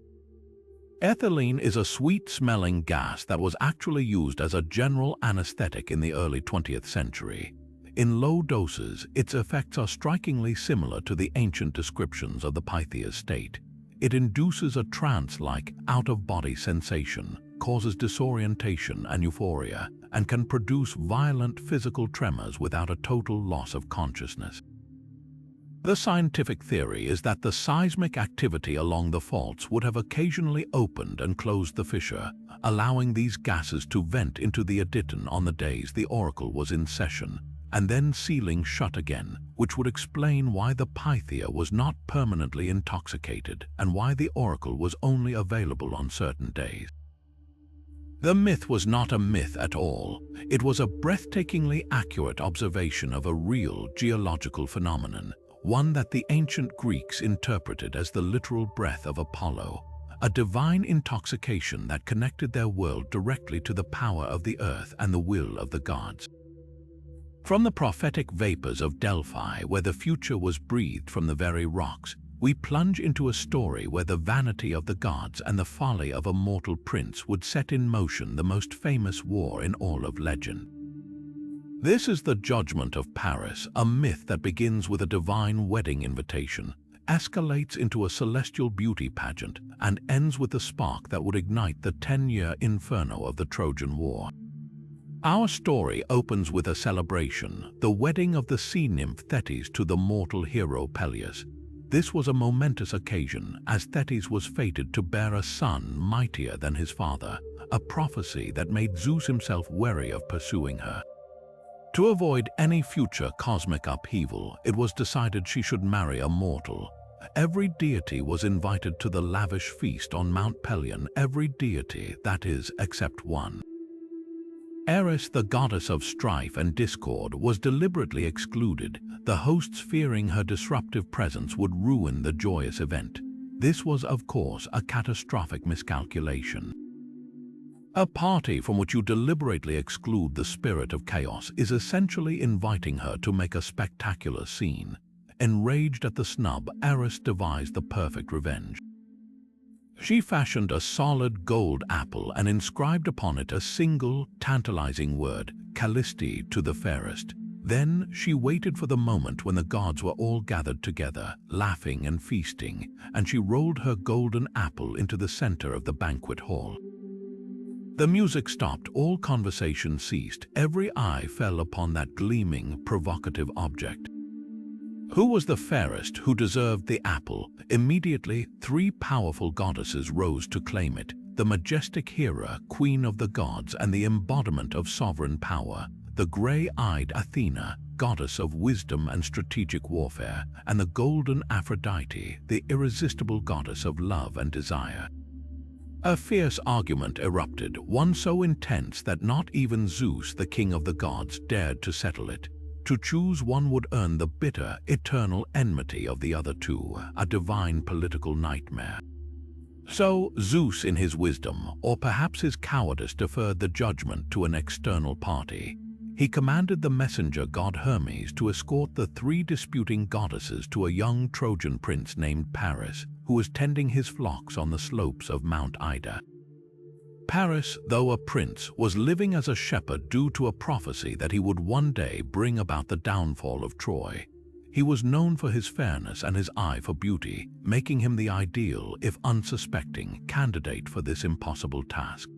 Ethylene is a sweet-smelling gas that was actually used as a general anesthetic in the early 20th century. In low doses, its effects are strikingly similar to the ancient descriptions of the Pythia's state. It induces a trance-like, out-of-body sensation, causes disorientation and euphoria, and can produce violent physical tremors without a total loss of consciousness. The scientific theory is that the seismic activity along the faults would have occasionally opened and closed the fissure, allowing these gases to vent into the Adyton on the days the oracle was in session, and then sealing shut again, which would explain why the Pythia was not permanently intoxicated and why the oracle was only available on certain days. The myth was not a myth at all. It was a breathtakingly accurate observation of a real geological phenomenon, one that the ancient Greeks interpreted as the literal breath of Apollo, a divine intoxication that connected their world directly to the power of the earth and the will of the gods. From the prophetic vapors of Delphi, where the future was breathed from the very rocks, we plunge into a story where the vanity of the gods and the folly of a mortal prince would set in motion the most famous war in all of legend. This is the Judgment of Paris, a myth that begins with a divine wedding invitation, escalates into a celestial beauty pageant, and ends with the spark that would ignite the 10-year inferno of the Trojan War. Our story opens with a celebration, the wedding of the sea nymph Thetis to the mortal hero Peleus. This was a momentous occasion, as Thetis was fated to bear a son mightier than his father, a prophecy that made Zeus himself wary of pursuing her. To avoid any future cosmic upheaval, it was decided she should marry a mortal. Every deity was invited to the lavish feast on Mount Pelion, every deity, that is, except one. Eris, the goddess of strife and discord, was deliberately excluded, the hosts fearing her disruptive presence would ruin the joyous event. This was, of course, a catastrophic miscalculation. A party from which you deliberately exclude the spirit of chaos is essentially inviting her to make a spectacular scene. Enraged at the snub, Eris devised the perfect revenge. She fashioned a solid gold apple and inscribed upon it a single, tantalizing word, Callisti to the fairest. Then she waited for the moment when the gods were all gathered together, laughing and feasting, and she rolled her golden apple into the center of the banquet hall. The music stopped, all conversation ceased, every eye fell upon that gleaming, provocative object. Who was the fairest, who deserved the apple? Immediately, three powerful goddesses rose to claim it: the majestic Hera, queen of the gods and the embodiment of sovereign power, the gray-eyed Athena, goddess of wisdom and strategic warfare, and the golden Aphrodite, the irresistible goddess of love and desire. A fierce argument erupted, one so intense that not even Zeus, the king of the gods, dared to settle it. To choose one would earn the bitter, eternal enmity of the other two, a divine political nightmare. So Zeus, in his wisdom, or perhaps his cowardice, deferred the judgment to an external party. He commanded the messenger god Hermes to escort the three disputing goddesses to a young Trojan prince named Paris, who was tending his flocks on the slopes of Mount Ida. Paris, though a prince, was living as a shepherd due to a prophecy that he would one day bring about the downfall of Troy. He was known for his fairness and his eye for beauty, making him the ideal, if unsuspecting, candidate for this impossible task.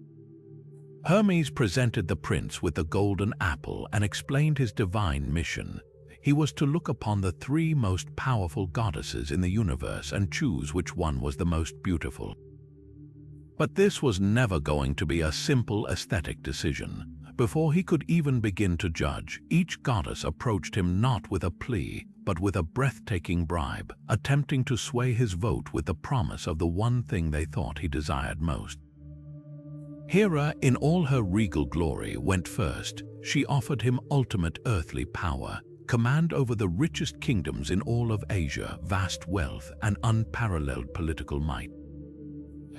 Hermes presented the prince with the golden apple and explained his divine mission. He was to look upon the three most powerful goddesses in the universe and choose which one was the most beautiful. But this was never going to be a simple aesthetic decision. Before he could even begin to judge, each goddess approached him not with a plea, but with a breathtaking bribe, attempting to sway his vote with the promise of the one thing they thought he desired most. Hera, in all her regal glory, went first. She offered him ultimate earthly power, command over the richest kingdoms in all of Asia, vast wealth, and unparalleled political might.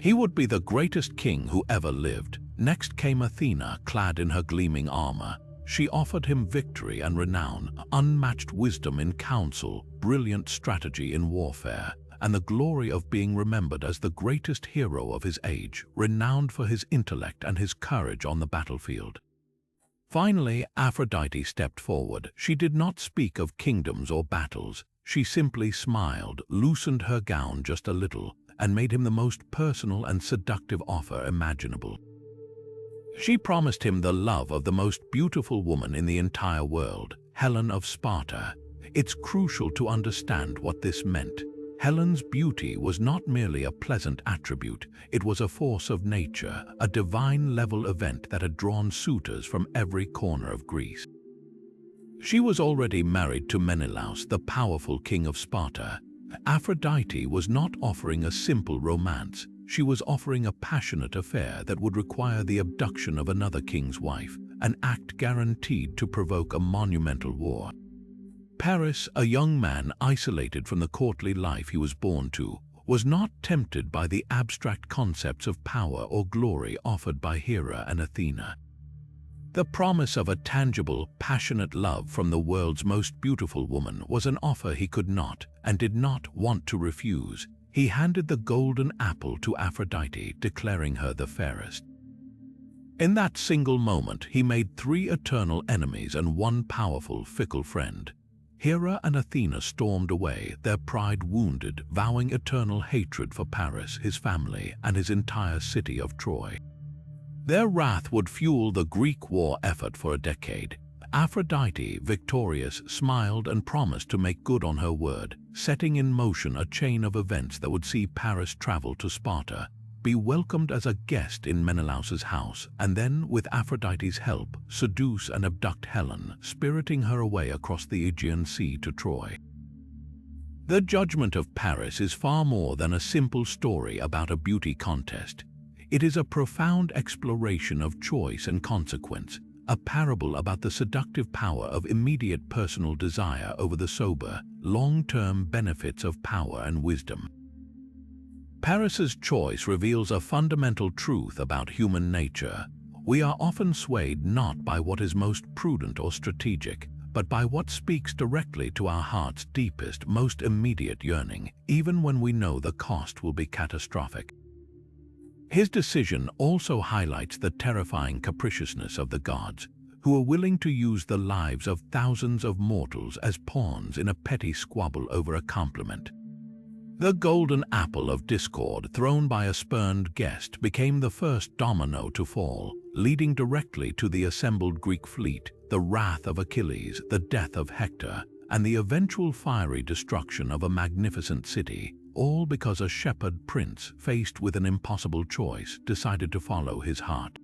He would be the greatest king who ever lived. Next came Athena, clad in her gleaming armor. She offered him victory and renown, unmatched wisdom in counsel, brilliant strategy in warfare, and the glory of being remembered as the greatest hero of his age, renowned for his intellect and his courage on the battlefield. Finally, Aphrodite stepped forward. She did not speak of kingdoms or battles. She simply smiled, loosened her gown just a little, and made him the most personal and seductive offer imaginable. She promised him the love of the most beautiful woman in the entire world, Helen of Sparta. It's crucial to understand what this meant. Helen's beauty was not merely a pleasant attribute, it was a force of nature, a divine-level event that had drawn suitors from every corner of Greece. She was already married to Menelaus, the powerful king of Sparta. Aphrodite was not offering a simple romance. She was offering a passionate affair that would require the abduction of another king's wife, an act guaranteed to provoke a monumental war. Paris, a young man isolated from the courtly life he was born to, was not tempted by the abstract concepts of power or glory offered by Hera and Athena. The promise of a tangible, passionate love from the world's most beautiful woman was an offer he could not and did not want to refuse. He handed the golden apple to Aphrodite, declaring her the fairest. In that single moment, he made three eternal enemies and one powerful, fickle friend. Hera and Athena stormed away, their pride wounded, vowing eternal hatred for Paris, his family, and his entire city of Troy. Their wrath would fuel the Greek war effort for a decade. Aphrodite, victorious, smiled and promised to make good on her word, setting in motion a chain of events that would see Paris travel to Sparta, be welcomed as a guest in Menelaus's house, and then, with Aphrodite's help, seduce and abduct Helen, spiriting her away across the Aegean Sea to Troy. The judgment of Paris is far more than a simple story about a beauty contest. It is a profound exploration of choice and consequence, a parable about the seductive power of immediate personal desire over the sober, long-term benefits of power and wisdom. Paris's choice reveals a fundamental truth about human nature. We are often swayed not by what is most prudent or strategic, but by what speaks directly to our heart's deepest, most immediate yearning, even when we know the cost will be catastrophic. His decision also highlights the terrifying capriciousness of the gods, who are willing to use the lives of thousands of mortals as pawns in a petty squabble over a compliment. The golden apple of discord thrown by a spurned guest became the first domino to fall, leading directly to the assembled Greek fleet, the wrath of Achilles, the death of Hector, and the eventual fiery destruction of a magnificent city, all because a shepherd prince, faced with an impossible choice, decided to follow his heart.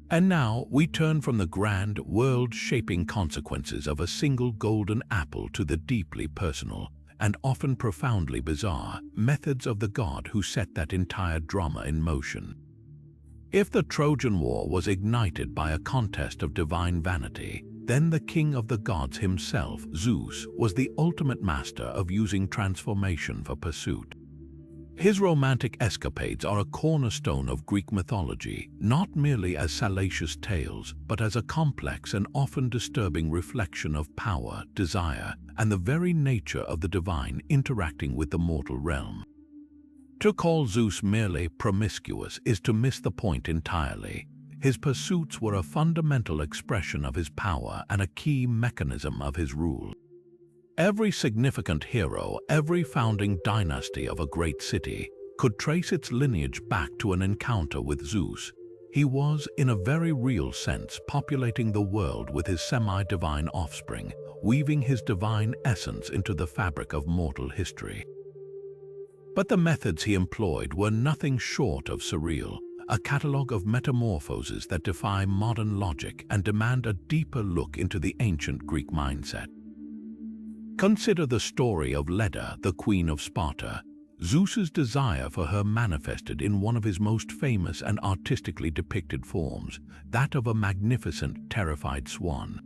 And now we turn from the grand, world-shaping consequences of a single golden apple to the deeply personal, and often profoundly bizarre, methods of the god who set that entire drama in motion. If the Trojan War was ignited by a contest of divine vanity, then the king of the gods himself, Zeus, was the ultimate master of using transformation for pursuit. His romantic escapades are a cornerstone of Greek mythology, not merely as salacious tales, but as a complex and often disturbing reflection of power, desire, and the very nature of the divine interacting with the mortal realm. To call Zeus merely promiscuous is to miss the point entirely. His pursuits were a fundamental expression of his power and a key mechanism of his rule. Every significant hero, every founding dynasty of a great city, could trace its lineage back to an encounter with Zeus. He was, in a very real sense, populating the world with his semi-divine offspring, weaving his divine essence into the fabric of mortal history. But the methods he employed were nothing short of surreal, a catalogue of metamorphoses that defy modern logic and demand a deeper look into the ancient Greek mindset. Consider the story of Leda, the queen of Sparta. Zeus's desire for her manifested in one of his most famous and artistically depicted forms, that of a magnificent, terrified swan.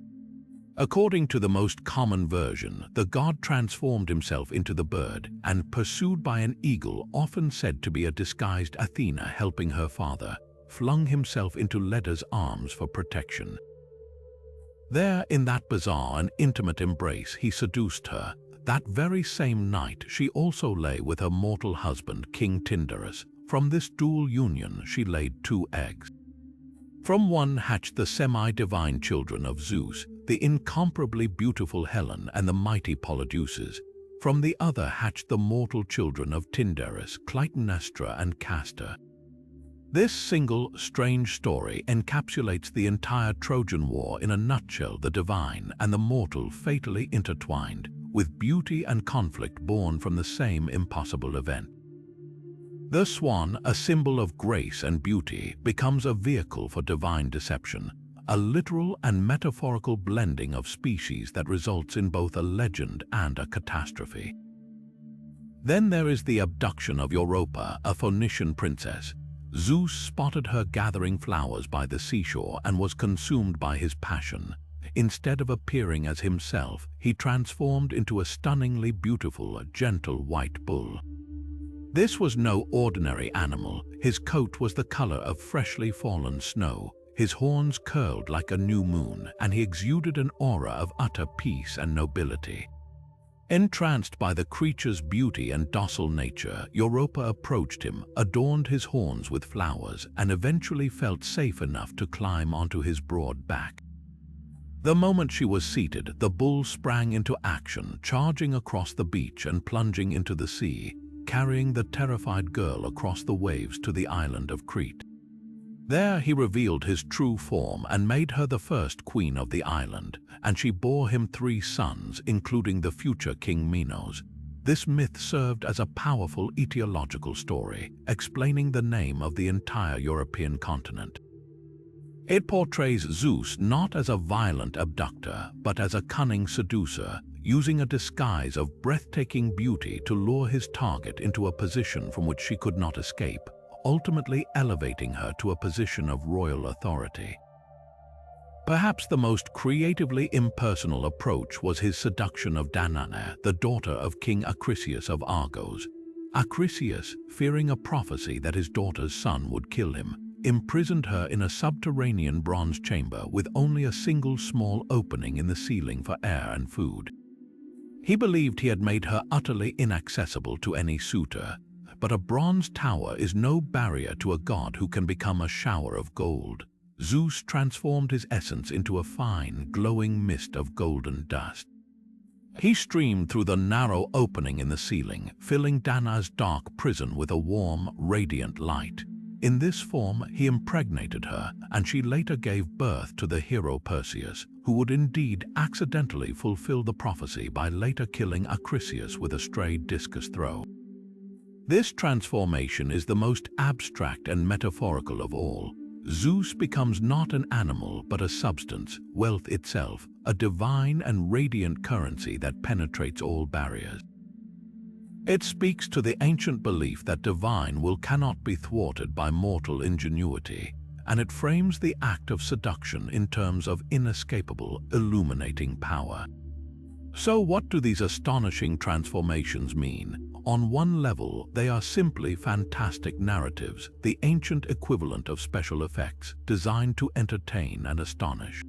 According to the most common version, the god transformed himself into the bird and, pursued by an eagle often said to be a disguised Athena helping her father, flung himself into Leda's arms for protection. There, in that bizarre and intimate embrace, he seduced her. That very same night, she also lay with her mortal husband, King Tyndarus. From this dual union, she laid 2 eggs. From one hatched the semi-divine children of Zeus, the incomparably beautiful Helen and the mighty Polydeuces. From the other hatched the mortal children of Tyndarus, Clytemnestra and Castor. This single, strange story encapsulates the entire Trojan War in a nutshell: the divine and the mortal fatally intertwined, with beauty and conflict born from the same impossible event. The swan, a symbol of grace and beauty, becomes a vehicle for divine deception, a literal and metaphorical blending of species that results in both a legend and a catastrophe. Then there is the abduction of Europa, a Phoenician princess. Zeus spotted her gathering flowers by the seashore and was consumed by his passion. Instead of appearing as himself, he transformed into a stunningly beautiful, gentle white bull. This was no ordinary animal. His coat was the color of freshly fallen snow, his horns curled like a new moon, and he exuded an aura of utter peace and nobility. Entranced by the creature's beauty and docile nature, Europa approached him, adorned his horns with flowers, and eventually felt safe enough to climb onto his broad back. The moment she was seated, the bull sprang into action, charging across the beach and plunging into the sea, carrying the terrified girl across the waves to the island of Crete. There he revealed his true form and made her the first queen of the island, and she bore him 3 sons, including the future King Minos. This myth served as a powerful etiological story, explaining the name of the entire European continent. It portrays Zeus not as a violent abductor, but as a cunning seducer, using a disguise of breathtaking beauty to lure his target into a position from which she could not escape, ultimately elevating her to a position of royal authority. Perhaps the most creatively impersonal approach was his seduction of Danae, the daughter of King Acrisius of Argos. Acrisius, fearing a prophecy that his daughter's son would kill him, imprisoned her in a subterranean bronze chamber with only a single small opening in the ceiling for air and food. He believed he had made her utterly inaccessible to any suitor, but a bronze tower is no barrier to a god who can become a shower of gold. Zeus transformed his essence into a fine, glowing mist of golden dust. He streamed through the narrow opening in the ceiling, filling Danae's dark prison with a warm, radiant light. In this form, he impregnated her, and she later gave birth to the hero Perseus, who would indeed accidentally fulfill the prophecy by later killing Acrisius with a stray discus throw. This transformation is the most abstract and metaphorical of all. Zeus becomes not an animal but a substance, wealth itself, a divine and radiant currency that penetrates all barriers. It speaks to the ancient belief that divine will cannot be thwarted by mortal ingenuity, and it frames the act of seduction in terms of inescapable, illuminating power. So what do these astonishing transformations mean? On one level, they are simply fantastic narratives, the ancient equivalent of special effects, designed to entertain and astonish.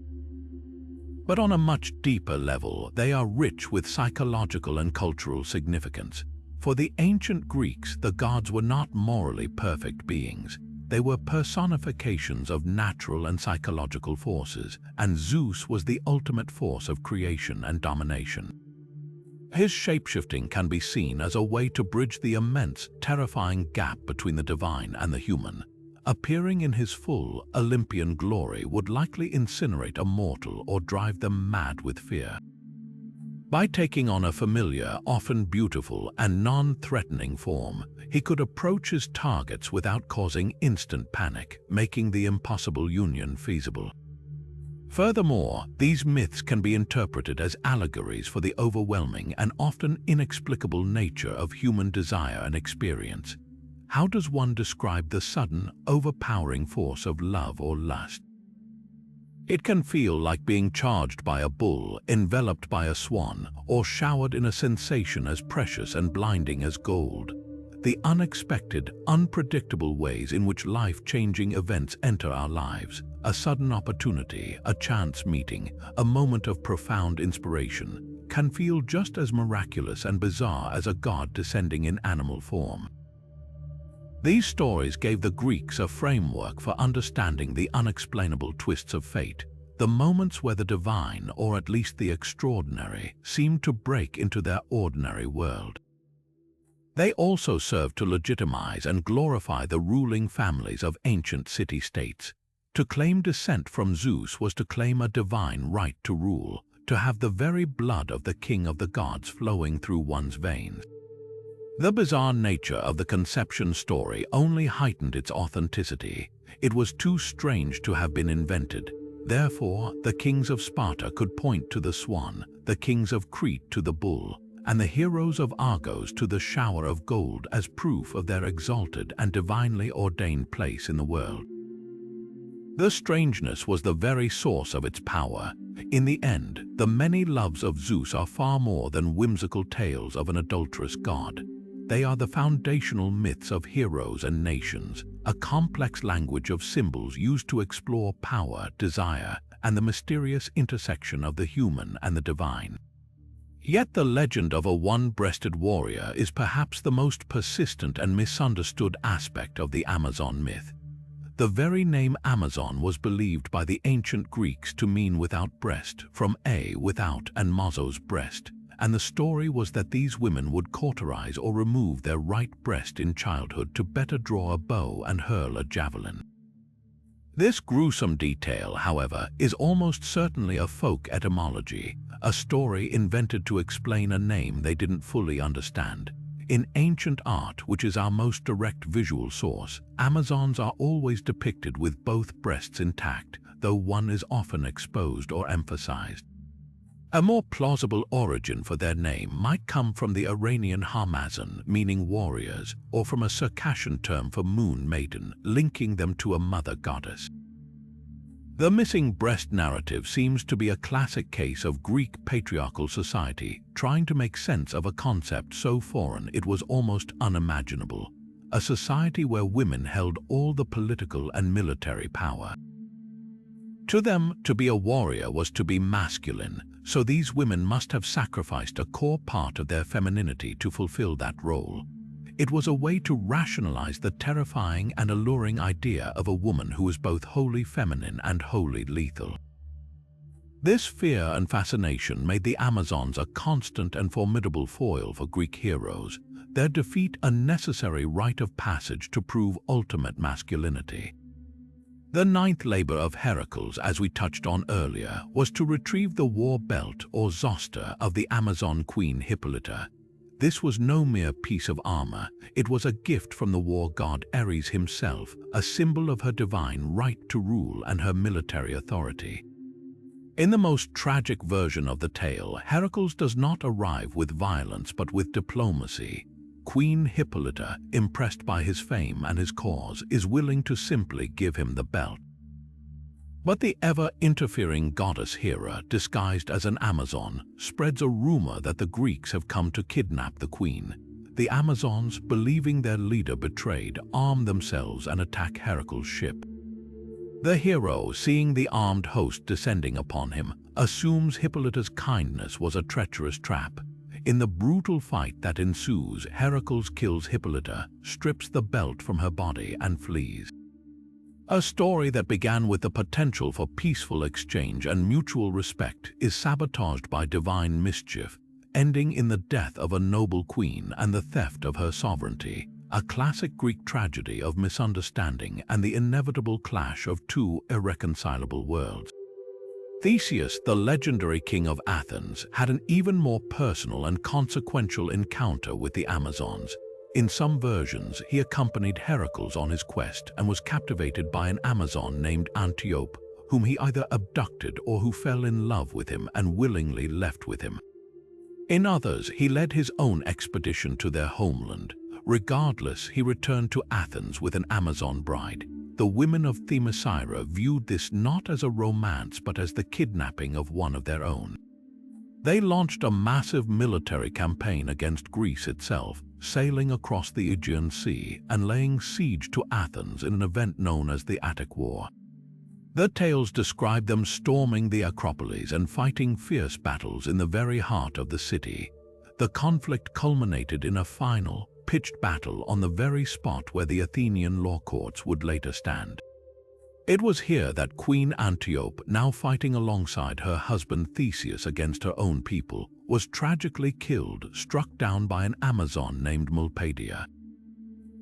But on a much deeper level, they are rich with psychological and cultural significance. For the ancient Greeks, the gods were not morally perfect beings. They were personifications of natural and psychological forces, and Zeus was the ultimate force of creation and domination. His shapeshifting can be seen as a way to bridge the immense, terrifying gap between the divine and the human. Appearing in his full, Olympian glory would likely incinerate a mortal or drive them mad with fear. By taking on a familiar, often beautiful, and non-threatening form, he could approach his targets without causing instant panic, making the impossible union feasible. Furthermore, these myths can be interpreted as allegories for the overwhelming and often inexplicable nature of human desire and experience. How does one describe the sudden, overpowering force of love or lust? It can feel like being charged by a bull, enveloped by a swan, or showered in a sensation as precious and blinding as gold. The unexpected, unpredictable ways in which life-changing events enter our lives, a sudden opportunity, a chance meeting, a moment of profound inspiration, can feel just as miraculous and bizarre as a god descending in animal form. These stories gave the Greeks a framework for understanding the unexplainable twists of fate, the moments where the divine, or at least the extraordinary, seemed to break into their ordinary world. They also served to legitimize and glorify the ruling families of ancient city-states. To claim descent from Zeus was to claim a divine right to rule, to have the very blood of the king of the gods flowing through one's veins. The bizarre nature of the conception story only heightened its authenticity. It was too strange to have been invented. Therefore, the kings of Sparta could point to the swan, the kings of Crete to the bull, and the heroes of Argos to the shower of gold as proof of their exalted and divinely ordained place in the world. The strangeness was the very source of its power. In the end, the many loves of Zeus are far more than whimsical tales of an adulterous god. They are the foundational myths of heroes and nations, a complex language of symbols used to explore power, desire, and the mysterious intersection of the human and the divine. Yet the legend of a one-breasted warrior is perhaps the most persistent and misunderstood aspect of the Amazon myth. The very name Amazon was believed by the ancient Greeks to mean without breast, from a without and mozos breast, and the story was that these women would cauterize or remove their right breast in childhood to better draw a bow and hurl a javelin. This gruesome detail, however, is almost certainly a folk etymology, a story invented to explain a name they didn't fully understand. In ancient art, which is our most direct visual source, Amazons are always depicted with both breasts intact, though one is often exposed or emphasized. A more plausible origin for their name might come from the Iranian Harmazon, meaning warriors, or from a Circassian term for moon maiden, linking them to a mother goddess. The missing breast narrative seems to be a classic case of Greek patriarchal society trying to make sense of a concept so foreign it was almost unimaginable, a society where women held all the political and military power. To them, to be a warrior was to be masculine, so these women must have sacrificed a core part of their femininity to fulfill that role. It was a way to rationalize the terrifying and alluring idea of a woman who was both wholly feminine and wholly lethal. This fear and fascination made the Amazons a constant and formidable foil for Greek heroes, their defeat a necessary rite of passage to prove ultimate masculinity. The ninth labor of Heracles, as we touched on earlier, was to retrieve the war belt or zoster of the Amazon queen Hippolyta. This was no mere piece of armor, it was a gift from the war god Ares himself, a symbol of her divine right to rule and her military authority. In the most tragic version of the tale, Heracles does not arrive with violence but with diplomacy. Queen Hippolyta, impressed by his fame and his cause, is willing to simply give him the belt. But the ever-interfering goddess Hera, disguised as an Amazon, spreads a rumor that the Greeks have come to kidnap the queen. The Amazons, believing their leader betrayed, arm themselves and attack Heracles' ship. The hero, seeing the armed host descending upon him, assumes Hippolyta's kindness was a treacherous trap. In the brutal fight that ensues, Heracles kills Hippolyta, strips the belt from her body, and flees. A story that began with the potential for peaceful exchange and mutual respect is sabotaged by divine mischief, ending in the death of a noble queen and the theft of her sovereignty, a classic Greek tragedy of misunderstanding and the inevitable clash of two irreconcilable worlds. Theseus, the legendary king of Athens, had an even more personal and consequential encounter with the Amazons. In some versions, he accompanied Heracles on his quest and was captivated by an Amazon named Antiope, whom he either abducted or who fell in love with him and willingly left with him. In others, he led his own expedition to their homeland. Regardless, he returned to Athens with an Amazon bride. The women of Themyscira viewed this not as a romance but as the kidnapping of one of their own. They launched a massive military campaign against Greece itself, sailing across the Aegean Sea and laying siege to Athens in an event known as the Attic War. The tales describe them storming the Acropolis and fighting fierce battles in the very heart of the city. The conflict culminated in a final, pitched battle on the very spot where the Athenian law courts would later stand. It was here that Queen Antiope, now fighting alongside her husband Theseus against her own people, was tragically killed, struck down by an Amazon named Mulpedia.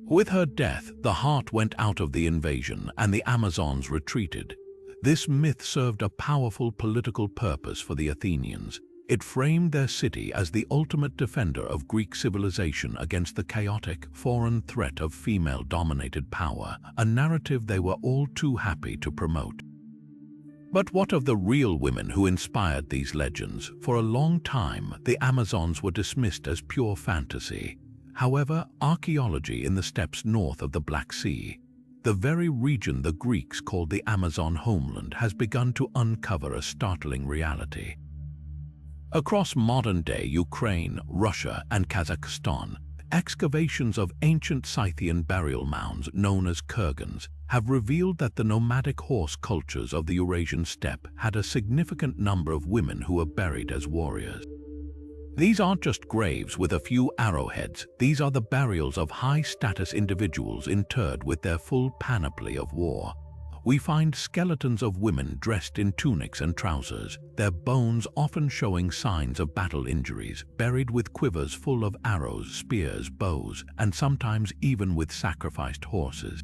With her death, the heart went out of the invasion and the Amazons retreated. This myth served a powerful political purpose for the Athenians. It framed their city as the ultimate defender of Greek civilization against the chaotic, foreign threat of female-dominated power, a narrative they were all too happy to promote. But what of the real women who inspired these legends? For a long time, the Amazons were dismissed as pure fantasy. However, archaeology in the steppes north of the Black Sea, the very region the Greeks called the Amazon homeland, has begun to uncover a startling reality. Across modern-day Ukraine, Russia, and Kazakhstan, excavations of ancient Scythian burial mounds known as kurgans have revealed that the nomadic horse cultures of the Eurasian steppe had a significant number of women who were buried as warriors. These aren't just graves with a few arrowheads, these are the burials of high-status individuals interred with their full panoply of war. We find skeletons of women dressed in tunics and trousers, their bones often showing signs of battle injuries, buried with quivers full of arrows, spears, bows, and sometimes even with sacrificed horses.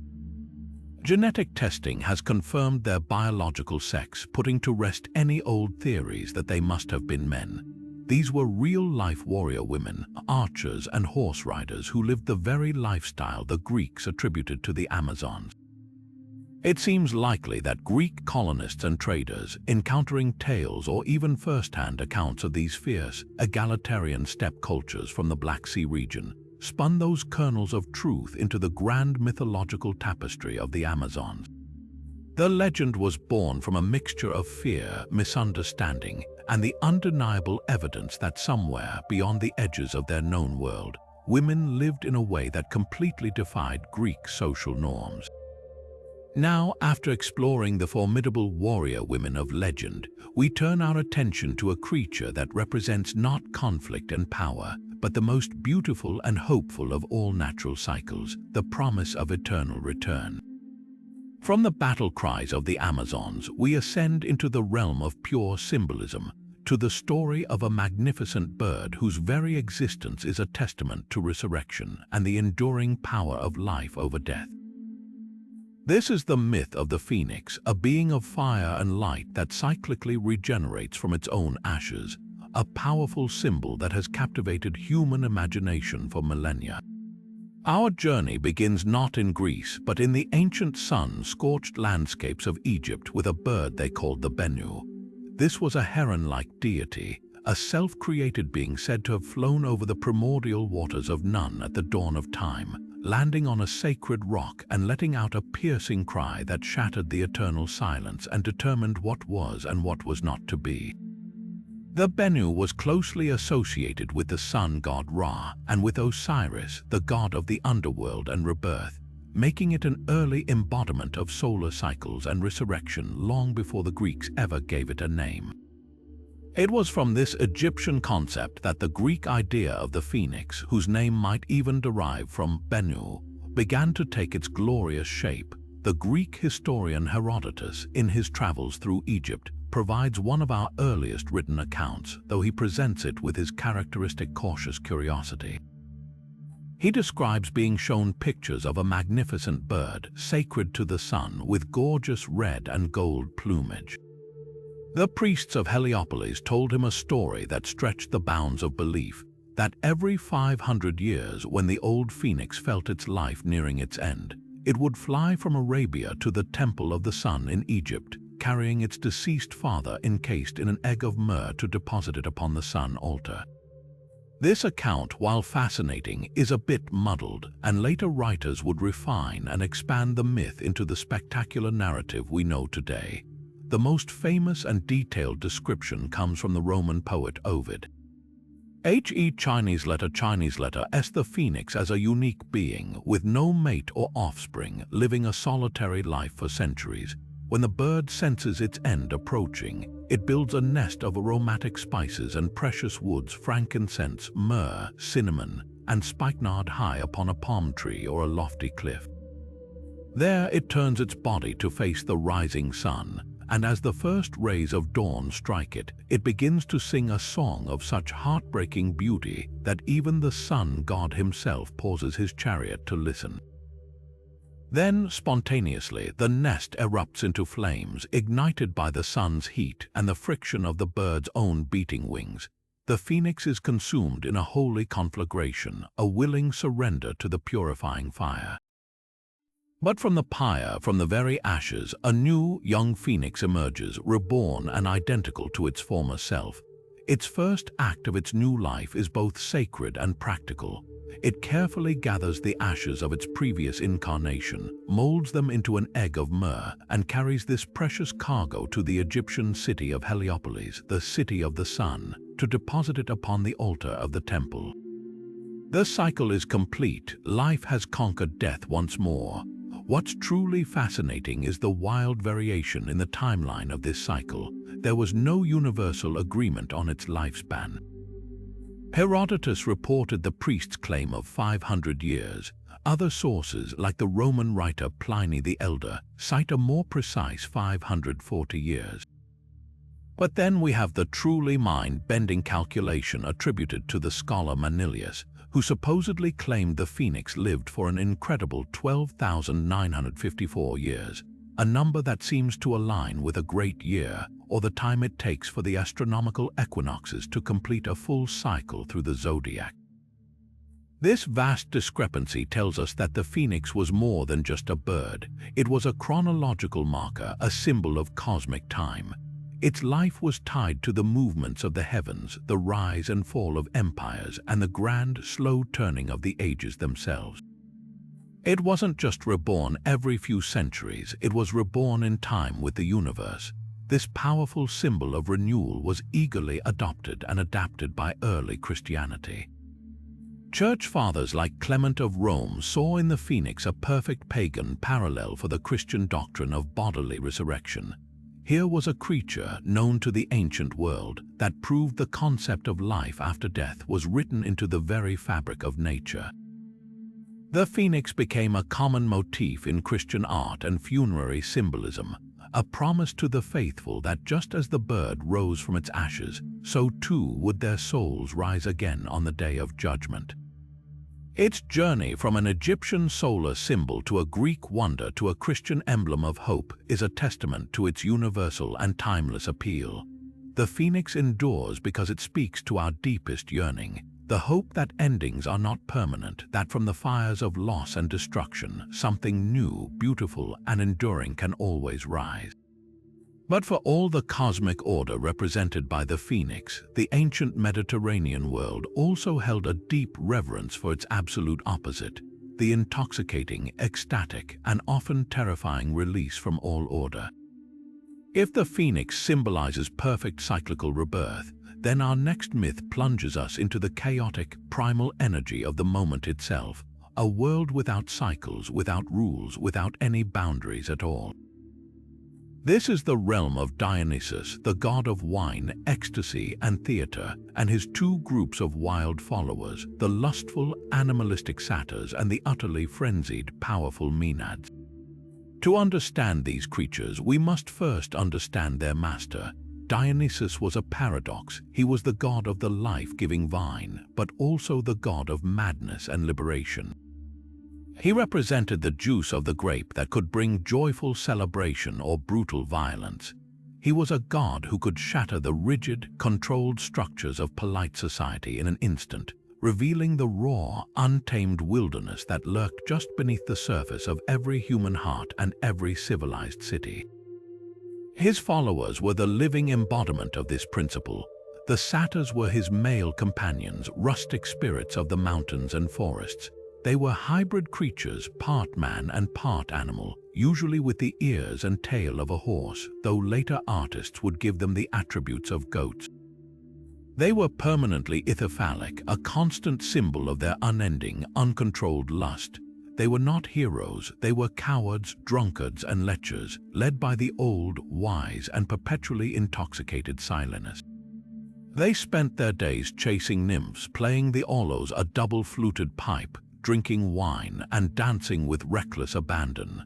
Genetic testing has confirmed their biological sex, putting to rest any old theories that they must have been men. These were real-life warrior women, archers and horse riders who lived the very lifestyle the Greeks attributed to the Amazons. It seems likely that Greek colonists and traders, encountering tales or even first-hand accounts of these fierce, egalitarian steppe cultures from the Black Sea region, spun those kernels of truth into the grand mythological tapestry of the Amazons. The legend was born from a mixture of fear, misunderstanding, and the undeniable evidence that somewhere beyond the edges of their known world, women lived in a way that completely defied Greek social norms. Now, after exploring the formidable warrior women of legend, we turn our attention to a creature that represents not conflict and power, but the most beautiful and hopeful of all natural cycles, the promise of eternal return. From the battle cries of the Amazons, we ascend into the realm of pure symbolism, to the story of a magnificent bird whose very existence is a testament to resurrection and the enduring power of life over death. This is the myth of the phoenix, a being of fire and light that cyclically regenerates from its own ashes, a powerful symbol that has captivated human imagination for millennia. Our journey begins not in Greece, but in the ancient sun-scorched landscapes of Egypt with a bird they called the Bennu. This was a heron-like deity, a self-created being said to have flown over the primordial waters of Nun at the dawn of time, landing on a sacred rock and letting out a piercing cry that shattered the eternal silence and determined what was and what was not to be. The Bennu was closely associated with the sun god Ra and with Osiris, the god of the underworld and rebirth, making it an early embodiment of solar cycles and resurrection long before the Greeks ever gave it a name. It was from this Egyptian concept that the Greek idea of the phoenix, whose name might even derive from Bennu, began to take its glorious shape. The Greek historian Herodotus, in his travels through Egypt, provides one of our earliest written accounts, though he presents it with his characteristic cautious curiosity. He describes being shown pictures of a magnificent bird, sacred to the sun, with gorgeous red and gold plumage. The priests of Heliopolis told him a story that stretched the bounds of belief, that every 500 years, when the old phoenix felt its life nearing its end, it would fly from Arabia to the Temple of the Sun in Egypt, carrying its deceased father encased in an egg of myrrh to deposit it upon the sun altar. This account, while fascinating, is a bit muddled, and later writers would refine and expand the myth into the spectacular narrative we know today. The most famous and detailed description comes from the Roman poet Ovid. Chinese letter S the phoenix as a unique being, with no mate or offspring, living a solitary life for centuries. When the bird senses its end approaching, it builds a nest of aromatic spices and precious woods, frankincense, myrrh, cinnamon, and spikenard high upon a palm tree or a lofty cliff. There it turns its body to face the rising sun, and as the first rays of dawn strike it, it begins to sing a song of such heartbreaking beauty that even the sun god himself pauses his chariot to listen. Then, spontaneously, the nest erupts into flames, ignited by the sun's heat and the friction of the bird's own beating wings. The phoenix is consumed in a holy conflagration, a willing surrender to the purifying fire. But from the pyre, from the very ashes, a new, young phoenix emerges, reborn and identical to its former self. Its first act of its new life is both sacred and practical. It carefully gathers the ashes of its previous incarnation, molds them into an egg of myrrh, and carries this precious cargo to the Egyptian city of Heliopolis, the city of the sun, to deposit it upon the altar of the temple. The cycle is complete. Life has conquered death once more. What's truly fascinating is the wild variation in the timeline of this cycle. There was no universal agreement on its lifespan. Herodotus reported the priest's claim of 500 years. Other sources, like the Roman writer Pliny the Elder, cite a more precise 540 years. But then we have the truly mind-bending calculation attributed to the scholar Manilius, who supposedly claimed the phoenix lived for an incredible 12,954 years, a number that seems to align with a great year, or the time it takes for the astronomical equinoxes to complete a full cycle through the zodiac. This vast discrepancy tells us that the phoenix was more than just a bird. It was a chronological marker, a symbol of cosmic time. Its life was tied to the movements of the heavens, the rise and fall of empires, and the grand, slow turning of the ages themselves. It wasn't just reborn every few centuries, it was reborn in time with the universe. This powerful symbol of renewal was eagerly adopted and adapted by early Christianity. Church fathers like Clement of Rome saw in the phoenix a perfect pagan parallel for the Christian doctrine of bodily resurrection. Here was a creature known to the ancient world that proved the concept of life after death was written into the very fabric of nature. The phoenix became a common motif in Christian art and funerary symbolism, a promise to the faithful that just as the bird rose from its ashes, so too would their souls rise again on the day of judgment. Its journey from an Egyptian solar symbol to a Greek wonder to a Christian emblem of hope is a testament to its universal and timeless appeal. The phoenix endures because it speaks to our deepest yearning, the hope that endings are not permanent, that from the fires of loss and destruction, something new, beautiful, and enduring can always rise. But for all the cosmic order represented by the phoenix, the ancient Mediterranean world also held a deep reverence for its absolute opposite, the intoxicating, ecstatic, and often terrifying release from all order. If the phoenix symbolizes perfect cyclical rebirth, then our next myth plunges us into the chaotic, primal energy of the moment itself, a world without cycles, without rules, without any boundaries at all. This is the realm of Dionysus, the god of wine, ecstasy, and theater, and his two groups of wild followers, the lustful, animalistic satyrs and the utterly frenzied, powerful Maenads. To understand these creatures, we must first understand their master. Dionysus was a paradox. He was the god of the life-giving vine, but also the god of madness and liberation. He represented the juice of the grape that could bring joyful celebration or brutal violence. He was a god who could shatter the rigid, controlled structures of polite society in an instant, revealing the raw, untamed wilderness that lurked just beneath the surface of every human heart and every civilized city. His followers were the living embodiment of this principle. The satyrs were his male companions, rustic spirits of the mountains and forests. They were hybrid creatures, part man and part animal, usually with the ears and tail of a horse, though later artists would give them the attributes of goats. They were permanently ithyphallic, a constant symbol of their unending, uncontrolled lust. They were not heroes, they were cowards, drunkards, and lechers, led by the old, wise, and perpetually intoxicated Silenus. They spent their days chasing nymphs, playing the aulos, a double-fluted pipe, drinking wine, and dancing with reckless abandon.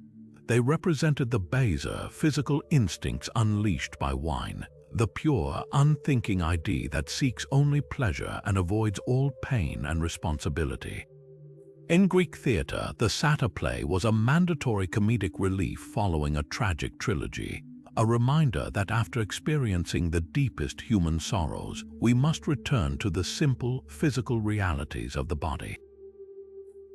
They represented the baser, physical instincts unleashed by wine, the pure, unthinking ID that seeks only pleasure and avoids all pain and responsibility. In Greek theater, the satyr play was a mandatory comedic relief following a tragic trilogy, a reminder that after experiencing the deepest human sorrows, we must return to the simple, physical realities of the body.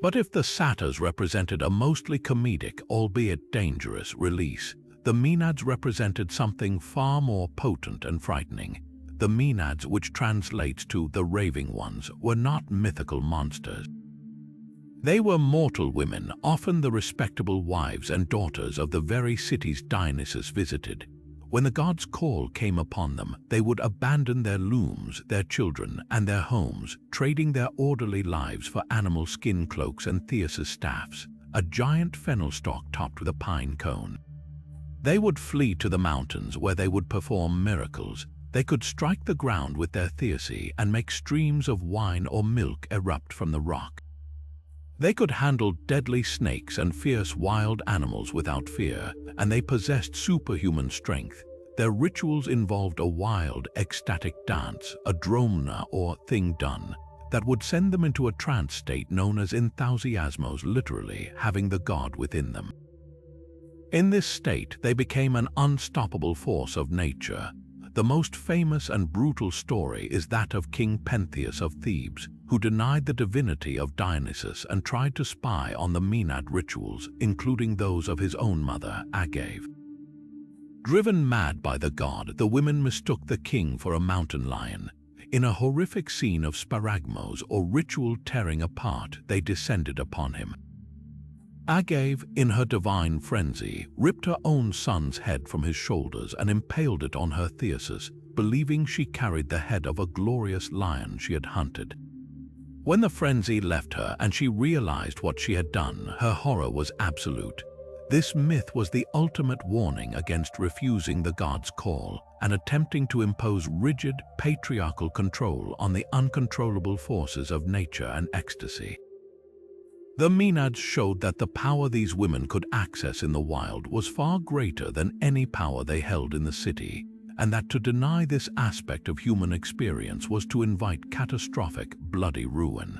But if the satyrs represented a mostly comedic, albeit dangerous, release, the Maenads represented something far more potent and frightening. The Maenads, which translates to the raving ones, were not mythical monsters. They were mortal women, often the respectable wives and daughters of the very cities Dionysus visited. When the gods' call came upon them, they would abandon their looms, their children, and their homes, trading their orderly lives for animal skin cloaks and Theus' staffs, a giant fennel stalk topped with a pine cone. They would flee to the mountains where they would perform miracles. They could strike the ground with their Theusy and make streams of wine or milk erupt from the rock. They could handle deadly snakes and fierce wild animals without fear, and they possessed superhuman strength. Their rituals involved a wild, ecstatic dance, a dromna or thing done, that would send them into a trance state known as enthusiasmos, literally having the god within them. In this state, they became an unstoppable force of nature. The most famous and brutal story is that of King Pentheus of Thebes, who denied the divinity of Dionysus and tried to spy on the Maenad rituals, including those of his own mother, Agave. Driven mad by the god, the women mistook the king for a mountain lion. In a horrific scene of sparagmos or ritual tearing apart, they descended upon him. Agave, in her divine frenzy, ripped her own son's head from his shoulders and impaled it on her Theseus, believing she carried the head of a glorious lion she had hunted. When the frenzy left her and she realized what she had done, her horror was absolute. This myth was the ultimate warning against refusing the gods' call and attempting to impose rigid, patriarchal control on the uncontrollable forces of nature and ecstasy. The Maenads showed that the power these women could access in the wild was far greater than any power they held in the city, and that to deny this aspect of human experience was to invite catastrophic, bloody ruin.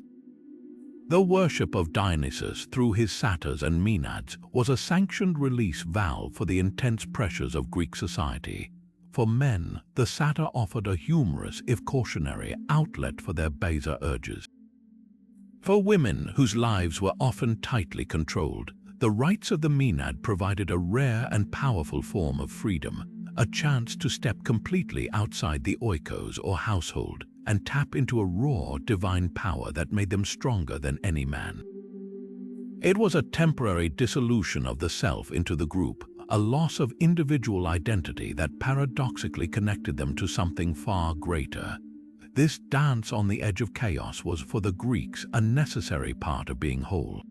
The worship of Dionysus through his satyrs and Maenads was a sanctioned release valve for the intense pressures of Greek society. For men, the satyr offered a humorous, if cautionary, outlet for their baser urges. For women, whose lives were often tightly controlled, the rites of the Maenad provided a rare and powerful form of freedom, a chance to step completely outside the oikos or household and tap into a raw, divine power that made them stronger than any man. It was a temporary dissolution of the self into the group, a loss of individual identity that paradoxically connected them to something far greater. This dance on the edge of chaos was for the Greeks a necessary part of being whole.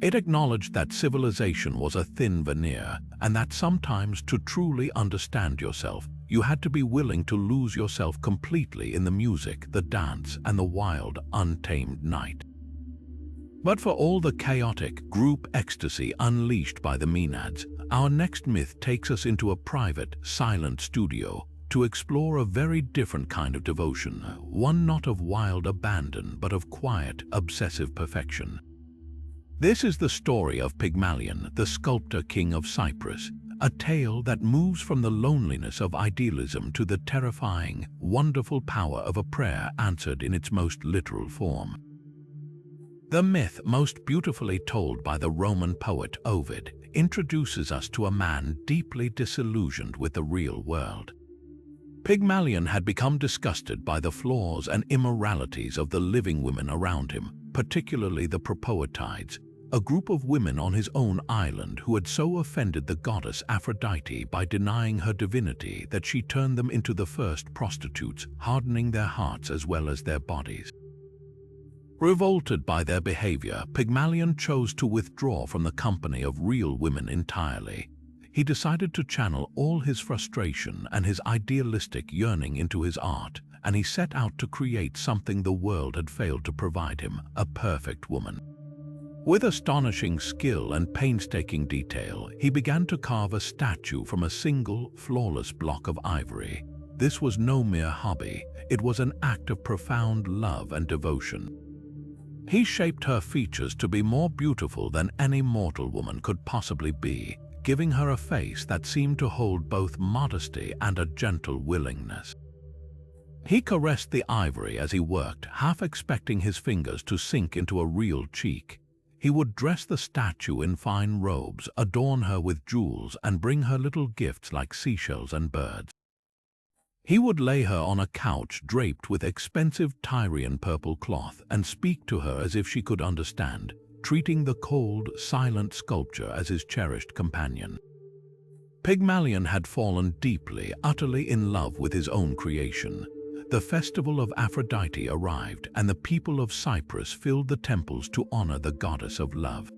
It acknowledged that civilization was a thin veneer, and that sometimes to truly understand yourself, you had to be willing to lose yourself completely in the music, the dance, and the wild, untamed night. But for all the chaotic, group ecstasy unleashed by the Maenads, our next myth takes us into a private, silent studio to explore a very different kind of devotion, one not of wild abandon, but of quiet, obsessive perfection. This is the story of Pygmalion, the sculptor king of Cyprus, a tale that moves from the loneliness of idealism to the terrifying, wonderful power of a prayer answered in its most literal form. The myth, most beautifully told by the Roman poet Ovid, introduces us to a man deeply disillusioned with the real world. Pygmalion had become disgusted by the flaws and immoralities of the living women around him, particularly the Propoetides, a group of women on his own island who had so offended the goddess Aphrodite by denying her divinity that she turned them into the first prostitutes, hardening their hearts as well as their bodies. Revolted by their behavior, Pygmalion chose to withdraw from the company of real women entirely. He decided to channel all his frustration and his idealistic yearning into his art, and he set out to create something the world had failed to provide him, a perfect woman. With astonishing skill and painstaking detail, he began to carve a statue from a single, flawless block of ivory. This was no mere hobby, it was an act of profound love and devotion. He shaped her features to be more beautiful than any mortal woman could possibly be, giving her a face that seemed to hold both modesty and a gentle willingness. He caressed the ivory as he worked, half expecting his fingers to sink into a real cheek. He would dress the statue in fine robes, adorn her with jewels, and bring her little gifts like seashells and birds. He would lay her on a couch draped with expensive Tyrian purple cloth and speak to her as if she could understand, treating the cold, silent sculpture as his cherished companion. Pygmalion had fallen deeply, utterly in love with his own creation. The festival of Aphrodite arrived, and the people of Cyprus filled the temples to honor the goddess of love.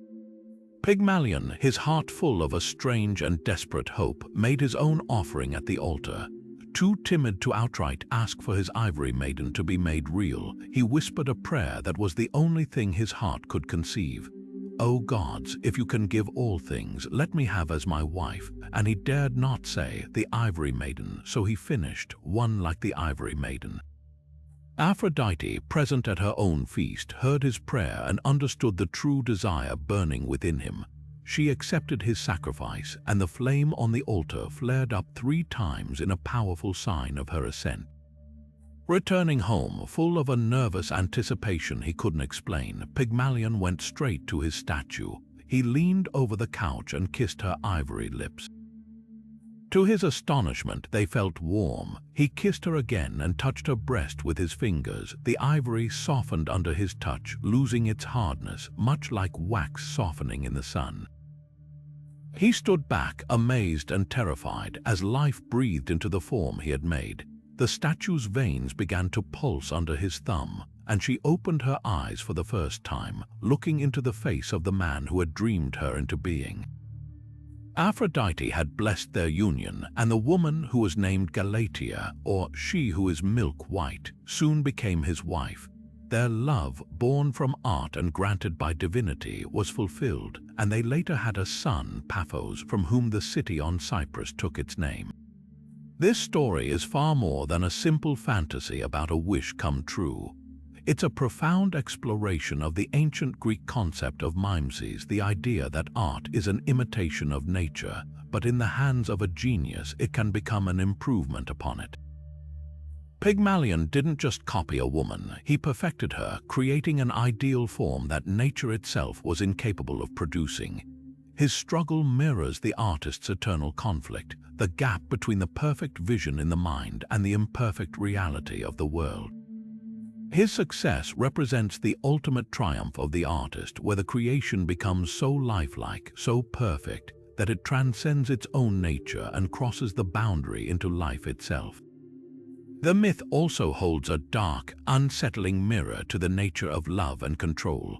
Pygmalion, his heart full of a strange and desperate hope, made his own offering at the altar. Too timid to outright ask for his ivory maiden to be made real, he whispered a prayer that was the only thing his heart could conceive. "O gods, if you can give all things, let me have as my wife." And he dared not say, "the ivory maiden," so he finished, "one like the ivory maiden." Aphrodite, present at her own feast, heard his prayer and understood the true desire burning within him. She accepted his sacrifice, and the flame on the altar flared up 3 times in a powerful sign of her assent. Returning home, full of a nervous anticipation he couldn't explain, Pygmalion went straight to his statue. He leaned over the couch and kissed her ivory lips. To his astonishment, they felt warm. He kissed her again and touched her breast with his fingers. The ivory softened under his touch, losing its hardness, much like wax softening in the sun. He stood back, amazed and terrified, as life breathed into the form he had made. The statue's veins began to pulse under his thumb, and she opened her eyes for the first time, looking into the face of the man who had dreamed her into being. Aphrodite had blessed their union, and the woman who was named Galatea, or she who is milk white, soon became his wife. Their love, born from art and granted by divinity, was fulfilled, and they later had a son, Paphos, from whom the city on Cyprus took its name. This story is far more than a simple fantasy about a wish come true. It's a profound exploration of the ancient Greek concept of mimesis, the idea that art is an imitation of nature, but in the hands of a genius it can become an improvement upon it. Pygmalion didn't just copy a woman, he perfected her, creating an ideal form that nature itself was incapable of producing. His struggle mirrors the artist's eternal conflict, the gap between the perfect vision in the mind and the imperfect reality of the world. His success represents the ultimate triumph of the artist, where the creation becomes so lifelike, so perfect, that it transcends its own nature and crosses the boundary into life itself. The myth also holds a dark, unsettling mirror to the nature of love and control.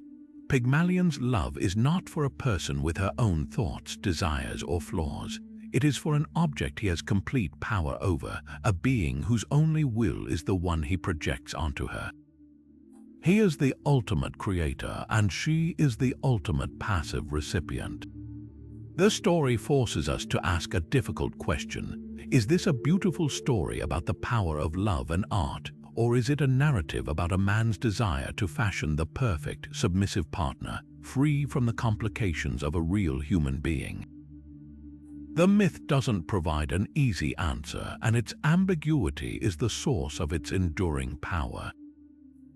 Pygmalion's love is not for a person with her own thoughts, desires, or flaws. It is for an object he has complete power over, a being whose only will is the one he projects onto her. He is the ultimate creator, and she is the ultimate passive recipient. The story forces us to ask a difficult question. Is this a beautiful story about the power of love and art, or is it a narrative about a man's desire to fashion the perfect, submissive partner, free from the complications of a real human being? The myth doesn't provide an easy answer, and its ambiguity is the source of its enduring power.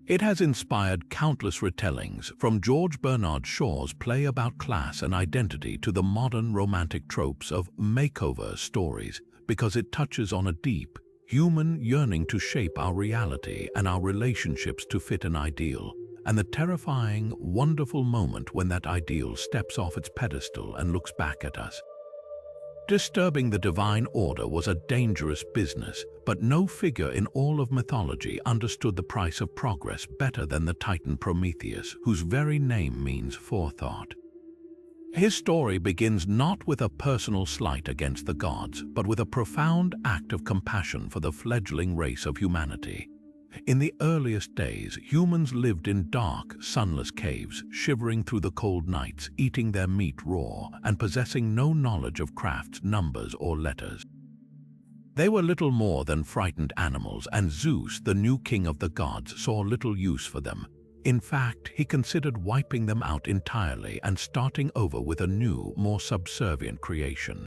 It has inspired countless retellings, from George Bernard Shaw's play about class and identity to the modern romantic tropes of makeover stories, because it touches on a deep, human yearning to shape our reality and our relationships to fit an ideal, and the terrifying, wonderful moment when that ideal steps off its pedestal and looks back at us. Disturbing the divine order was a dangerous business, but no figure in all of mythology understood the price of progress better than the Titan Prometheus, whose very name means forethought. His story begins not with a personal slight against the gods, but with a profound act of compassion for the fledgling race of humanity. In the earliest days, humans lived in dark, sunless caves, shivering through the cold nights, eating their meat raw, and possessing no knowledge of crafts, numbers, or letters. They were little more than frightened animals, and Zeus, the new king of the gods, saw little use for them. In fact, he considered wiping them out entirely and starting over with a new, more subservient creation.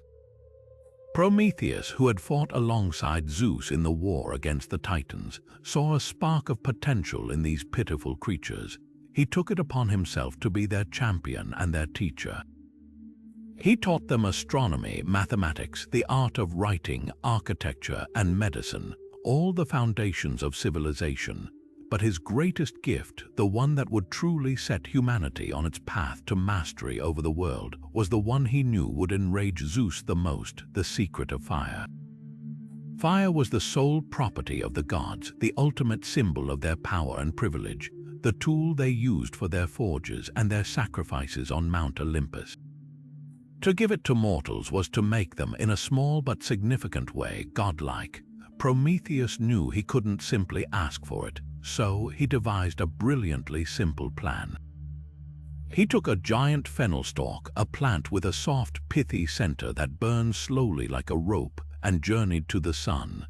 Prometheus, who had fought alongside Zeus in the war against the Titans, saw a spark of potential in these pitiful creatures. He took it upon himself to be their champion and their teacher. He taught them astronomy, mathematics, the art of writing, architecture, and medicine, all the foundations of civilization. But his greatest gift, the one that would truly set humanity on its path to mastery over the world, was the one he knew would enrage Zeus the most: the secret of fire. Fire was the sole property of the gods, the ultimate symbol of their power and privilege, the tool they used for their forges and their sacrifices on Mount Olympus. To give it to mortals was to make them, in a small but significant way, godlike. Prometheus knew he couldn't simply ask for it. So he devised a brilliantly simple plan. He took a giant fennel stalk, a plant with a soft, pithy center that burns slowly like a rope, and journeyed to the sun.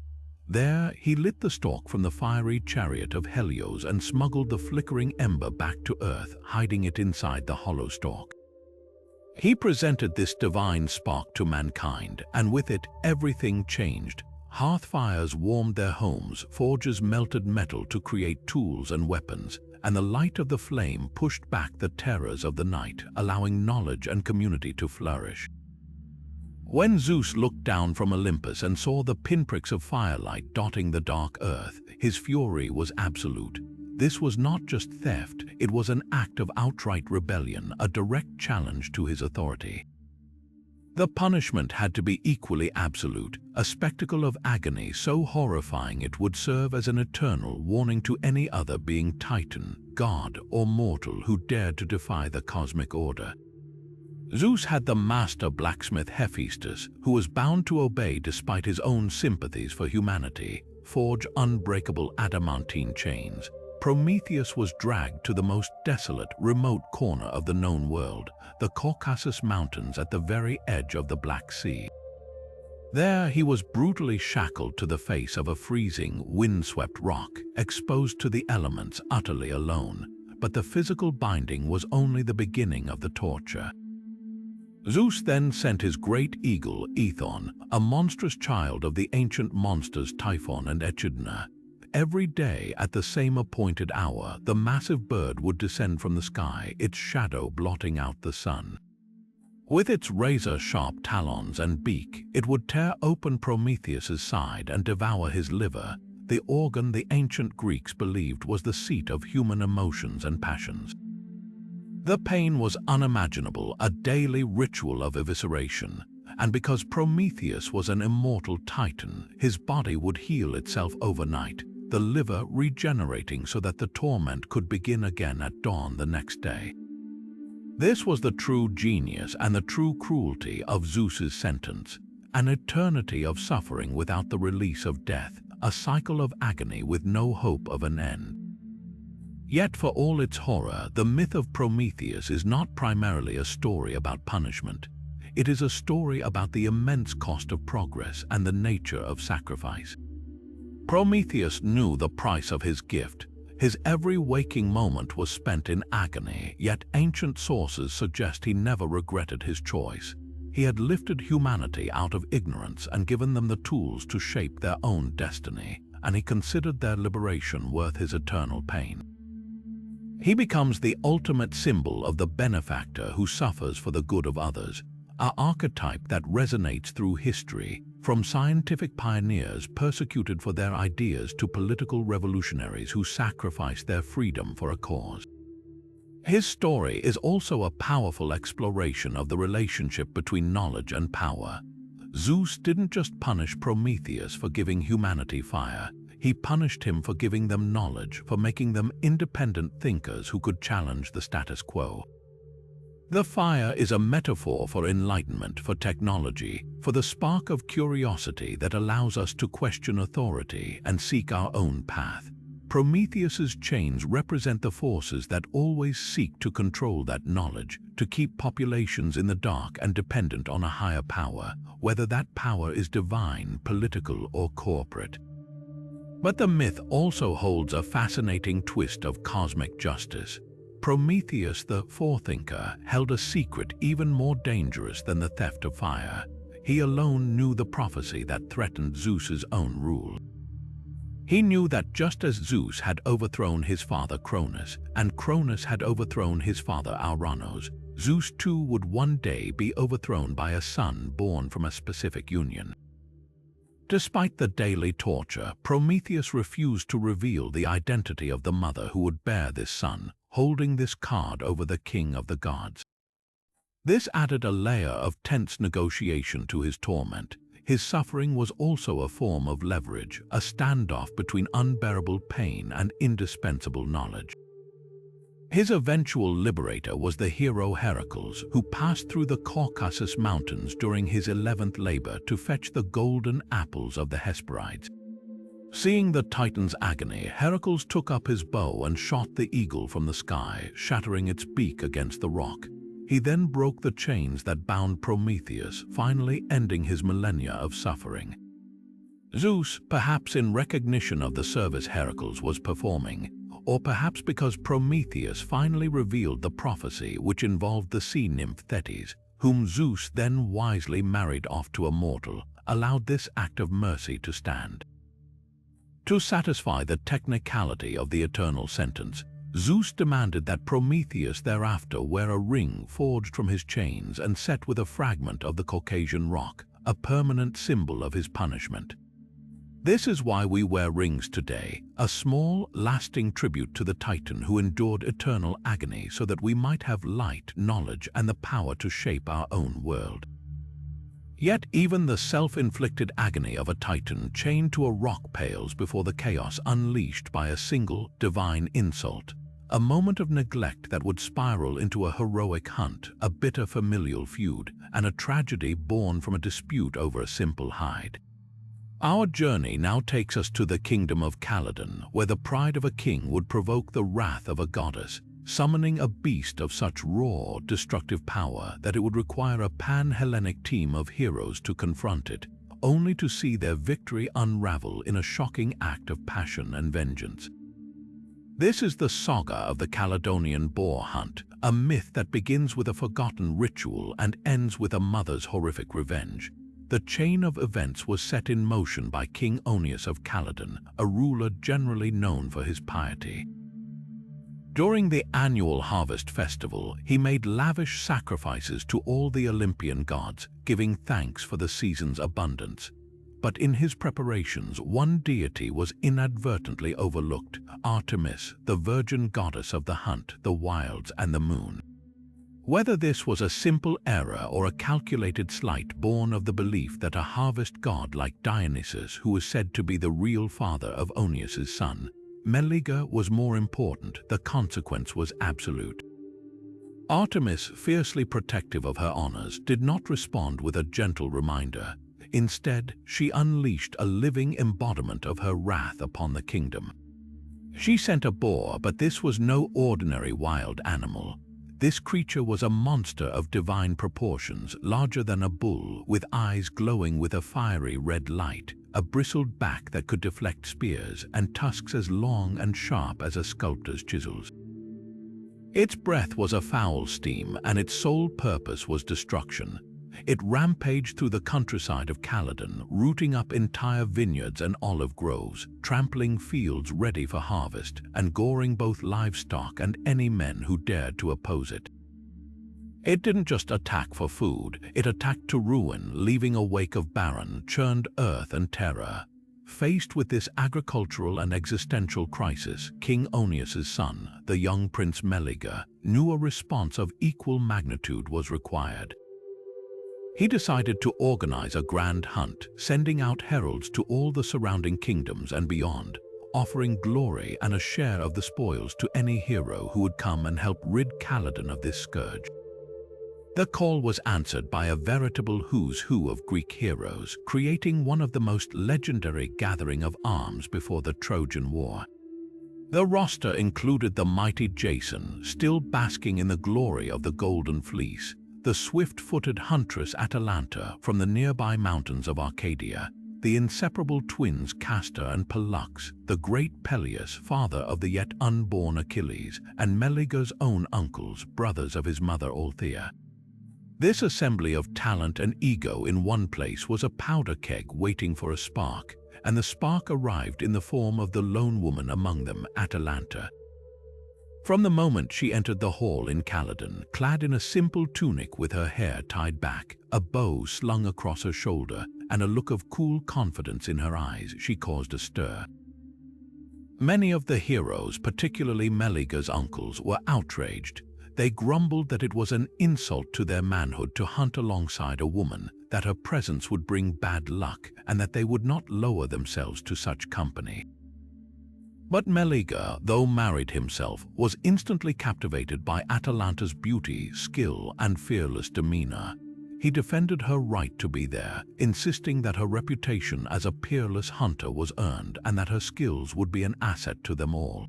There, he lit the stalk from the fiery chariot of Helios and smuggled the flickering ember back to Earth, hiding it inside the hollow stalk. He presented this divine spark to mankind, and with it, everything changed. Hearth fires warmed their homes, forges melted metal to create tools and weapons, and the light of the flame pushed back the terrors of the night, allowing knowledge and community to flourish. When Zeus looked down from Olympus and saw the pinpricks of firelight dotting the dark earth, his fury was absolute. This was not just theft, it was an act of outright rebellion, a direct challenge to his authority. The punishment had to be equally absolute, a spectacle of agony so horrifying it would serve as an eternal warning to any other being, titan, god, or mortal who dared to defy the cosmic order. Zeus had the master blacksmith Hephaestus, who was bound to obey despite his own sympathies for humanity, forge unbreakable adamantine chains. Prometheus was dragged to the most desolate, remote corner of the known world, the Caucasus Mountains at the very edge of the Black Sea. There he was brutally shackled to the face of a freezing, windswept rock, exposed to the elements, utterly alone. But the physical binding was only the beginning of the torture. Zeus then sent his great eagle, Aethon, a monstrous child of the ancient monsters Typhon and Echidna. Every day at the same appointed hour, the massive bird would descend from the sky, its shadow blotting out the sun. With its razor-sharp talons and beak, it would tear open Prometheus's side and devour his liver, the organ the ancient Greeks believed was the seat of human emotions and passions. The pain was unimaginable, a daily ritual of evisceration, and because Prometheus was an immortal titan, his body would heal itself overnight, the liver regenerating so that the torment could begin again at dawn the next day. This was the true genius and the true cruelty of Zeus's sentence, an eternity of suffering without the release of death, a cycle of agony with no hope of an end. Yet for all its horror, the myth of Prometheus is not primarily a story about punishment. It is a story about the immense cost of progress and the nature of sacrifice. Prometheus knew the price of his gift. His every waking moment was spent in agony, yet ancient sources suggest he never regretted his choice. He had lifted humanity out of ignorance and given them the tools to shape their own destiny, and he considered their liberation worth his eternal pain. He becomes the ultimate symbol of the benefactor who suffers for the good of others, an archetype that resonates through history, from scientific pioneers persecuted for their ideas to political revolutionaries who sacrificed their freedom for a cause. His story is also a powerful exploration of the relationship between knowledge and power. Zeus didn't just punish Prometheus for giving humanity fire. He punished him for giving them knowledge, for making them independent thinkers who could challenge the status quo. The fire is a metaphor for enlightenment, for technology, for the spark of curiosity that allows us to question authority and seek our own path. Prometheus's chains represent the forces that always seek to control that knowledge, to keep populations in the dark and dependent on a higher power, whether that power is divine, political, or corporate. But the myth also holds a fascinating twist of cosmic justice. Prometheus, the forethinker, held a secret even more dangerous than the theft of fire. He alone knew the prophecy that threatened Zeus's own rule. He knew that just as Zeus had overthrown his father Cronus, and Cronus had overthrown his father Ouranos, Zeus too would one day be overthrown by a son born from a specific union. Despite the daily torture, Prometheus refused to reveal the identity of the mother who would bear this son, holding this card over the king of the gods. This added a layer of tense negotiation to his torment. His suffering was also a form of leverage, a standoff between unbearable pain and indispensable knowledge. His eventual liberator was the hero Heracles, who passed through the Caucasus Mountains during his 11th labor to fetch the golden apples of the Hesperides. Seeing the Titan's agony, Heracles took up his bow and shot the eagle from the sky, shattering its beak against the rock. He then broke the chains that bound Prometheus, finally ending his millennia of suffering. Zeus, perhaps in recognition of the service Heracles was performing, or perhaps because Prometheus finally revealed the prophecy which involved the sea nymph Thetis, whom Zeus then wisely married off to a mortal, allowed this act of mercy to stand. To satisfy the technicality of the eternal sentence, Zeus demanded that Prometheus thereafter wear a ring forged from his chains and set with a fragment of the Caucasian rock, a permanent symbol of his punishment. This is why we wear rings today, a small, lasting tribute to the Titan who endured eternal agony so that we might have light, knowledge, and the power to shape our own world. Yet even the self-inflicted agony of a Titan chained to a rock pales before the chaos unleashed by a single divine insult, a moment of neglect that would spiral into a heroic hunt, a bitter familial feud, and a tragedy born from a dispute over a simple hide. Our journey now takes us to the kingdom of Calydon, where the pride of a king would provoke the wrath of a goddess, summoning a beast of such raw, destructive power that it would require a pan-Hellenic team of heroes to confront it, only to see their victory unravel in a shocking act of passion and vengeance. This is the saga of the Caledonian boar hunt, a myth that begins with a forgotten ritual and ends with a mother's horrific revenge. The chain of events was set in motion by King Oeneus of Calydon, a ruler generally known for his piety. During the annual harvest festival, he made lavish sacrifices to all the Olympian gods, giving thanks for the season's abundance. But in his preparations, one deity was inadvertently overlooked: Artemis, the virgin goddess of the hunt, the wilds, and the moon. Whether this was a simple error or a calculated slight born of the belief that a harvest god like Dionysus, who was said to be the real father of Oeneus's son, Meleager, was more important, the consequence was absolute. Artemis, fiercely protective of her honors, did not respond with a gentle reminder. Instead, she unleashed a living embodiment of her wrath upon the kingdom. She sent a boar, but this was no ordinary wild animal. This creature was a monster of divine proportions, larger than a bull, with eyes glowing with a fiery red light, a bristled back that could deflect spears, and tusks as long and sharp as a sculptor's chisels. Its breath was a foul steam, and its sole purpose was destruction. It rampaged through the countryside of Calydon, rooting up entire vineyards and olive groves, trampling fields ready for harvest, and goring both livestock and any men who dared to oppose it. It didn't just attack for food, it attacked to ruin, leaving a wake of barren, churned earth and terror. Faced with this agricultural and existential crisis, King Oeneus's son, the young Prince Meleager, knew a response of equal magnitude was required. He decided to organize a grand hunt, sending out heralds to all the surrounding kingdoms and beyond, offering glory and a share of the spoils to any hero who would come and help rid Calydon of this scourge. The call was answered by a veritable who's who of Greek heroes, creating one of the most legendary gathering of arms before the Trojan War. The roster included the mighty Jason, still basking in the glory of the Golden Fleece, the swift-footed huntress Atalanta from the nearby mountains of Arcadia, the inseparable twins Castor and Pollux, the great Peleus, father of the yet unborn Achilles, and Meleager's own uncles, brothers of his mother Althea. This assembly of talent and ego in one place was a powder keg waiting for a spark, and the spark arrived in the form of the lone woman among them, Atalanta. From the moment she entered the hall in Calydon, clad in a simple tunic with her hair tied back, a bow slung across her shoulder, and a look of cool confidence in her eyes, she caused a stir. Many of the heroes, particularly Meleager's uncles, were outraged. They grumbled that it was an insult to their manhood to hunt alongside a woman, that her presence would bring bad luck, and that they would not lower themselves to such company. But Meleager, though married himself, was instantly captivated by Atalanta's beauty, skill, and fearless demeanor. He defended her right to be there, insisting that her reputation as a peerless hunter was earned and that her skills would be an asset to them all.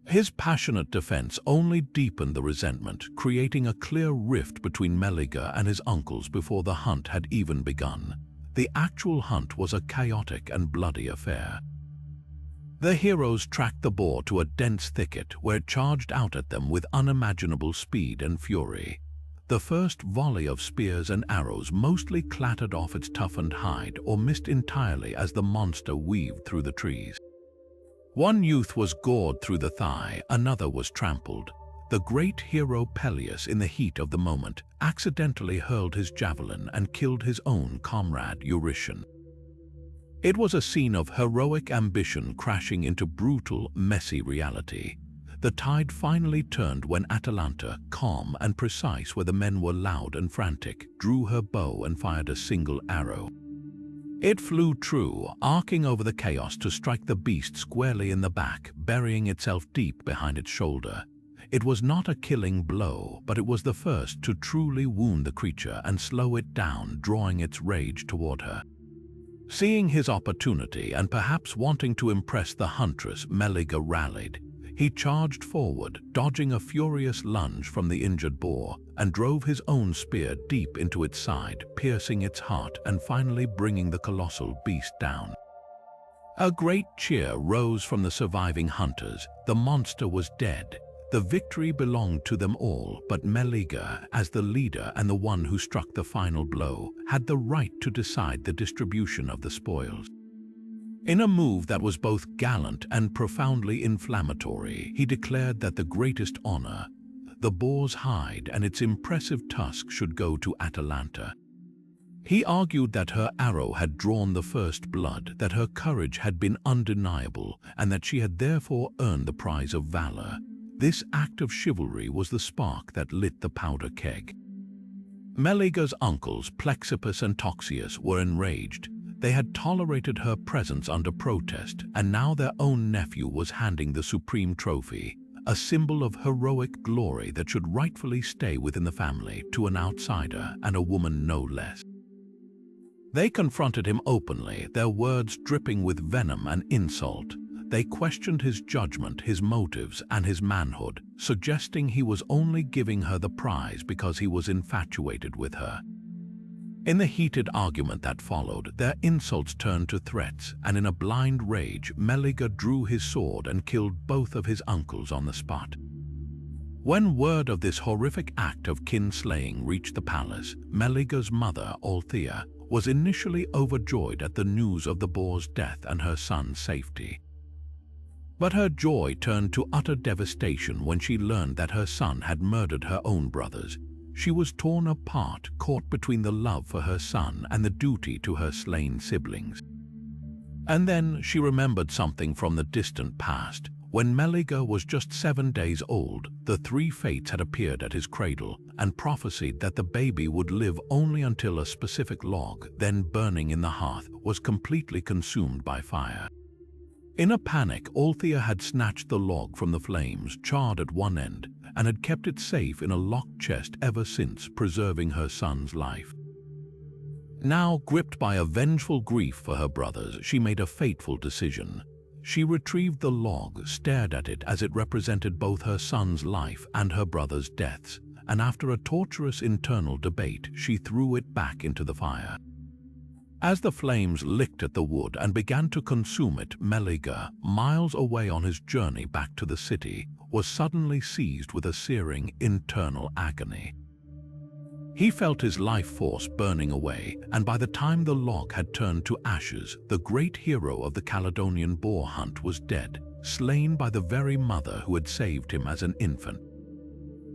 His passionate defense only deepened the resentment, creating a clear rift between Meleager and his uncles before the hunt had even begun. The actual hunt was a chaotic and bloody affair. The heroes tracked the boar to a dense thicket where it charged out at them with unimaginable speed and fury. The first volley of spears and arrows mostly clattered off its toughened hide or missed entirely as the monster weaved through the trees. One youth was gored through the thigh, another was trampled. The great hero Peleus, in the heat of the moment, accidentally hurled his javelin and killed his own comrade Eurytion. It was a scene of heroic ambition crashing into brutal, messy reality. The tide finally turned when Atalanta, calm and precise where the men were loud and frantic, drew her bow and fired a single arrow. It flew true, arcing over the chaos to strike the beast squarely in the back, burying itself deep behind its shoulder. It was not a killing blow, but it was the first to truly wound the creature and slow it down, drawing its rage toward her. Seeing his opportunity and perhaps wanting to impress the huntress, Meleager rallied. He charged forward, dodging a furious lunge from the injured boar, and drove his own spear deep into its side, piercing its heart and finally bringing the colossal beast down. A great cheer rose from the surviving hunters. The monster was dead. The victory belonged to them all, but Meleager, as the leader and the one who struck the final blow, had the right to decide the distribution of the spoils. In a move that was both gallant and profoundly inflammatory, he declared that the greatest honor, the boar's hide and its impressive tusk, should go to Atalanta. He argued that her arrow had drawn the first blood, that her courage had been undeniable, and that she had therefore earned the prize of valor. This act of chivalry was the spark that lit the powder keg. Meleager's uncles, Plexippus and Toxeus, were enraged. They had tolerated her presence under protest, and now their own nephew was handing the supreme trophy, a symbol of heroic glory that should rightfully stay within the family, to an outsider, and a woman no less. They confronted him openly, their words dripping with venom and insult. They questioned his judgment, his motives, and his manhood, suggesting he was only giving her the prize because he was infatuated with her. In the heated argument that followed, their insults turned to threats, and in a blind rage, Meleager drew his sword and killed both of his uncles on the spot. When word of this horrific act of kinslaying reached the palace, Meleager's mother, Althea, was initially overjoyed at the news of the boar's death and her son's safety. But her joy turned to utter devastation when she learned that her son had murdered her own brothers. She was torn apart, caught between the love for her son and the duty to her slain siblings. And then she remembered something from the distant past. When Meleager was just 7 days old, the three fates had appeared at his cradle and prophesied that the baby would live only until a specific log, then burning in the hearth, was completely consumed by fire. In a panic, Althea had snatched the log from the flames, charred at one end, and had kept it safe in a locked chest ever since, preserving her son's life. Now, gripped by a vengeful grief for her brothers, she made a fateful decision. She retrieved the log, stared at it as it represented both her son's life and her brothers' deaths, and after a torturous internal debate, she threw it back into the fire. As the flames licked at the wood and began to consume it, Meleager, miles away on his journey back to the city, was suddenly seized with a searing internal agony. He felt his life force burning away, and by the time the log had turned to ashes, the great hero of the Caledonian boar hunt was dead, slain by the very mother who had saved him as an infant.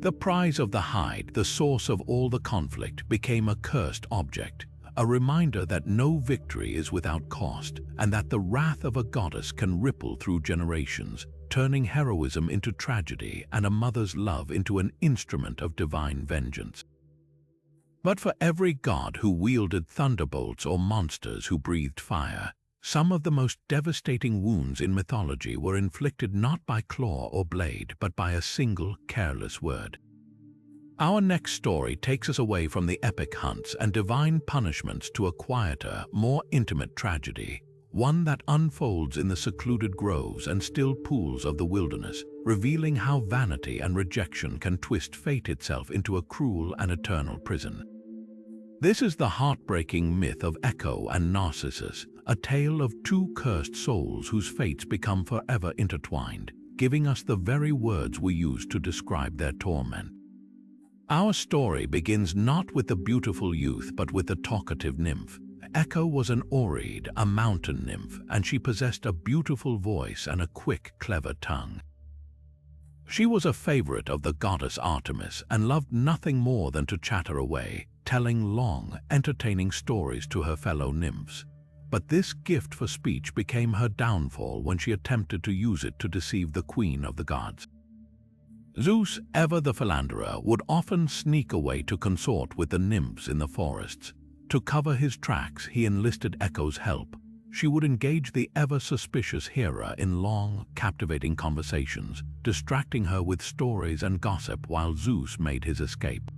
The prize of the hide, the source of all the conflict, became a cursed object, a reminder that no victory is without cost, and that the wrath of a goddess can ripple through generations, turning heroism into tragedy and a mother's love into an instrument of divine vengeance. But for every god who wielded thunderbolts or monsters who breathed fire, some of the most devastating wounds in mythology were inflicted not by claw or blade, but by a single careless word. Our next story takes us away from the epic hunts and divine punishments to a quieter, more intimate tragedy, one that unfolds in the secluded groves and still pools of the wilderness, revealing how vanity and rejection can twist fate itself into a cruel and eternal prison. This is the heartbreaking myth of Echo and Narcissus, a tale of two cursed souls whose fates become forever intertwined, giving us the very words we use to describe their torment. Our story begins not with the beautiful youth but with the talkative nymph. Echo was an Oread, a mountain nymph, and she possessed a beautiful voice and a quick, clever tongue. She was a favorite of the goddess Artemis and loved nothing more than to chatter away, telling long, entertaining stories to her fellow nymphs. But this gift for speech became her downfall when she attempted to use it to deceive the queen of the gods. Zeus, ever the philanderer, would often sneak away to consort with the nymphs in the forests. To cover his tracks, he enlisted Echo's help. She would engage the ever-suspicious Hera in long, captivating conversations, distracting her with stories and gossip while Zeus made his escape.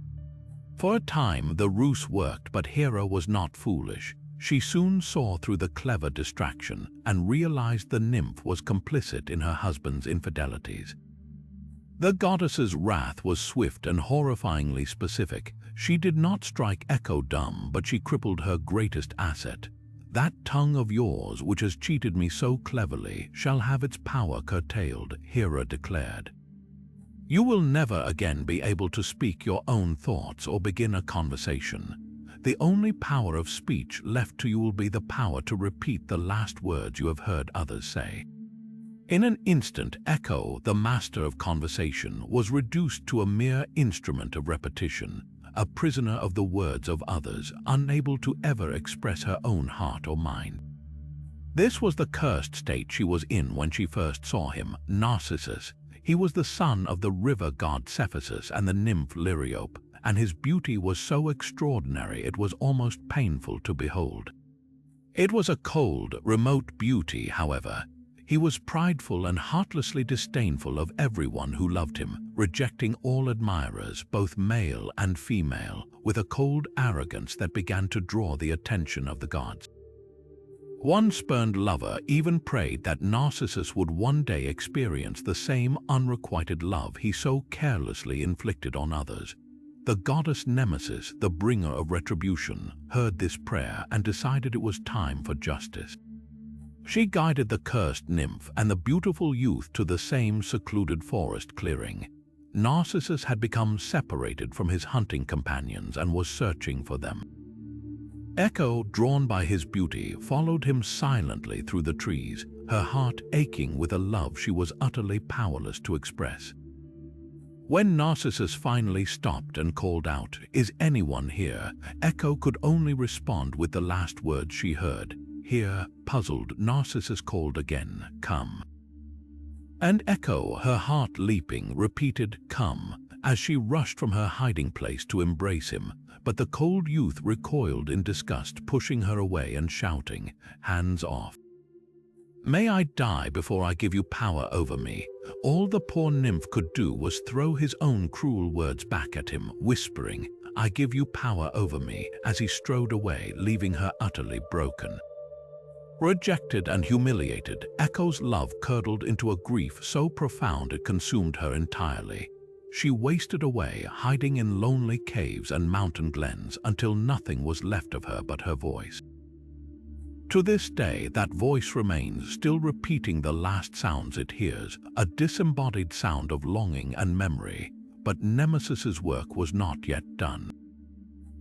For a time, the ruse worked, but Hera was not foolish. She soon saw through the clever distraction and realized the nymph was complicit in her husband's infidelities. The goddess's wrath was swift and horrifyingly specific. She did not strike Echo dumb, but she crippled her greatest asset. "That tongue of yours, which has cheated me so cleverly, shall have its power curtailed," Hera declared. "You will never again be able to speak your own thoughts or begin a conversation. The only power of speech left to you will be the power to repeat the last words you have heard others say." In an instant, Echo, the master of conversation, was reduced to a mere instrument of repetition, a prisoner of the words of others, unable to ever express her own heart or mind. This was the cursed state she was in when she first saw him, Narcissus. He was the son of the river god Cephissus and the nymph Liriope, and his beauty was so extraordinary it was almost painful to behold. It was a cold, remote beauty, however. He was prideful and heartlessly disdainful of everyone who loved him, rejecting all admirers, both male and female, with a cold arrogance that began to draw the attention of the gods. One spurned lover even prayed that Narcissus would one day experience the same unrequited love he so carelessly inflicted on others. The goddess Nemesis, the bringer of retribution, heard this prayer and decided it was time for justice. She guided the cursed nymph and the beautiful youth to the same secluded forest clearing. Narcissus had become separated from his hunting companions and was searching for them. Echo, drawn by his beauty, followed him silently through the trees, her heart aching with a love she was utterly powerless to express. When Narcissus finally stopped and called out, "Is anyone here?" Echo could only respond with the last words she heard. Here, puzzled, Narcissus called again, "Come." And Echo, her heart leaping, repeated, "Come," as she rushed from her hiding place to embrace him. But the cold youth recoiled in disgust, pushing her away and shouting, "Hands off. May I die before I give you power over me." All the poor nymph could do was throw his own cruel words back at him, whispering, "I give you power over me," as he strode away, leaving her utterly broken. Rejected and humiliated, Echo's love curdled into a grief so profound it consumed her entirely. She wasted away, hiding in lonely caves and mountain glens until nothing was left of her but her voice. To this day, that voice remains, still repeating the last sounds it hears, a disembodied sound of longing and memory. But Nemesis's work was not yet done.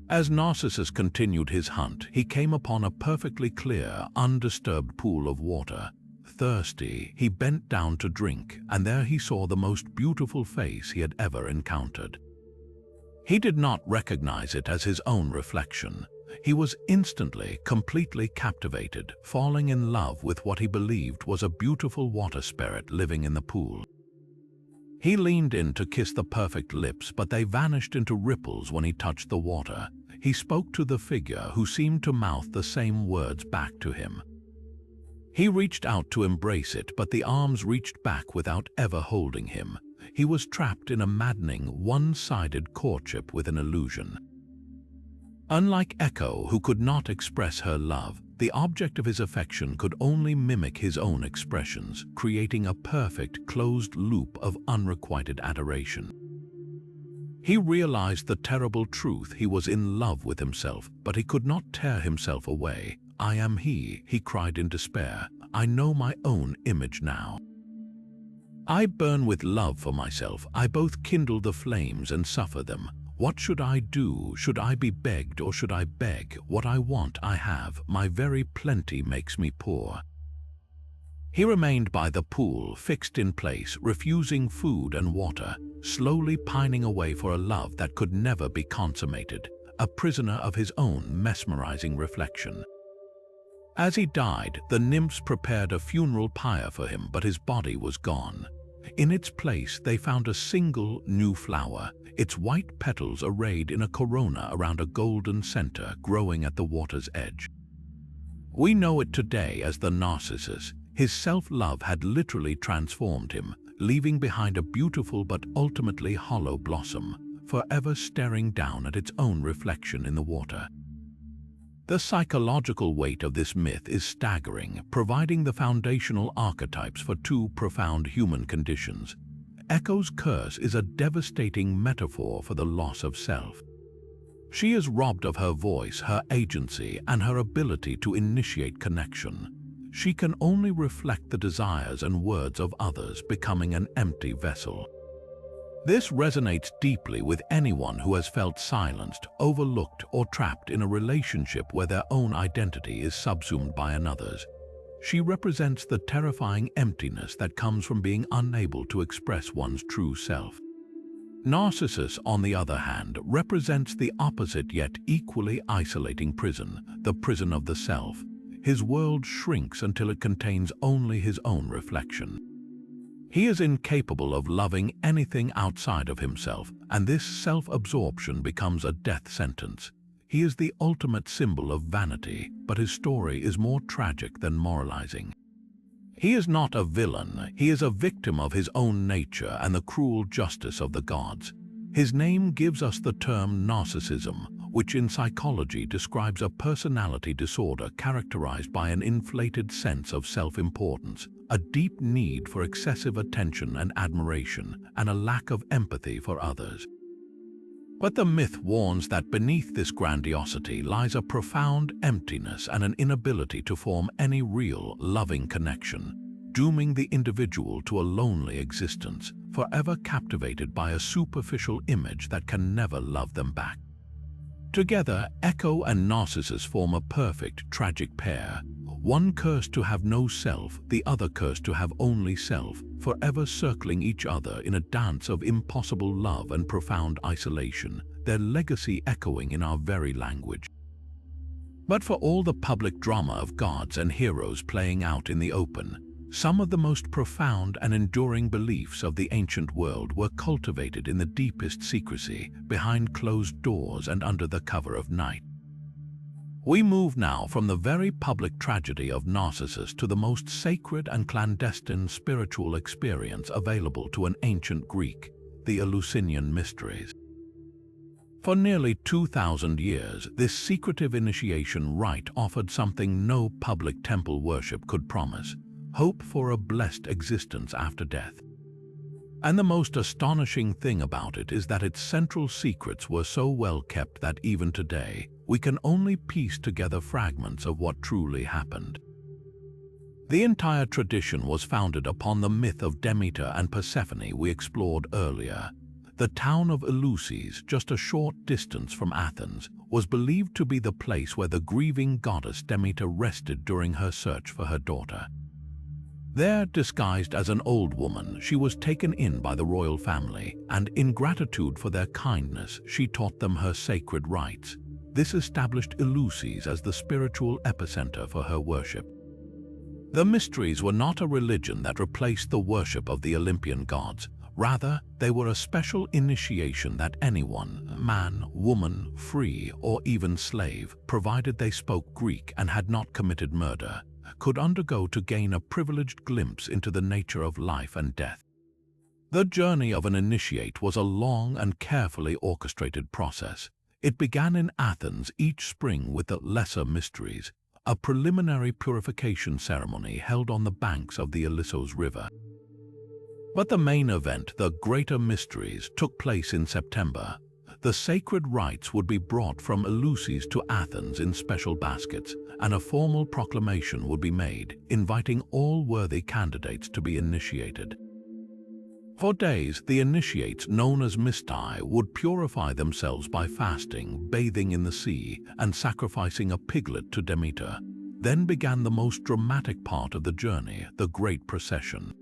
As Narcissus continued his hunt, he came upon a perfectly clear, undisturbed pool of water. Thirsty, he bent down to drink, and there he saw the most beautiful face he had ever encountered. He did not recognize it as his own reflection. He was instantly, completely captivated, falling in love with what he believed was a beautiful water spirit living in the pool. He leaned in to kiss the perfect lips, but they vanished into ripples when he touched the water. He spoke to the figure, who seemed to mouth the same words back to him. He reached out to embrace it, but the arms reached back without ever holding him. He was trapped in a maddening, one-sided courtship with an illusion. Unlike Echo, who could not express her love, the object of his affection could only mimic his own expressions, creating a perfect, closed loop of unrequited adoration. He realized the terrible truth: he was in love with himself, but he could not tear himself away. "I am he," he cried in despair. "I know my own image now. I burn with love for myself. I both kindle the flames and suffer them. What should I do? Should I be begged, or should I beg? What I want I have, my very plenty makes me poor. He remained by the pool, fixed in place, refusing food and water, slowly pining away for a love that could never be consummated, a prisoner of his own mesmerizing reflection. As he died, the nymphs prepared a funeral pyre for him, but his body was gone. In its place, they found a single new flower, its white petals arrayed in a corona around a golden center growing at the water's edge. We know it today as the Narcissus. His self-love had literally transformed him, leaving behind a beautiful but ultimately hollow blossom, forever staring down at its own reflection in the water. The psychological weight of this myth is staggering, providing the foundational archetypes for two profound human conditions. Echo's curse is a devastating metaphor for the loss of self. She is robbed of her voice, her agency, and her ability to initiate connection. She can only reflect the desires and words of others, becoming an empty vessel. This resonates deeply with anyone who has felt silenced, overlooked, or trapped in a relationship where their own identity is subsumed by another's. She represents the terrifying emptiness that comes from being unable to express one's true self. Narcissus, on the other hand, represents the opposite yet equally isolating prison, the prison of the self. His world shrinks until it contains only his own reflection. He is incapable of loving anything outside of himself, and this self-absorption becomes a death sentence. He is the ultimate symbol of vanity, but his story is more tragic than moralizing. He is not a villain, he is a victim of his own nature and the cruel justice of the gods. His name gives us the term narcissism, which in psychology describes a personality disorder characterized by an inflated sense of self-importance, a deep need for excessive attention and admiration, and a lack of empathy for others. But the myth warns that beneath this grandiosity lies a profound emptiness and an inability to form any real, loving connection, dooming the individual to a lonely existence, forever captivated by a superficial image that can never love them back. Together, Echo and Narcissus form a perfect, tragic pair, one cursed to have no self, the other cursed to have only self, forever circling each other in a dance of impossible love and profound isolation, their legacy echoing in our very language. But for all the public drama of gods and heroes playing out in the open, some of the most profound and enduring beliefs of the ancient world were cultivated in the deepest secrecy, behind closed doors and under the cover of night. We move now from the very public tragedy of Narcissus to the most sacred and clandestine spiritual experience available to an ancient Greek, the Eleusinian Mysteries. For nearly 2,000 years, this secretive initiation rite offered something no public temple worship could promise: hope for a blessed existence after death. And the most astonishing thing about it is that its central secrets were so well kept that even today, we can only piece together fragments of what truly happened. The entire tradition was founded upon the myth of Demeter and Persephone we explored earlier. The town of Eleusis, just a short distance from Athens, was believed to be the place where the grieving goddess Demeter rested during her search for her daughter. There, disguised as an old woman, she was taken in by the royal family, and in gratitude for their kindness, she taught them her sacred rites. This established Eleusis as the spiritual epicenter for her worship. The mysteries were not a religion that replaced the worship of the Olympian gods. Rather, they were a special initiation that anyone, man, woman, free, or even slave, provided they spoke Greek and had not committed murder, could undergo to gain a privileged glimpse into the nature of life and death. The journey of an initiate was a long and carefully orchestrated process. It began in Athens each spring with the Lesser Mysteries, a preliminary purification ceremony held on the banks of the Ilissos River. But the main event, the Greater Mysteries, took place in September. The sacred rites would be brought from Eleusis to Athens in special baskets, and a formal proclamation would be made, inviting all worthy candidates to be initiated. For days, the initiates, known as Mysti, would purify themselves by fasting, bathing in the sea, and sacrificing a piglet to Demeter. Then began the most dramatic part of the journey, the great procession.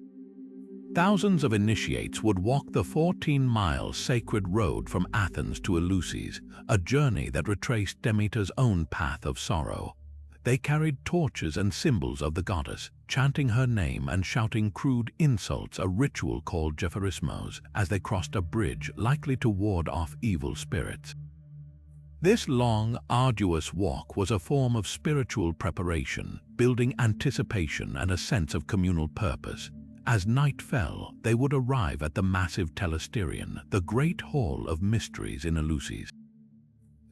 Thousands of initiates would walk the 14-mile sacred road from Athens to Eleusis, a journey that retraced Demeter's own path of sorrow. They carried torches and symbols of the goddess, chanting her name and shouting crude insults, a ritual called Jepharismos, as they crossed a bridge likely to ward off evil spirits. This long, arduous walk was a form of spiritual preparation, building anticipation and a sense of communal purpose. As night fell, they would arrive at the massive telesterion, the great hall of mysteries in Eleusis.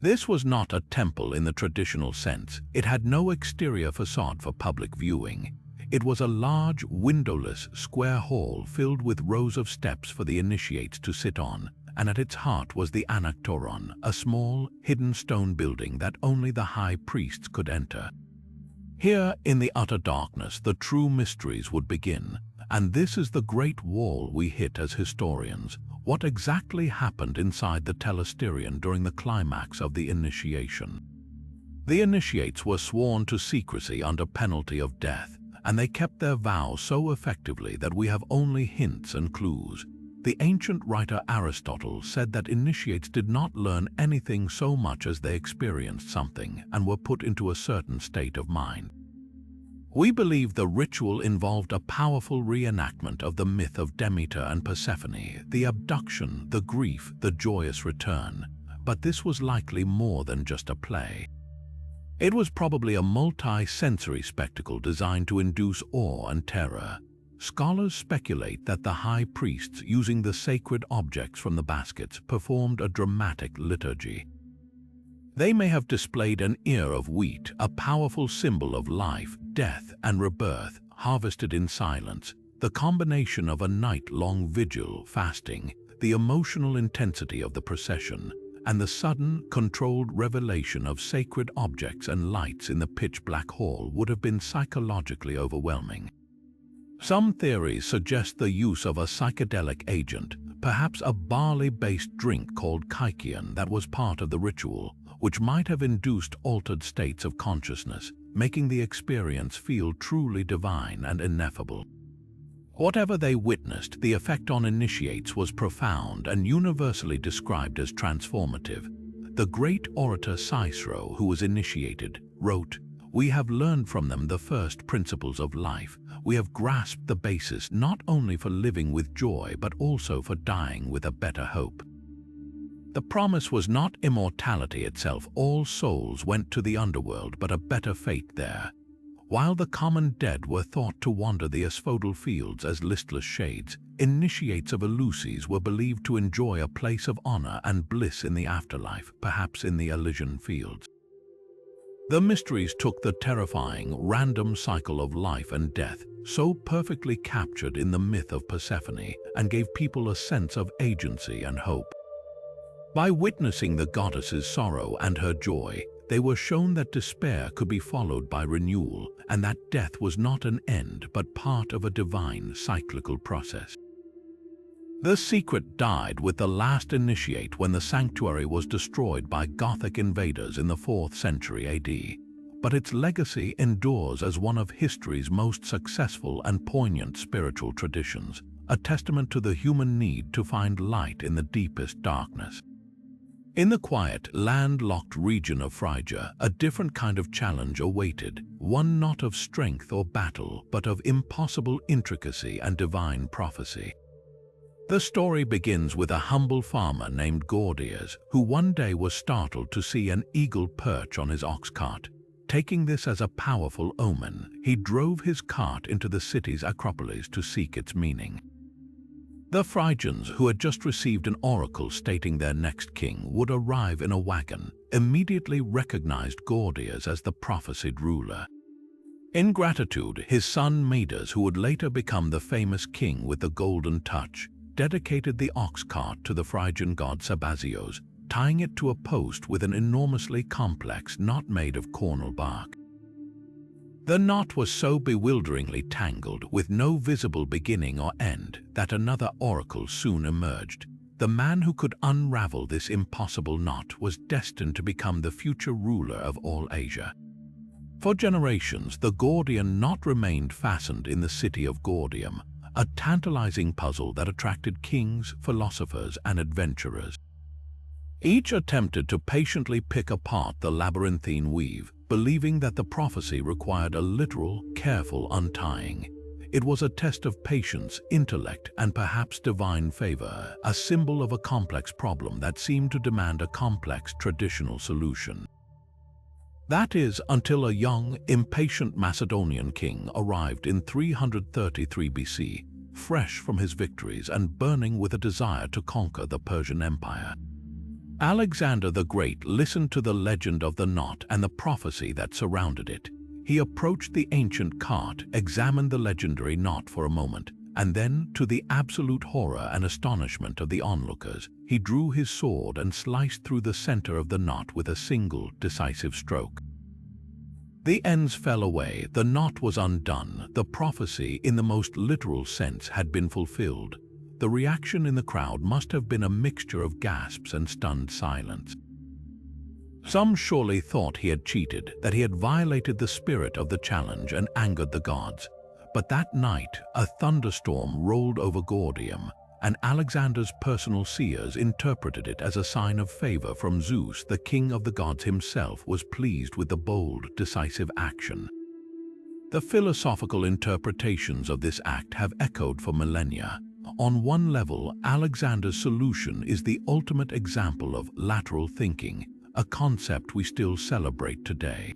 This was not a temple in the traditional sense. It had no exterior facade for public viewing. It was a large, windowless, square hall filled with rows of steps for the initiates to sit on, and at its heart was the Anaktoron, a small, hidden stone building that only the high priests could enter. Here, in the utter darkness, the true mysteries would begin, and this is the great wall we hit as historians. What exactly happened inside the telesterion during the climax of the initiation? The initiates were sworn to secrecy under penalty of death, and they kept their vow so effectively that we have only hints and clues. The ancient writer Aristotle said that initiates did not learn anything so much as they experienced something and were put into a certain state of mind. We believe the ritual involved a powerful reenactment of the myth of Demeter and Persephone, the abduction, the grief, the joyous return. But this was likely more than just a play. It was probably a multi-sensory spectacle designed to induce awe and terror. Scholars speculate that the high priests, using the sacred objects from the baskets, performed a dramatic liturgy. They may have displayed an ear of wheat, a powerful symbol of life, death, and rebirth, harvested in silence. The combination of a night-long vigil, fasting, the emotional intensity of the procession, and the sudden, controlled revelation of sacred objects and lights in the pitch-black hall would have been psychologically overwhelming. Some theories suggest the use of a psychedelic agent, perhaps a barley-based drink called kykeon, that was part of the ritual, which might have induced altered states of consciousness, making the experience feel truly divine and ineffable. Whatever they witnessed, the effect on initiates was profound and universally described as transformative. The great orator Cicero, who was initiated, wrote, "We have learned from them the first principles of life. We have grasped the basis not only for living with joy but also for dying with a better hope." The promise was not immortality itself. All souls went to the underworld, but a better fate there. While the common dead were thought to wander the asphodel fields as listless shades, initiates of Eleusis were believed to enjoy a place of honor and bliss in the afterlife, perhaps in the Elysian fields. The mysteries took the terrifying, random cycle of life and death, so perfectly captured in the myth of Persephone, and gave people a sense of agency and hope. By witnessing the goddess's sorrow and her joy, they were shown that despair could be followed by renewal, and that death was not an end but part of a divine cyclical process. The secret died with the last initiate when the sanctuary was destroyed by Gothic invaders in the 4th century AD, but its legacy endures as one of history's most successful and poignant spiritual traditions, a testament to the human need to find light in the deepest darkness. In the quiet, landlocked region of Phrygia, a different kind of challenge awaited, one not of strength or battle, but of impossible intricacy and divine prophecy. The story begins with a humble farmer named Gordias, who one day was startled to see an eagle perch on his ox cart. Taking this as a powerful omen, he drove his cart into the city's Acropolis to seek its meaning. The Phrygians, who had just received an oracle stating their next king would arrive in a wagon, immediately recognized Gordias as the prophesied ruler. In gratitude, his son Midas, who would later become the famous king with the golden touch, dedicated the ox cart to the Phrygian god Sabazios, tying it to a post with an enormously complex knot made of cornel bark. The knot was so bewilderingly tangled, with no visible beginning or end, that another oracle soon emerged. The man who could unravel this impossible knot was destined to become the future ruler of all Asia. For generations, the Gordian knot remained fastened in the city of Gordium, a tantalizing puzzle that attracted kings, philosophers, and adventurers. Each attempted to patiently pick apart the labyrinthine weave, believing that the prophecy required a literal, careful untying. It was a test of patience, intellect, and perhaps divine favor, a symbol of a complex problem that seemed to demand a complex traditional solution. That is, until a young, impatient Macedonian king arrived in 333 BC, fresh from his victories and burning with a desire to conquer the Persian Empire. Alexander the Great listened to the legend of the knot and the prophecy that surrounded it. He approached the ancient cart, examined the legendary knot for a moment, and then, to the absolute horror and astonishment of the onlookers, he drew his sword and sliced through the center of the knot with a single, decisive stroke. The ends fell away, the knot was undone, the prophecy, in the most literal sense, had been fulfilled. The reaction in the crowd must have been a mixture of gasps and stunned silence. Some surely thought he had cheated, that he had violated the spirit of the challenge and angered the gods. But that night, a thunderstorm rolled over Gordium, and Alexander's personal seers interpreted it as a sign of favor from Zeus. The king of the gods himself was pleased with the bold, decisive action. The philosophical interpretations of this act have echoed for millennia. On one level, Alexander's solution is the ultimate example of lateral thinking, a concept we still celebrate today.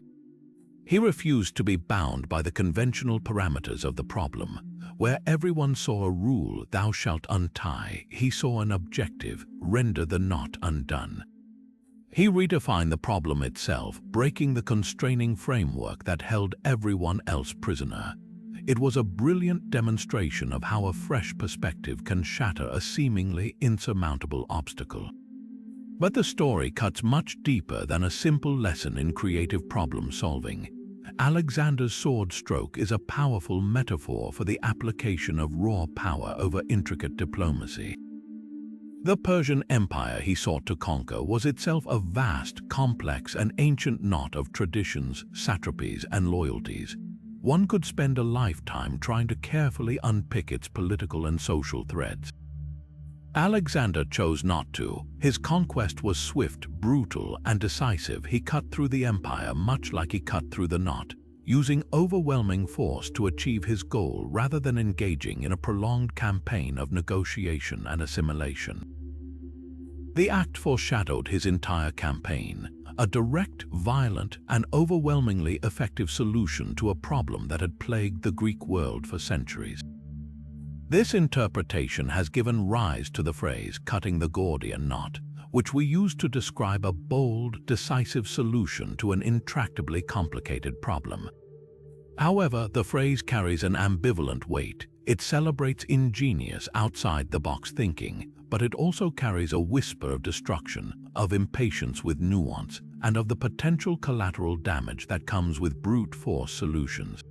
He refused to be bound by the conventional parameters of the problem. Where everyone saw a rule, thou shalt untie, he saw an objective, render the knot undone. He redefined the problem itself, breaking the constraining framework that held everyone else prisoner. It was a brilliant demonstration of how a fresh perspective can shatter a seemingly insurmountable obstacle. But the story cuts much deeper than a simple lesson in creative problem solving. Alexander's sword stroke is a powerful metaphor for the application of raw power over intricate diplomacy. The Persian Empire he sought to conquer was itself a vast, complex, and ancient knot of traditions, satrapies, and loyalties. One could spend a lifetime trying to carefully unpick its political and social threads. Alexander chose not to. His conquest was swift, brutal, and decisive. He cut through the empire much like he cut through the knot, using overwhelming force to achieve his goal rather than engaging in a prolonged campaign of negotiation and assimilation. The act foreshadowed his entire campaign, a direct, violent, and overwhelmingly effective solution to a problem that had plagued the Greek world for centuries. This interpretation has given rise to the phrase cutting the Gordian knot, which we use to describe a bold, decisive solution to an intractably complicated problem. However, the phrase carries an ambivalent weight. It celebrates ingenious, outside-the-box thinking, but it also carries a whisper of destruction, of impatience with nuance, and of the potential collateral damage that comes with brute force solutions.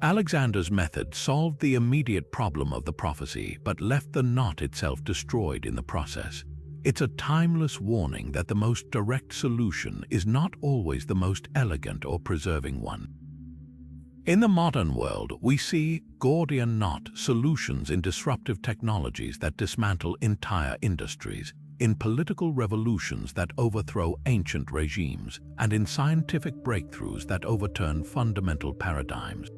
Alexander's method solved the immediate problem of the prophecy, but left the knot itself destroyed in the process. It's a timeless warning that the most direct solution is not always the most elegant or preserving one. In the modern world, we see Gordian knot solutions in disruptive technologies that dismantle entire industries, in political revolutions that overthrow ancient regimes, and in scientific breakthroughs that overturn fundamental paradigms.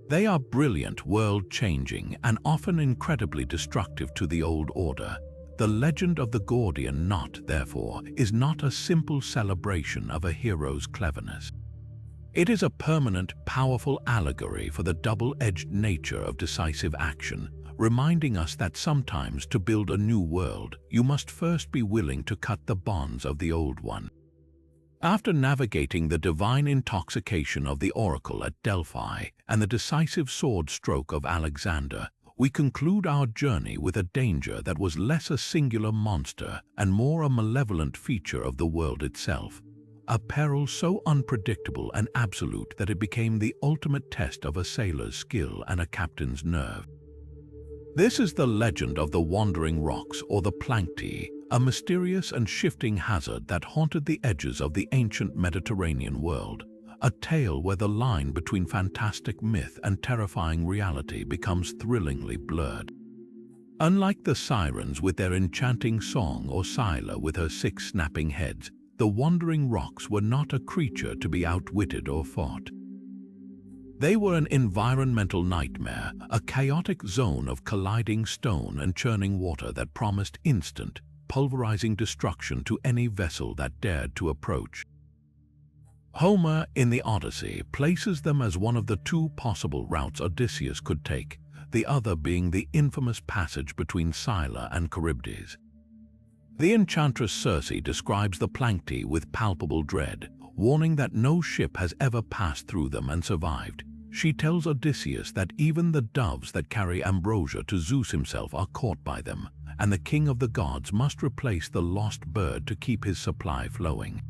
They are brilliant, world-changing, and often incredibly destructive to the old order. The legend of the Gordian knot, therefore, is not a simple celebration of a hero's cleverness. It is a permanent, powerful allegory for the double-edged nature of decisive action, reminding us that sometimes to build a new world, you must first be willing to cut the bonds of the old one. After navigating the divine intoxication of the oracle at Delphi and the decisive sword stroke of Alexander, we conclude our journey with a danger that was less a singular monster and more a malevolent feature of the world itself. a peril so unpredictable and absolute that it became the ultimate test of a sailor's skill and a captain's nerve. This is the legend of the Wandering Rocks, or the Plancti, a mysterious and shifting hazard that haunted the edges of the ancient Mediterranean world, a tale where the line between fantastic myth and terrifying reality becomes thrillingly blurred. Unlike the Sirens with their enchanting song or Scylla with her 6 snapping heads, the Wandering Rocks were not a creature to be outwitted or fought. They were an environmental nightmare, a chaotic zone of colliding stone and churning water that promised instant, pulverizing destruction to any vessel that dared to approach. Homer, in the Odyssey, places them as one of the 2 possible routes Odysseus could take, the other being the infamous passage between Scylla and Charybdis. The enchantress Circe describes the Plancti with palpable dread, warning that no ship has ever passed through them and survived. She tells Odysseus that even the doves that carry ambrosia to Zeus himself are caught by them, and the king of the gods must replace the lost bird to keep his supply flowing.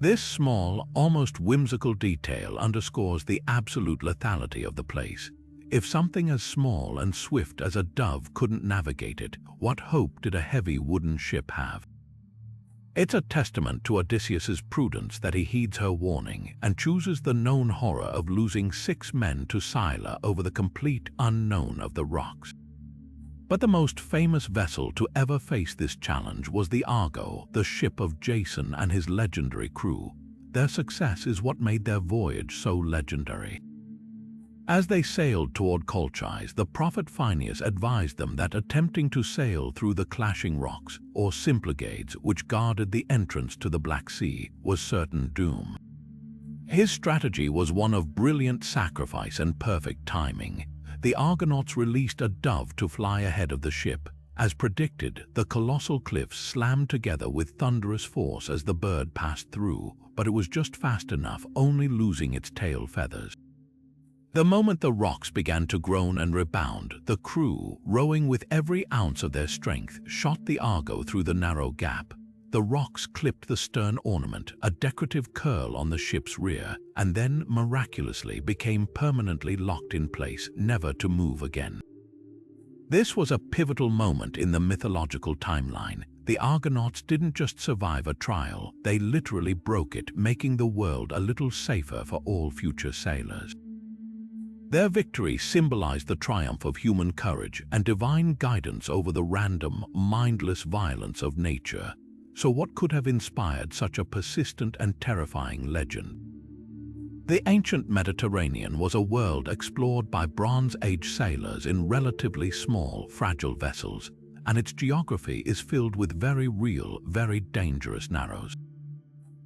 This small, almost whimsical detail underscores the absolute lethality of the place. If something as small and swift as a dove couldn't navigate it, what hope did a heavy wooden ship have? It's a testament to Odysseus's prudence that he heeds her warning and chooses the known horror of losing 6 men to Scylla over the complete unknown of the rocks. But the most famous vessel to ever face this challenge was the Argo, the ship of Jason and his legendary crew. Their success is what made their voyage so legendary. As they sailed toward Colchis, the prophet Phineus advised them that attempting to sail through the clashing rocks, or Symplegades, which guarded the entrance to the Black Sea, was certain doom. His strategy was one of brilliant sacrifice and perfect timing. The Argonauts released a dove to fly ahead of the ship. As predicted, the colossal cliffs slammed together with thunderous force as the bird passed through, but it was just fast enough, only losing its tail feathers. The moment the rocks began to groan and rebound, the crew, rowing with every ounce of their strength, shot the Argo through the narrow gap. The rocks clipped the stern ornament, a decorative curl on the ship's rear, and then miraculously became permanently locked in place, never to move again. This was a pivotal moment in the mythological timeline. The Argonauts didn't just survive a trial, they literally broke it, making the world a little safer for all future sailors. Their victory symbolized the triumph of human courage and divine guidance over the random, mindless violence of nature. So what could have inspired such a persistent and terrifying legend? The ancient Mediterranean was a world explored by Bronze Age sailors in relatively small, fragile vessels, and its geography is filled with very real, very dangerous narrows.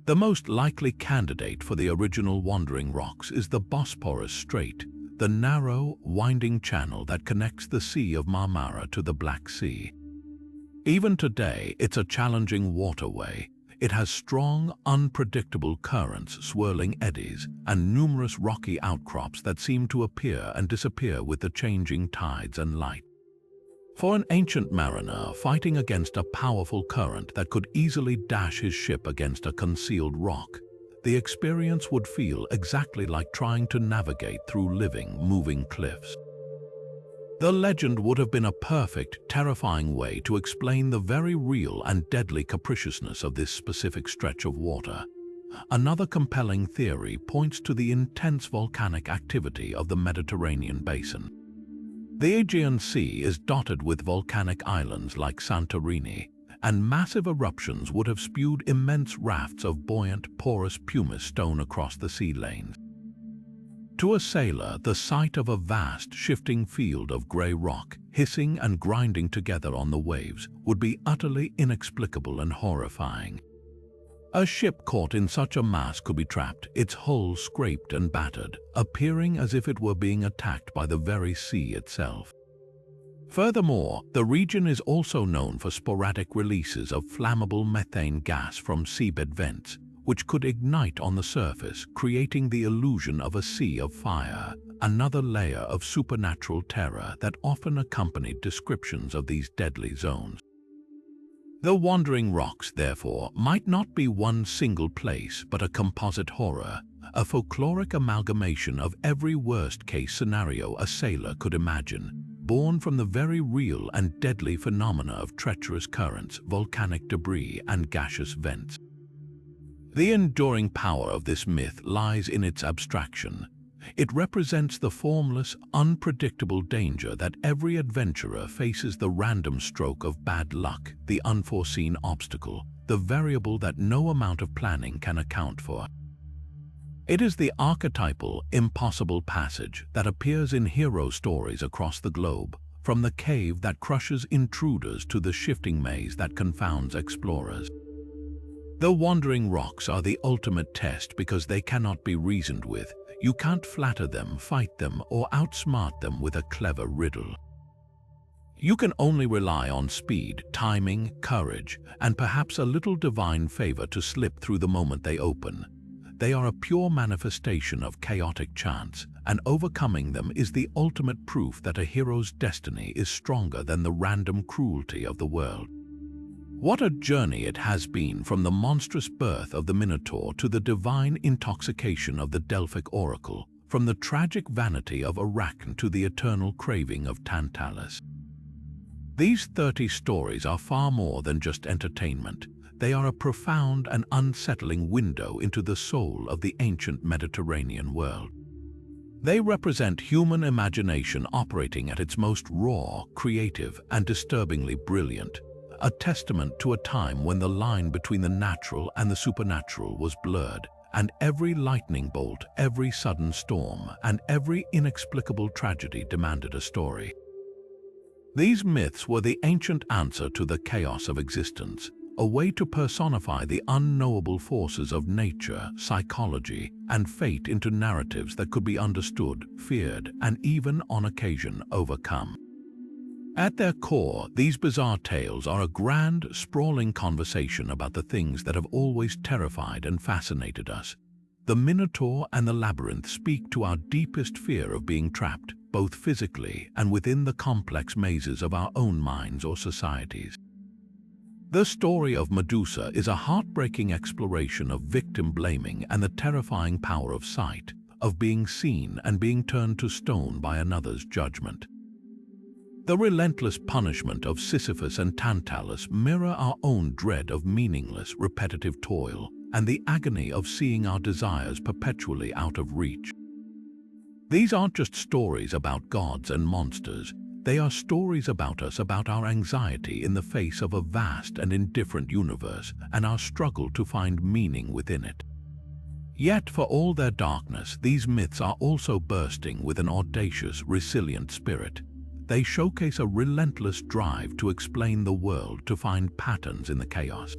The most likely candidate for the original Wandering Rocks is the Bosporus Strait, the narrow, winding channel that connects the Sea of Marmara to the Black Sea. Even today, it's a challenging waterway. It has strong, unpredictable currents, swirling eddies, and numerous rocky outcrops that seem to appear and disappear with the changing tides and light. For an ancient mariner fighting against a powerful current that could easily dash his ship against a concealed rock, the experience would feel exactly like trying to navigate through living, moving cliffs. The legend would have been a perfect, terrifying way to explain the very real and deadly capriciousness of this specific stretch of water. Another compelling theory points to the intense volcanic activity of the Mediterranean basin. The Aegean Sea is dotted with volcanic islands like Santorini, and massive eruptions would have spewed immense rafts of buoyant, porous pumice stone across the sea lanes. To a sailor, the sight of a vast, shifting field of grey rock, hissing and grinding together on the waves, would be utterly inexplicable and horrifying. A ship caught in such a mass could be trapped, its hull scraped and battered, appearing as if it were being attacked by the very sea itself. Furthermore, the region is also known for sporadic releases of flammable methane gas from seabed vents, which could ignite on the surface, creating the illusion of a sea of fire, another layer of supernatural terror that often accompanied descriptions of these deadly zones. The Wandering Rocks, therefore, might not be one single place, but a composite horror, a folkloric amalgamation of every worst-case scenario a sailor could imagine, born from the very real and deadly phenomena of treacherous currents, volcanic debris, and gaseous vents. The enduring power of this myth lies in its abstraction. It represents the formless, unpredictable danger that every adventurer faces, the random stroke of bad luck, the unforeseen obstacle, the variable that no amount of planning can account for. It is the archetypal, impossible passage that appears in hero stories across the globe, from the cave that crushes intruders to the shifting maze that confounds explorers. The Wandering Rocks are the ultimate test because they cannot be reasoned with. You can't flatter them, fight them, or outsmart them with a clever riddle. You can only rely on speed, timing, courage, and perhaps a little divine favor to slip through the moment they open. They are a pure manifestation of chaotic chance, and overcoming them is the ultimate proof that a hero's destiny is stronger than the random cruelty of the world. What a journey it has been, from the monstrous birth of the Minotaur to the divine intoxication of the Delphic oracle, from the tragic vanity of Arachne to the eternal craving of Tantalus. These 30 stories are far more than just entertainment. They are a profound and unsettling window into the soul of the ancient Mediterranean world. They represent human imagination operating at its most raw, creative, and disturbingly brilliant, a testament to a time when the line between the natural and the supernatural was blurred, and every lightning bolt, every sudden storm, and every inexplicable tragedy demanded a story. These myths were the ancient answer to the chaos of existence, a way to personify the unknowable forces of nature, psychology, and fate into narratives that could be understood, feared, and even, on occasion, overcome. At their core, these bizarre tales are a grand, sprawling conversation about the things that have always terrified and fascinated us. The Minotaur and the Labyrinth speak to our deepest fear of being trapped, both physically and within the complex mazes of our own minds or societies. The story of Medusa is a heartbreaking exploration of victim blaming and the terrifying power of sight, of being seen and being turned to stone by another's judgment. The relentless punishment of Sisyphus and Tantalus mirror our own dread of meaningless, repetitive toil and the agony of seeing our desires perpetually out of reach. These aren't just stories about gods and monsters. They are stories about us, about our anxiety in the face of a vast and indifferent universe and our struggle to find meaning within it. Yet, for all their darkness, these myths are also bursting with an audacious, resilient spirit. They showcase a relentless drive to explain the world, to find patterns in the chaos.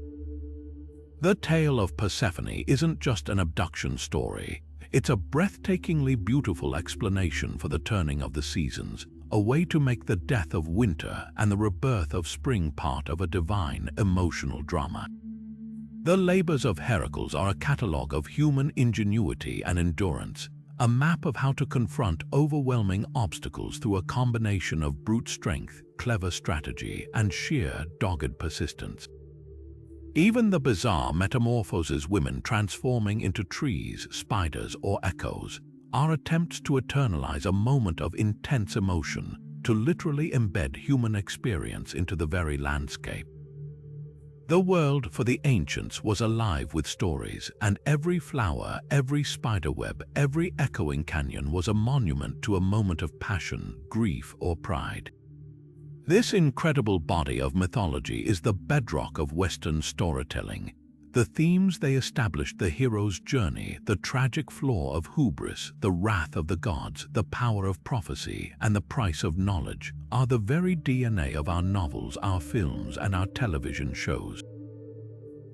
The tale of Persephone isn't just an abduction story. It's a breathtakingly beautiful explanation for the turning of the seasons, a way to make the death of winter and the rebirth of spring part of a divine, emotional drama. The labors of Heracles are a catalogue of human ingenuity and endurance, a map of how to confront overwhelming obstacles through a combination of brute strength, clever strategy, and sheer, dogged persistence. Even the bizarre metamorphoses, women transforming into trees, spiders, or echoes, are attempts to eternalize a moment of intense emotion, to literally embed human experience into the very landscape. The world for the ancients was alive with stories, and every flower, every spiderweb, every echoing canyon was a monument to a moment of passion, grief, or pride. This incredible body of mythology is the bedrock of Western storytelling. The themes they established, the hero's journey, the tragic flaw of hubris, the wrath of the gods, the power of prophecy, and the price of knowledge, are the very DNA of our novels, our films, and our television shows.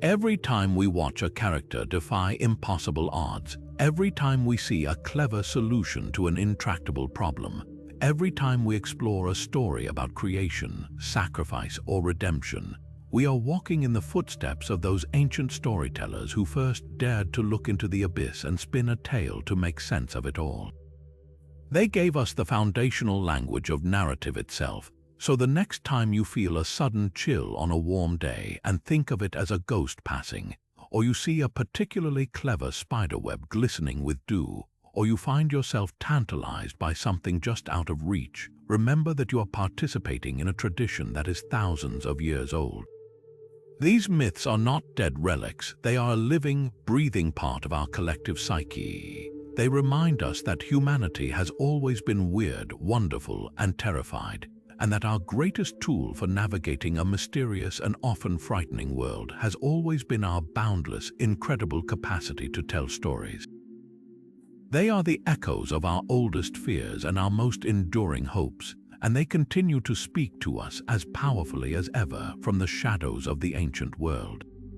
Every time we watch a character defy impossible odds, every time we see a clever solution to an intractable problem, every time we explore a story about creation, sacrifice, or redemption, we are walking in the footsteps of those ancient storytellers who first dared to look into the abyss and spin a tale to make sense of it all. They gave us the foundational language of narrative itself, So the next time you feel a sudden chill on a warm day and think of it as a ghost passing, or you see a particularly clever spiderweb glistening with dew, or you find yourself tantalized by something just out of reach, remember that you are participating in a tradition that is thousands of years old. These myths are not dead relics, they are a living, breathing part of our collective psyche. They remind us that humanity has always been weird, wonderful, and terrified, and that our greatest tool for navigating a mysterious and often frightening world has always been our boundless, incredible capacity to tell stories. They are the echoes of our oldest fears and our most enduring hopes, and they continue to speak to us as powerfully as ever from the shadows of the ancient world.